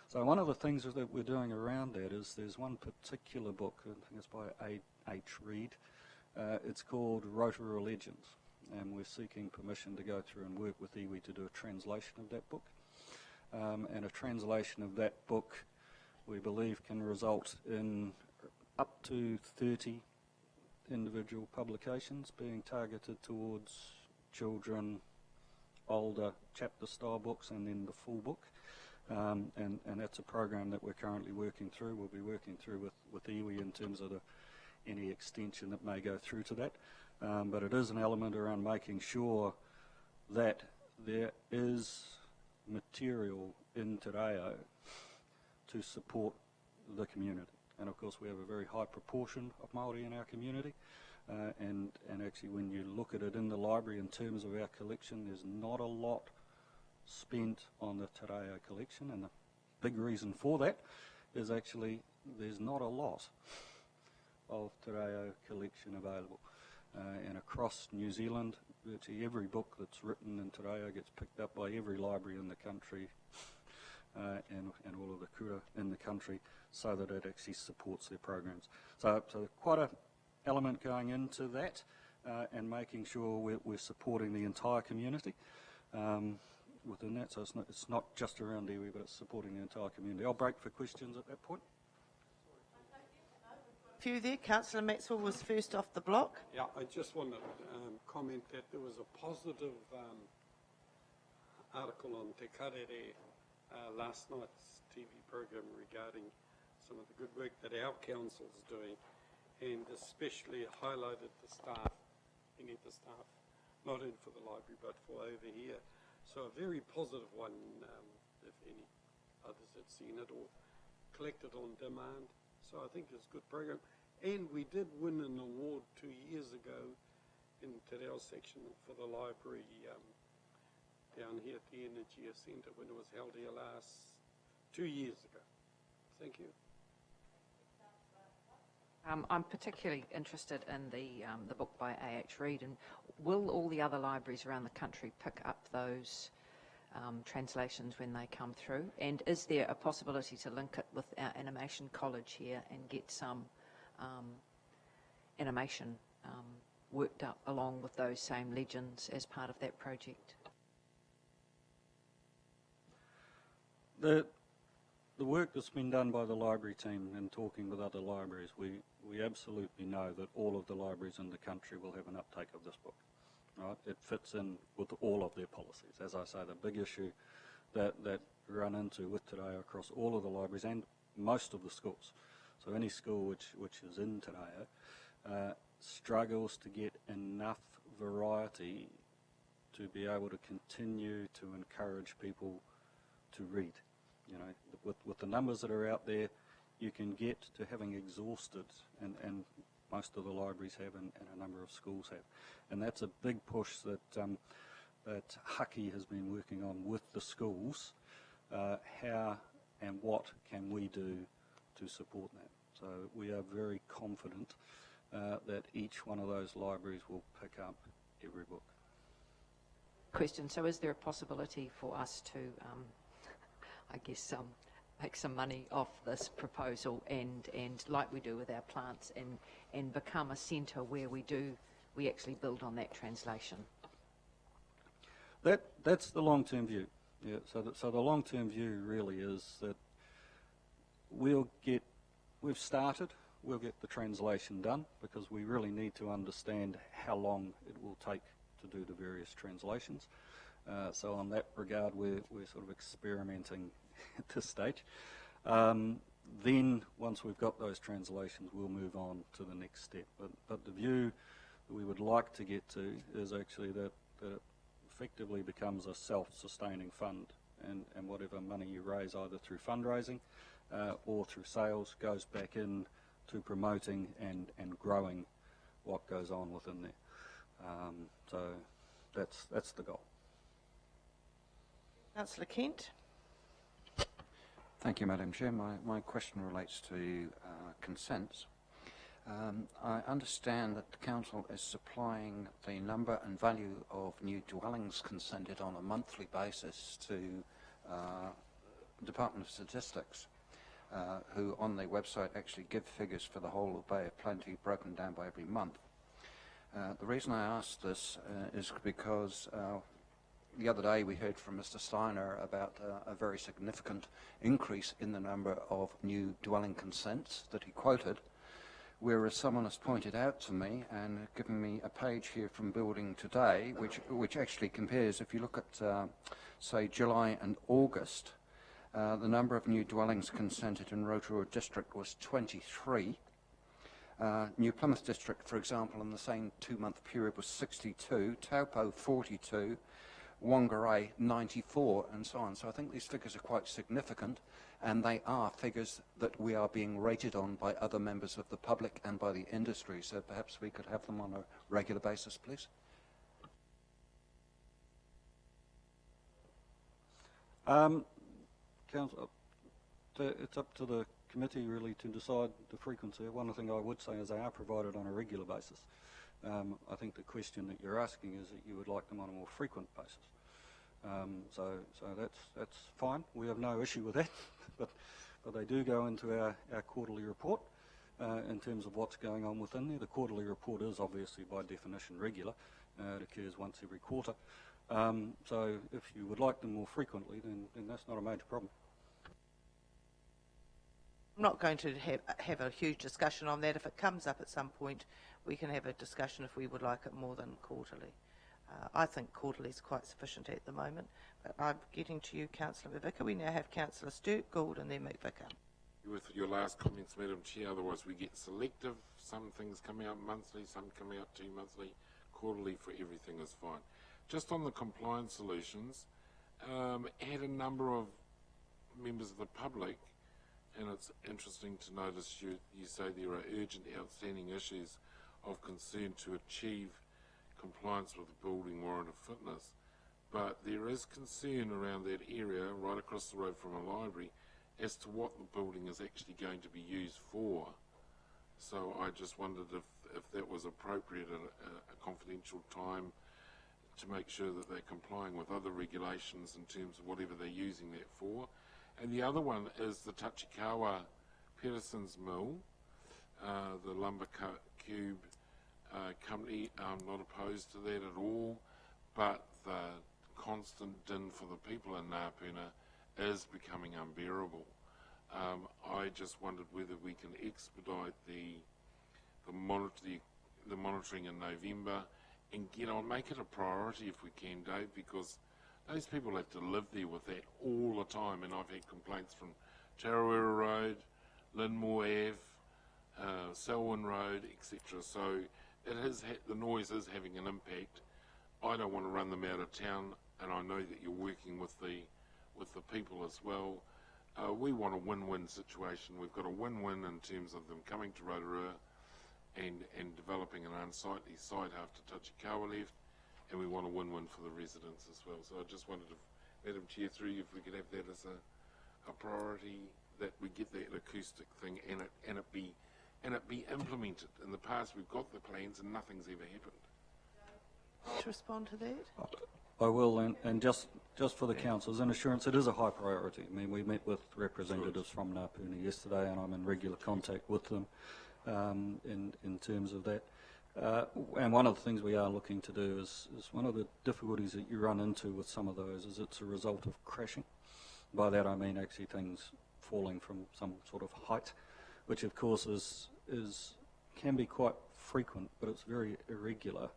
So one of the things that we're doing around that is there's one particular book, I think it's by H. Reid. It's called Rotorua Legends, and we're seeking permission to go through and work with iwi to do a translation of that book. And a translation of that book, we believe, can result in up to 30 individual publications being targeted towards children, older chapter-style books, and then the full book. And that's a program that we're currently working through. We'll be working through with iwi in terms of any extension that may go through to that. But it is an element around making sure that there is material in Te Reo to support the community. And of course we have a very high proportion of Māori in our community, and actually when you look at it in the library in terms of our collection, there's not a lot spent on the Te Reo collection, and the big reason for that is actually there's not a lot of Te Reo collection available. And across New Zealand, virtually every book that's written in Te Reo gets picked up by every library in the country, and all of the kura in the country, so that it actually supports their programs. So quite a element going into that, and making sure we're supporting the entire community within that. So it's not just around iwi, but it's supporting the entire community. I'll break for questions at that point. A few there. Councillor Maxwell was first off the block. Yeah, I just want to comment that there was a positive article on Te Karere last night's TV program regarding some of the good work that our council is doing, and especially highlighted the staff, any of the staff, not in for the library but for over here. So a very positive one, if any others had seen it or collected on demand. So I think it's a good program. And we did win an award 2 years ago in Te Reo section for the library down here at the Energy Centre when it was held here last 2 years ago. Thank you. I'm particularly interested in the book by A.H. Reid, and will all the other libraries around the country pick up those translations when they come through? And is there a possibility to link it with our animation college here and get some animation worked up along with those same legends as part of that project? The work that's been done by the library team in talking with other libraries, we absolutely know that all of the libraries in the country will have an uptake of this book. Right? It fits in with all of their policies. As I say, the big issue that we run into with Te Reo across all of the libraries and most of the schools, so any school which is in Te Reo, struggles to get enough variety to be able to continue to encourage people to read. You know, with the numbers that are out there, you can get to having exhausted, and most of the libraries have, and a number of schools have. And that's a big push that that Haki has been working on with the schools. How and what can we do to support that? So we are very confident that each one of those libraries will pick up every book. Question, so is there a possibility for us to, I guess, make some money off this proposal and like we do with our plants and become a centre where we actually build on that translation? That's the long-term view. Yeah. So the long-term view really is that we'll get the translation done, because we really need to understand how long it will take to do the various translations. So on that regard, we're sort of experimenting at this stage. Then once we've got those translations, we'll move on to the next step. But the view that we would like to get to is actually that it effectively becomes a self-sustaining fund, and whatever money you raise either through fundraising or through sales goes back in to promoting and growing what goes on within there. So that's the goal. Councillor Kent. Thank you, Madam Chair. My question relates to consents. I understand that the Council is supplying the number and value of new dwellings consented on a monthly basis to Department of Statistics, who on their website actually give figures for the whole of Bay of Plenty broken down by every month. The reason I ask this is because the other day we heard from Mr. Steiner about a very significant increase in the number of new dwelling consents that he quoted, whereas someone has pointed out to me and given me a page here from Building Today, which actually compares, if you look at, say, July and August, the number of new dwellings consented in Rotorua District was 23. New Plymouth District, for example, in the same 2-month period was 62, Taupo 42, Whangarei 94, and so on. So I think these figures are quite significant, and they are figures that we are being rated on by other members of the public and by the industry. So perhaps we could have them on a regular basis, please. Council, it's up to the committee really to decide the frequency. One thing I would say is they are provided on a regular basis. I think the question that you're asking is that you would like them on a more frequent basis. So that's fine. We have no issue with that, but they do go into our quarterly report in terms of what's going on within there. The quarterly report is obviously by definition regular. It occurs once every quarter. So if you would like them more frequently, then that's not a major problem. I'm not going to have a huge discussion on that. If it comes up at some point, we can have a discussion if we would like it more than quarterly. I think quarterly is quite sufficient at the moment. But I'm getting to you, Councillor McVicker. We now have Councillor Sturt, Gould and then McVicker. With your last comments, Madam Chair, otherwise we get selective. Some things come out monthly, some come out 2 monthly. Quarterly for everything is fine. Just on the compliance solutions, had a number of members of the public, and it's interesting to notice you say there are urgent outstanding issues of concern to achieve compliance with the building warrant of fitness, but there is concern around that area right across the road from a library as to what the building is actually going to be used for. So I just wondered if that was appropriate at a confidential time to make sure that they're complying with other regulations in terms of whatever they're using that for. And the other one is the Tachikawa Peterson's Mill, the lumber cube company. I'm not opposed to that at all, but the constant din for the people in Ngāpuna is becoming unbearable. I just wondered whether we can expedite the monitoring in November and make it a priority if we can, Dave, because those people have to live there with that all the time, and I've had complaints from Tarawera Road, Linmore Ave, Selwyn Road, etc. So it has the noise is having an impact I don't want to run them out of town, and I know that you're working with the people as well. We want a win-win situation. We've got a win-win in terms of them coming to Rotorua and developing an unsightly site after Tachikawa left, and we want a win-win for the residents as well. So I just wanted to, Madam Chair, through you, if we could have that as a priority, that we get that acoustic thing and it be implemented. In the past, we've got the plans and nothing's ever happened. To respond to that? I will, and just for the council's an assurance, it is a high priority. I mean, we met with representatives from Ngāpuna yesterday, and I'm in regular contact with them in terms of that. And one of the things we are looking to do is one of the difficulties that you run into with some of those is it's a result of crashing. By that I mean actually things falling from some sort of height, which of course can be quite frequent, but it's very irregular,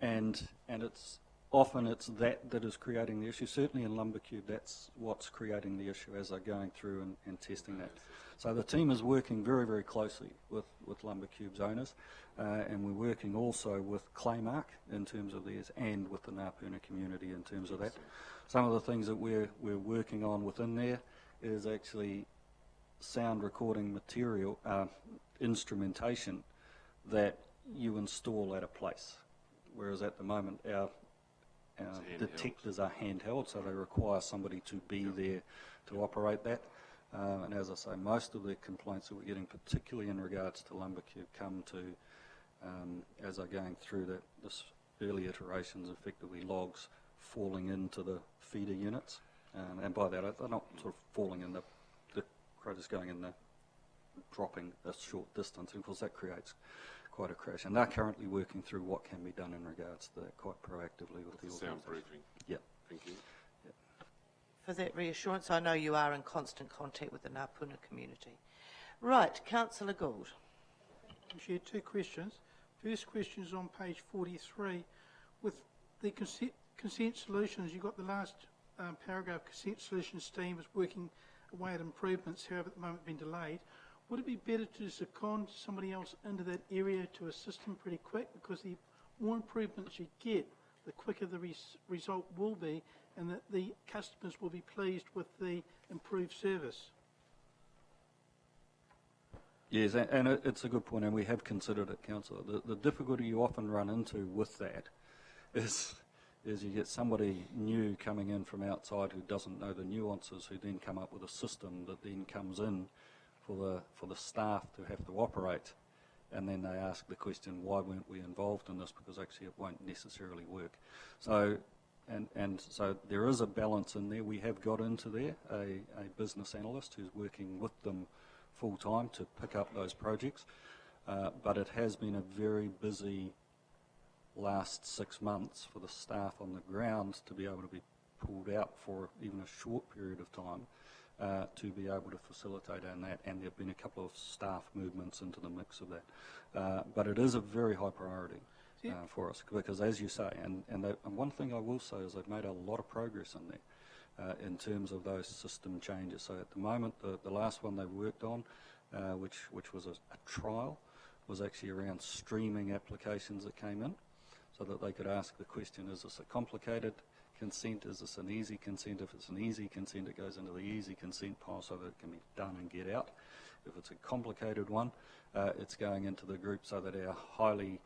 and it's often that is creating the issue. Certainly in Lumbercube, that's what's creating the issue as they're going through and testing that. So the team is working very, very closely with Lumbercube's owners, and we're working also with Claymark in terms of theirs and with the Ngāpuna community in terms of that. Some of the things that we're working on within there is actually sound recording material, instrumentation that you install at a place, whereas at the moment our detectors are handheld, so they require somebody to be there to operate that. And as I say, most of the complaints that we're getting, particularly in regards to Lumbercube, come to, as they're going through this early iterations, effectively logs falling into the feeder units. And by that, they're not sort of falling in the craters going in the, dropping a short distance. And of course, that creates quite a crash. And they're currently working through what can be done in regards to that quite proactively with the organisation. Soundproofing. Yeah. Thank you. For that reassurance, I know you are in constant contact with the Ngāpuna community. Right, Councillor Gould. Chair, two questions. First question is on page 43. With the consent solutions, you've got the last paragraph, consent solutions team is working away at improvements, however at the moment been delayed. Would it be better to second somebody else into that area to assist them pretty quick? Because the more improvements you get, the quicker the result will be, and that the customers will be pleased with the improved service. Yes, and it's a good point, and we have considered it, Councillor. The difficulty you often run into with that is you get somebody new coming in from outside who doesn't know the nuances, who then come up with a system that then comes in for the staff to have to operate, and then they ask the question, why weren't we involved in this? Because actually it won't necessarily work. So, and so there is a balance in there. We have got into there a business analyst who's working with them full time to pick up those projects, but it has been a very busy last 6 months for the staff on the ground to be able to be pulled out for even a short period of time to be able to facilitate on that, and there have been a couple of staff movements into the mix of that. But it is a very high priority for us, because as you say, and one thing I will say is they've made a lot of progress in there in terms of those system changes. So at the moment, the last one they worked on, which was a trial, was actually around streaming applications that came in, so that they could ask the question, is this a complicated consent, is this an easy consent? If it's an easy consent, it goes into the easy consent pile so that it can be done and get out. If it's a complicated one, it's going into the group so that our highly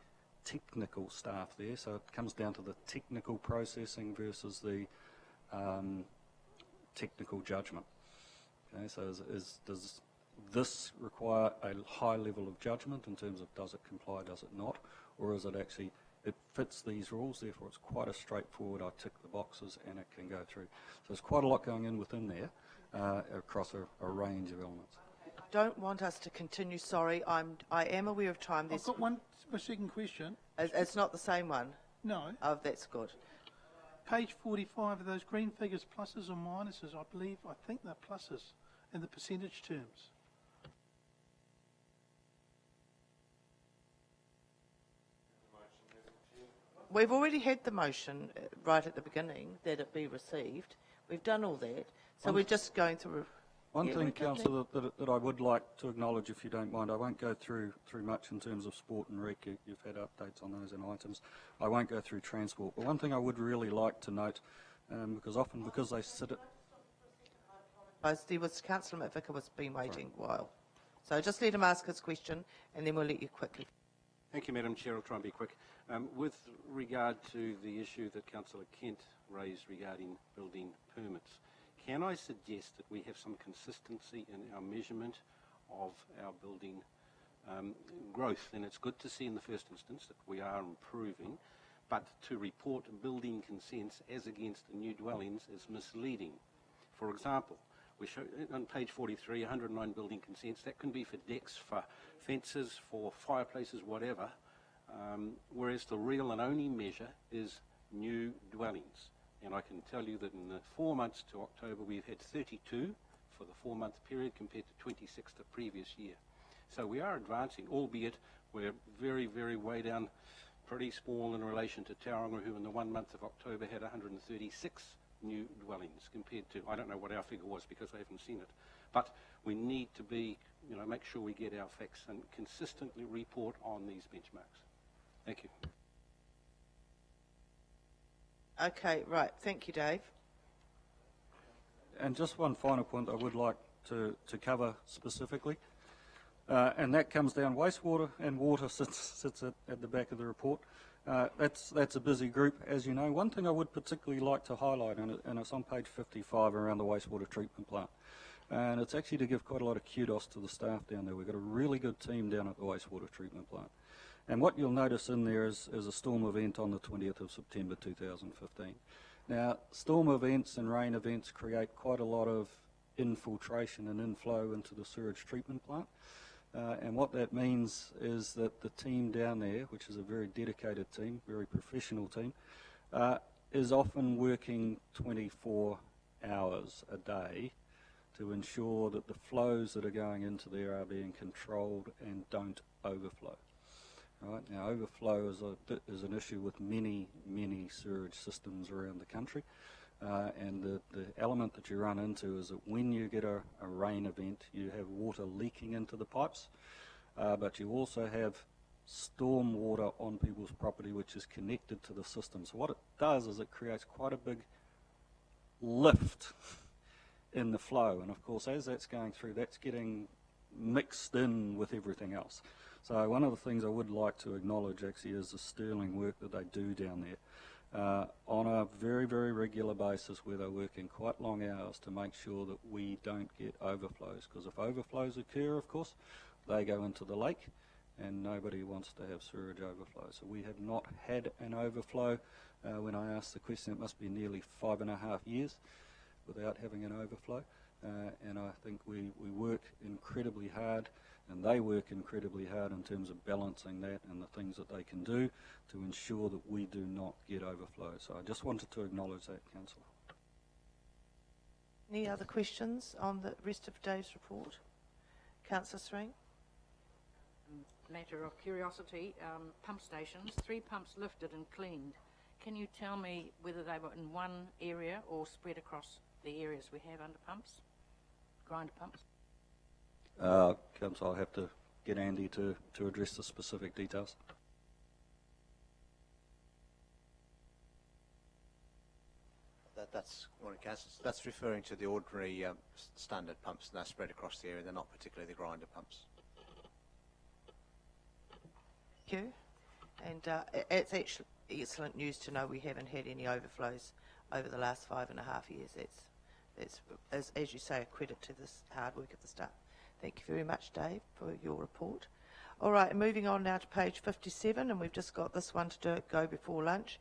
technical staff there, so it comes down to the technical processing versus the technical judgment. Okay, so does this require a high level of judgment in terms of does it comply, does it not, or is it actually, it fits these rules, therefore it's quite a straightforward, I tick the boxes and it can go through. So there's quite a lot going in within there across a range of elements. Don't want us to continue, sorry, I am aware of time. I've got my second question. It's not the same one? No. Oh, that's good. Page 45, are those green figures pluses or minuses? I think they're pluses in the percentage terms. We've already had the motion right at the beginning that it be received. We've done all that. So we're just going through. One Yeah, thing, we've done Councillor, that I would like to acknowledge, if you don't mind, I won't go through much in terms of sport and rec. You've had updates on those and items. I won't go through transport. But one thing I would really like to note, because they sit at... There was Councillor McVicker was been waiting a while. So just let him ask his question and then we'll let you quickly. Thank you, Madam Chair. I'll try and be quick. With regard to the issue that Councillor Kent raised regarding building permits, can I suggest that we have some consistency in our measurement of our building growth? And it's good to see in the first instance that we are improving, but to report building consents as against new dwellings is misleading. For example, we show on page 43, 109 building consents. That can be for decks, for fences, for fireplaces, whatever, whereas the real and only measure is new dwellings. And I can tell you that in the 4 months to October, we've had 32 for the 4-month period compared to 26 the previous year. So we are advancing, albeit we're very, very way down, pretty small in relation to Tauranga, who in the 1 month of October had 136 new dwellings compared to, I don't know what our figure was because I haven't seen it. But we need to be, make sure we get our facts and consistently report on these benchmarks. Thank you. Okay, right. Thank you, Dave. And just one final point I would like to cover specifically, and that comes down wastewater and water sits at the back of the report. That's a busy group, as you know. One thing I would particularly like to highlight, and it's on page 55 around the wastewater treatment plant, and it's actually to give quite a lot of kudos to the staff down there. We've got a really good team down at the wastewater treatment plant. And what you'll notice in there is a storm event on the 20th of September 2015. Now, storm events and rain events create quite a lot of infiltration and inflow into the sewage treatment plant. And what that means is that the team down there, which is a very dedicated team, very professional team, is often working 24 hours a day to ensure that the flows that are going into there are being controlled and don't overflow. Right. Now, overflow is an issue with many sewerage systems around the country, and the element that you run into is that when you get a rain event, you have water leaking into the pipes, but you also have storm water on people's property which is connected to the system. So what it does is it creates quite a big lift in the flow, and of course as that's going through, that's getting mixed in with everything else. So one of the things I would like to acknowledge actually is the sterling work that they do down there on a very, very regular basis, where they're working quite long hours to make sure that we don't get overflows, because if overflows occur, of course, they go into the lake and nobody wants to have sewage overflow. So we have not had an overflow. When I asked the question, it must be nearly 5.5 years without having an overflow, and I think we work incredibly hard, and they work incredibly hard in terms of balancing that and the things that they can do to ensure that we do not get overflow. So I just wanted to acknowledge that, Councillor. Any other questions on the rest of Dave's report? Councillor Sring? Matter of curiosity, pump stations, 3 pumps lifted and cleaned. Can you tell me whether they were in one area or spread across the areas we have under pumps, grinder pumps? Councillor, I'll have to get Andy to address the specific details. That's referring to the ordinary standard pumps, and they're spread across the area. They're not particularly the grinder pumps. Thank you. And it's actually excellent news to know we haven't had any overflows over the last 5.5 years. That's as you say, a credit to this hard work of the staff. Thank you very much, Dave, for your report. All right, moving on now to page 57, and we've just got this one to go before lunch.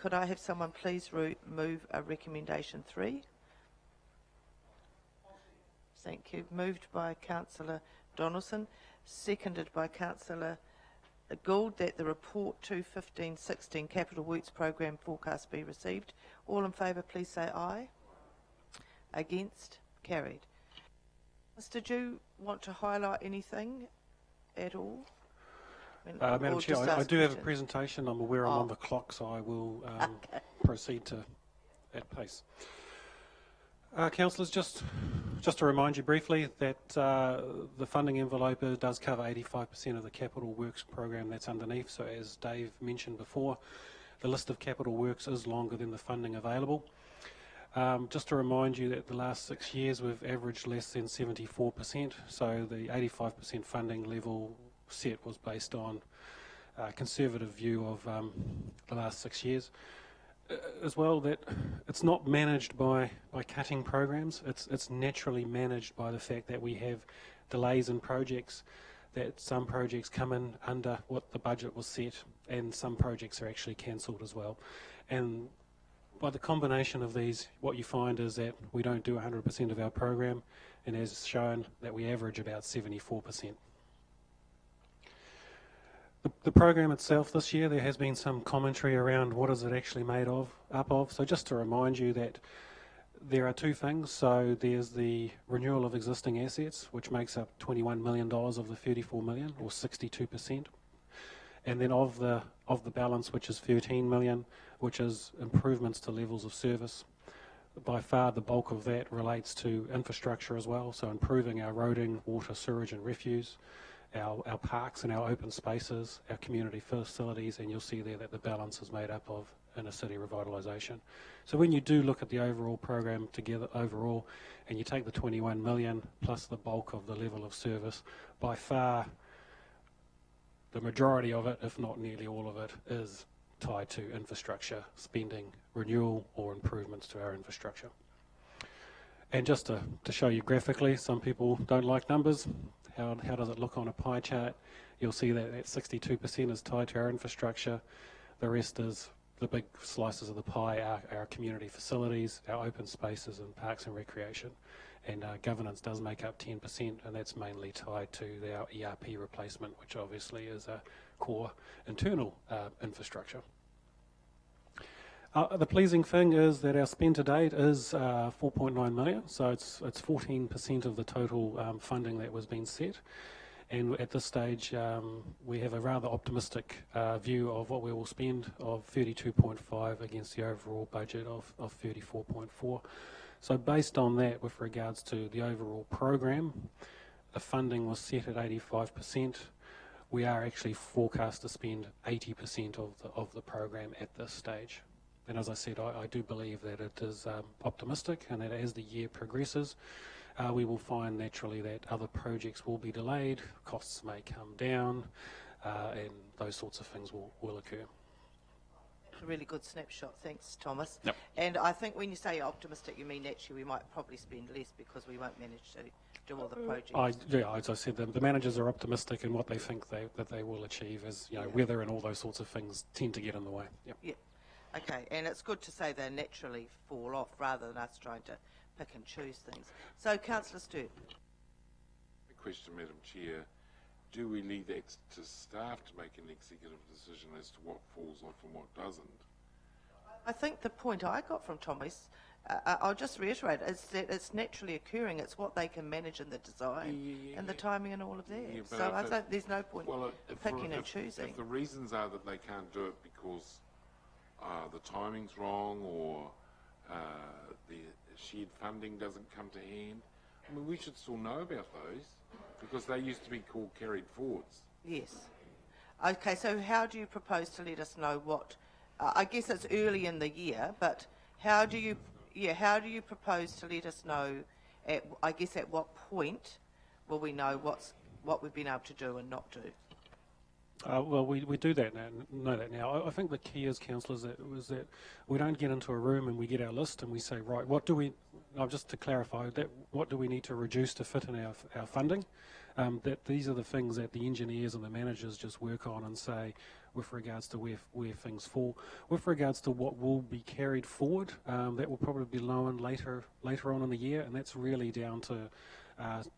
Could I have someone please move a recommendation 3? Thank you. Moved by Councillor Donaldson, seconded by Councillor Gould, that the report 2015-16 Capital Works Programme forecast be received. All in favour, please say aye. Against? Carried. Mr. do you want to highlight anything at all? Madam Chair, I do have a presentation. I'm aware I'm on the clock, so I will proceed to that pace. Councillors, just to remind you briefly that the funding envelope does cover 85% of the capital works program that's underneath. So as Dave mentioned before, the list of capital works is longer than the funding available. Just to remind you that the last 6 years we've averaged less than 74%. So the 85% funding level set was based on a conservative view of the last 6 years. As well, that it's not managed by cutting programs. It's naturally managed by the fact that we have delays in projects, that some projects come in under what the budget was set and some projects are actually cancelled as well. And by the combination of these, what you find is that we don't do 100% of our program, and as shown that we average about 74%. The program itself this year, there has been some commentary around what is it actually made up of. So just to remind you that there are two things. So there's the renewal of existing assets, which makes up $21 million of the 34 million, or 62%. And then of the balance, which is 13 million, which is improvements to levels of service. By far the bulk of that relates to infrastructure as well, so improving our roading, water, sewage and refuse, our parks and our open spaces, our community facilities, and you'll see there that the balance is made up of inner city revitalisation. So when you do look at the overall program together overall, and you take the 21 million plus the bulk of the level of service, by far the majority of it, if not nearly all of it, is tied to infrastructure spending, renewal or improvements to our infrastructure. And just to show you graphically, some people don't like numbers. How does it look on a pie chart? You'll see that 62% is tied to our infrastructure. The rest is the big slices of the pie, our community facilities, our open spaces and parks and recreation. And governance does make up 10%, and that's mainly tied to our ERP replacement, which obviously is a core internal infrastructure. The pleasing thing is that our spend to date is 4.9 million, so it's 14% of the total funding that was being set. And at this stage, we have a rather optimistic view of what we will spend of 32.5 against the overall budget of 34.4. So based on that, with regards to the overall program, the funding was set at 85%. We are actually forecast to spend 80% of the program at this stage. And as I said, I do believe that it is optimistic, and that as the year progresses, we will find naturally that other projects will be delayed, costs may come down, and those sorts of things will occur. A really good snapshot, thanks Thomas. Yep. And I think when you say optimistic, you mean actually we might probably spend less because we won't manage to do all the projects. As I said, the managers are optimistic in what they think that they will achieve, as you know, weather and all those sorts of things tend to get in the way. Yep. Yeah. Okay, and it's good to say they naturally fall off rather than us trying to pick and choose things. So, Councillor Sturt. A question, Madam Chair. Do we leave that to staff to make an executive decision as to what falls off and what doesn't? I think the point I got from Thomas, I'll just reiterate, is that it's naturally occurring. It's what they can manage in the design and the timing and all of that. Yeah, so I think there's no point picking and choosing. If the reasons are that they can't do it because the timing's wrong or the shared funding doesn't come to hand, I mean, we should still know about those because they used to be called carried forwards. Yes. Okay, so how do you propose to let us know what, I guess it's early in the year, but how do you propose to let us know, at what point will we know what we've been able to do and not do? Well, we do that now, know that now. I think the key is, councillors, that we don't get into a room and we get our list and we say, right, what do we, just to clarify, what do we need to reduce to fit in our funding? That these are the things that the engineers and the managers just work on and say, with regards to where things fall. With regards to what will be carried forward, that will probably be lower later on in the year, and that's really down to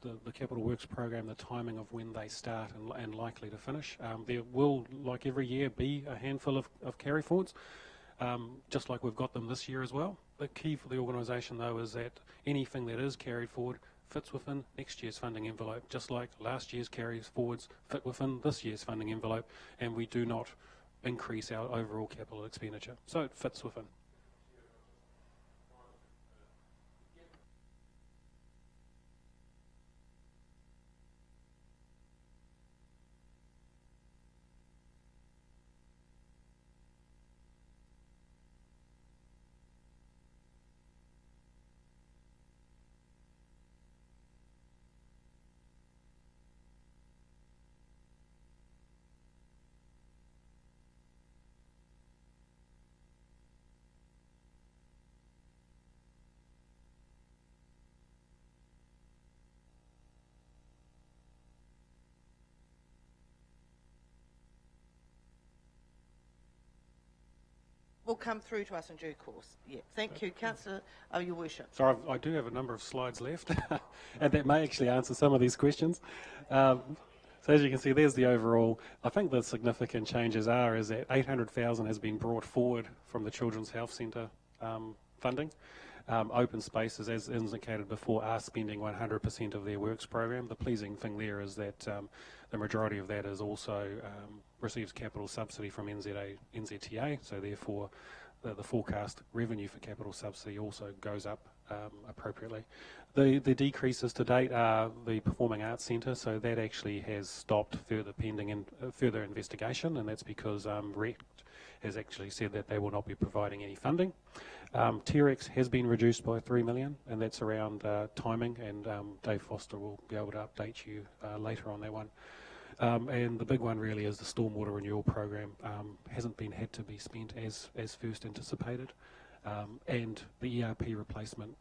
the Capital Works program, the timing of when they start and likely to finish. There will, like every year, be a handful of carry forwards, just like we've got them this year as well. The key for the organisation, though, is that anything that is carried forward fits within next year's funding envelope, just like last year's carries forwards fit within this year's funding envelope, and we do not increase our overall capital expenditure. So it fits within. will come through to us in due course. Yeah, thank you, Councillor. Oh, Your Worship. So I do have a number of slides left, and that may actually answer some of these questions. So as you can see, there's the overall. I think the significant changes is that 800,000 has been brought forward from the Children's Health Centre funding. Open Spaces, as indicated before, are spending 100% of their works program. The pleasing thing there is that the majority of that is also receives capital subsidy from NZTA, so therefore the forecast revenue for capital subsidy also goes up appropriately. The decreases to date are the Performing Arts Centre, so that actually has stopped further pending further investigation, and that's because RECT has actually said that they will not be providing any funding. TRX has been reduced by 3 million, and that's around timing, and Dave Foster will be able to update you later on that one. And the big one really is the stormwater renewal program. Hasn't been had to be spent as first anticipated, and the ERP replacement.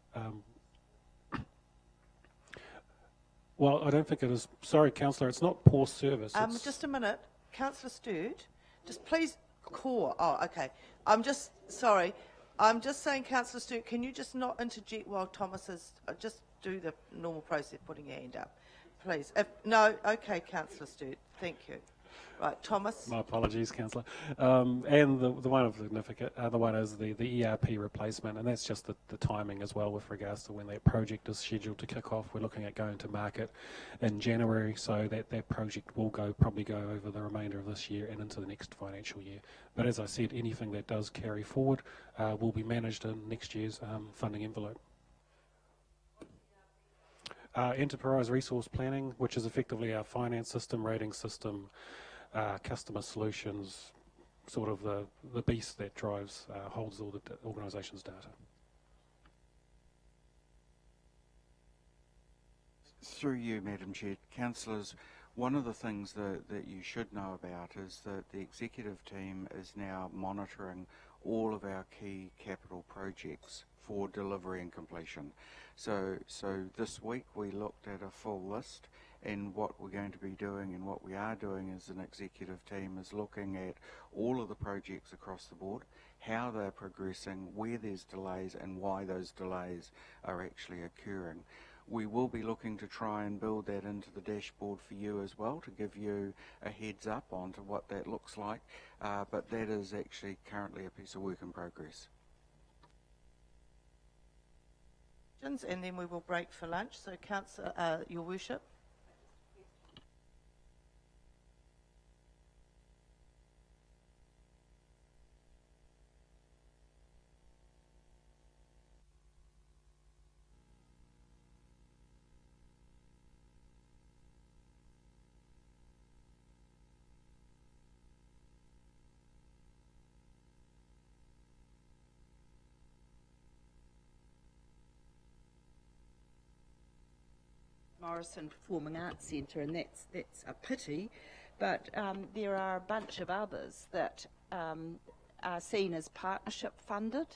Well, I don't think it is. Sorry, Councillor, it's not poor service. Just a minute, Councillor Sturt. Just please call. Oh, okay. I'm just sorry. I'm just saying, Councillor Sturt, can you just not interject while Thomas is just do the normal process, putting your hand up, please. No, okay, Councillor Sturt. Thank you. Right, Thomas. My apologies, Councillor. And the one of significant, the one is the ERP replacement, and that's just the timing as well with regards to when that project is scheduled to kick off. We're looking at going to market in January, so that project will probably go over the remainder of this year and into the next financial year. But as I said, anything that does carry forward will be managed in next year's funding envelope. Enterprise resource planning, which is effectively our finance system, rating system, customer solutions, sort of the beast that holds all the organisation's data. Through you, Madam Chair, councillors, one of the things that you should know about is that the executive team is now monitoring all of our key capital projects for delivery and completion. So this week we looked at a full list, and what we're going to be doing and what we are doing as an executive team is looking at all of the projects across the board, how they're progressing, where there's delays and why those delays are actually occurring. We will be looking to try and build that into the dashboard for you as well, to give you a heads up onto what that looks like, but that is actually currently a piece of work in progress. And then we will break for lunch. So, Councillor, Your Worship. Morrison Performing Arts Centre, and that's a pity, but there are a bunch of others that are seen as partnership funded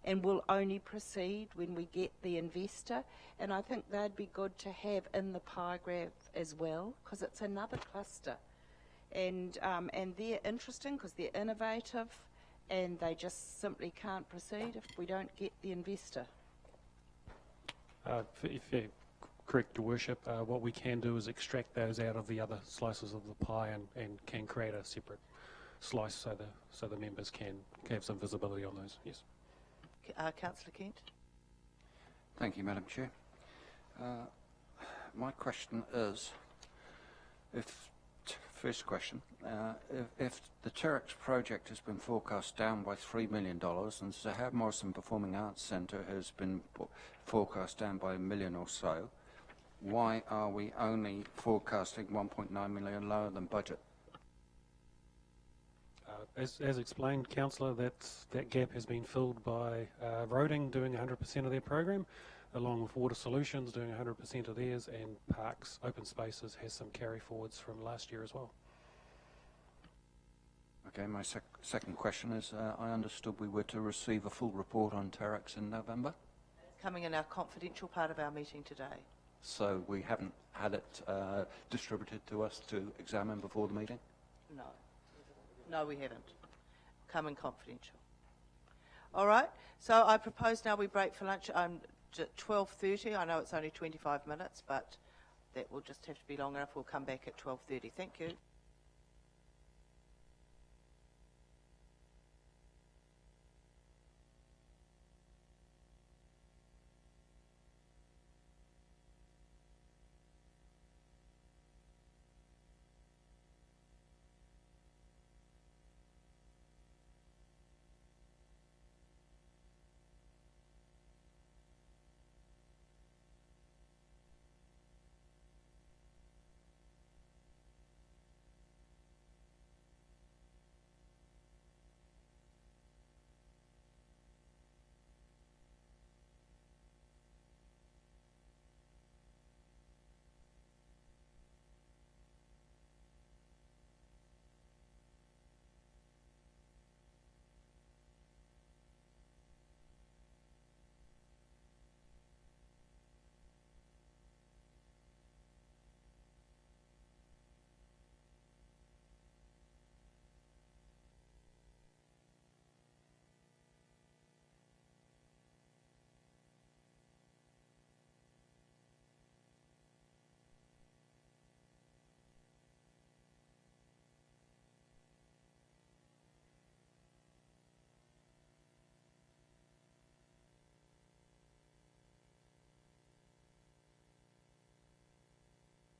and will only proceed when we get the investor, and I think they'd be good to have in the pie graph as well, because it's another cluster, and they're interesting because they're innovative, and they just simply can't proceed if we don't get the investor. Correct, Your Worship. What we can do is extract those out of the other slices of the pie and can create a separate slice so the members can have some visibility on those. Yes. Councillor Kent. Thank you, Madam Chair. My question is, first question, if the TRX project has been forecast down by $3 million and Sir Morrison Performing Arts Centre has been forecast down by $1 million or so, why are we only forecasting 1.9 million lower than budget? As explained, Councillor, that gap has been filled by Roading doing 100% of their program, along with Water Solutions doing 100% of theirs, and Parks Open Spaces has some carry forwards from last year as well. Okay, my second question is, I understood we were to receive a full report on TRX in November? Coming in our confidential part of our meeting today. So we haven't had it distributed to us to examine before the meeting? No. No, we haven't. Coming confidential. All right. So I propose now we break for lunch at 12:30. I know it's only 25 minutes, but that will just have to be long enough. We'll come back at 12:30. Thank you.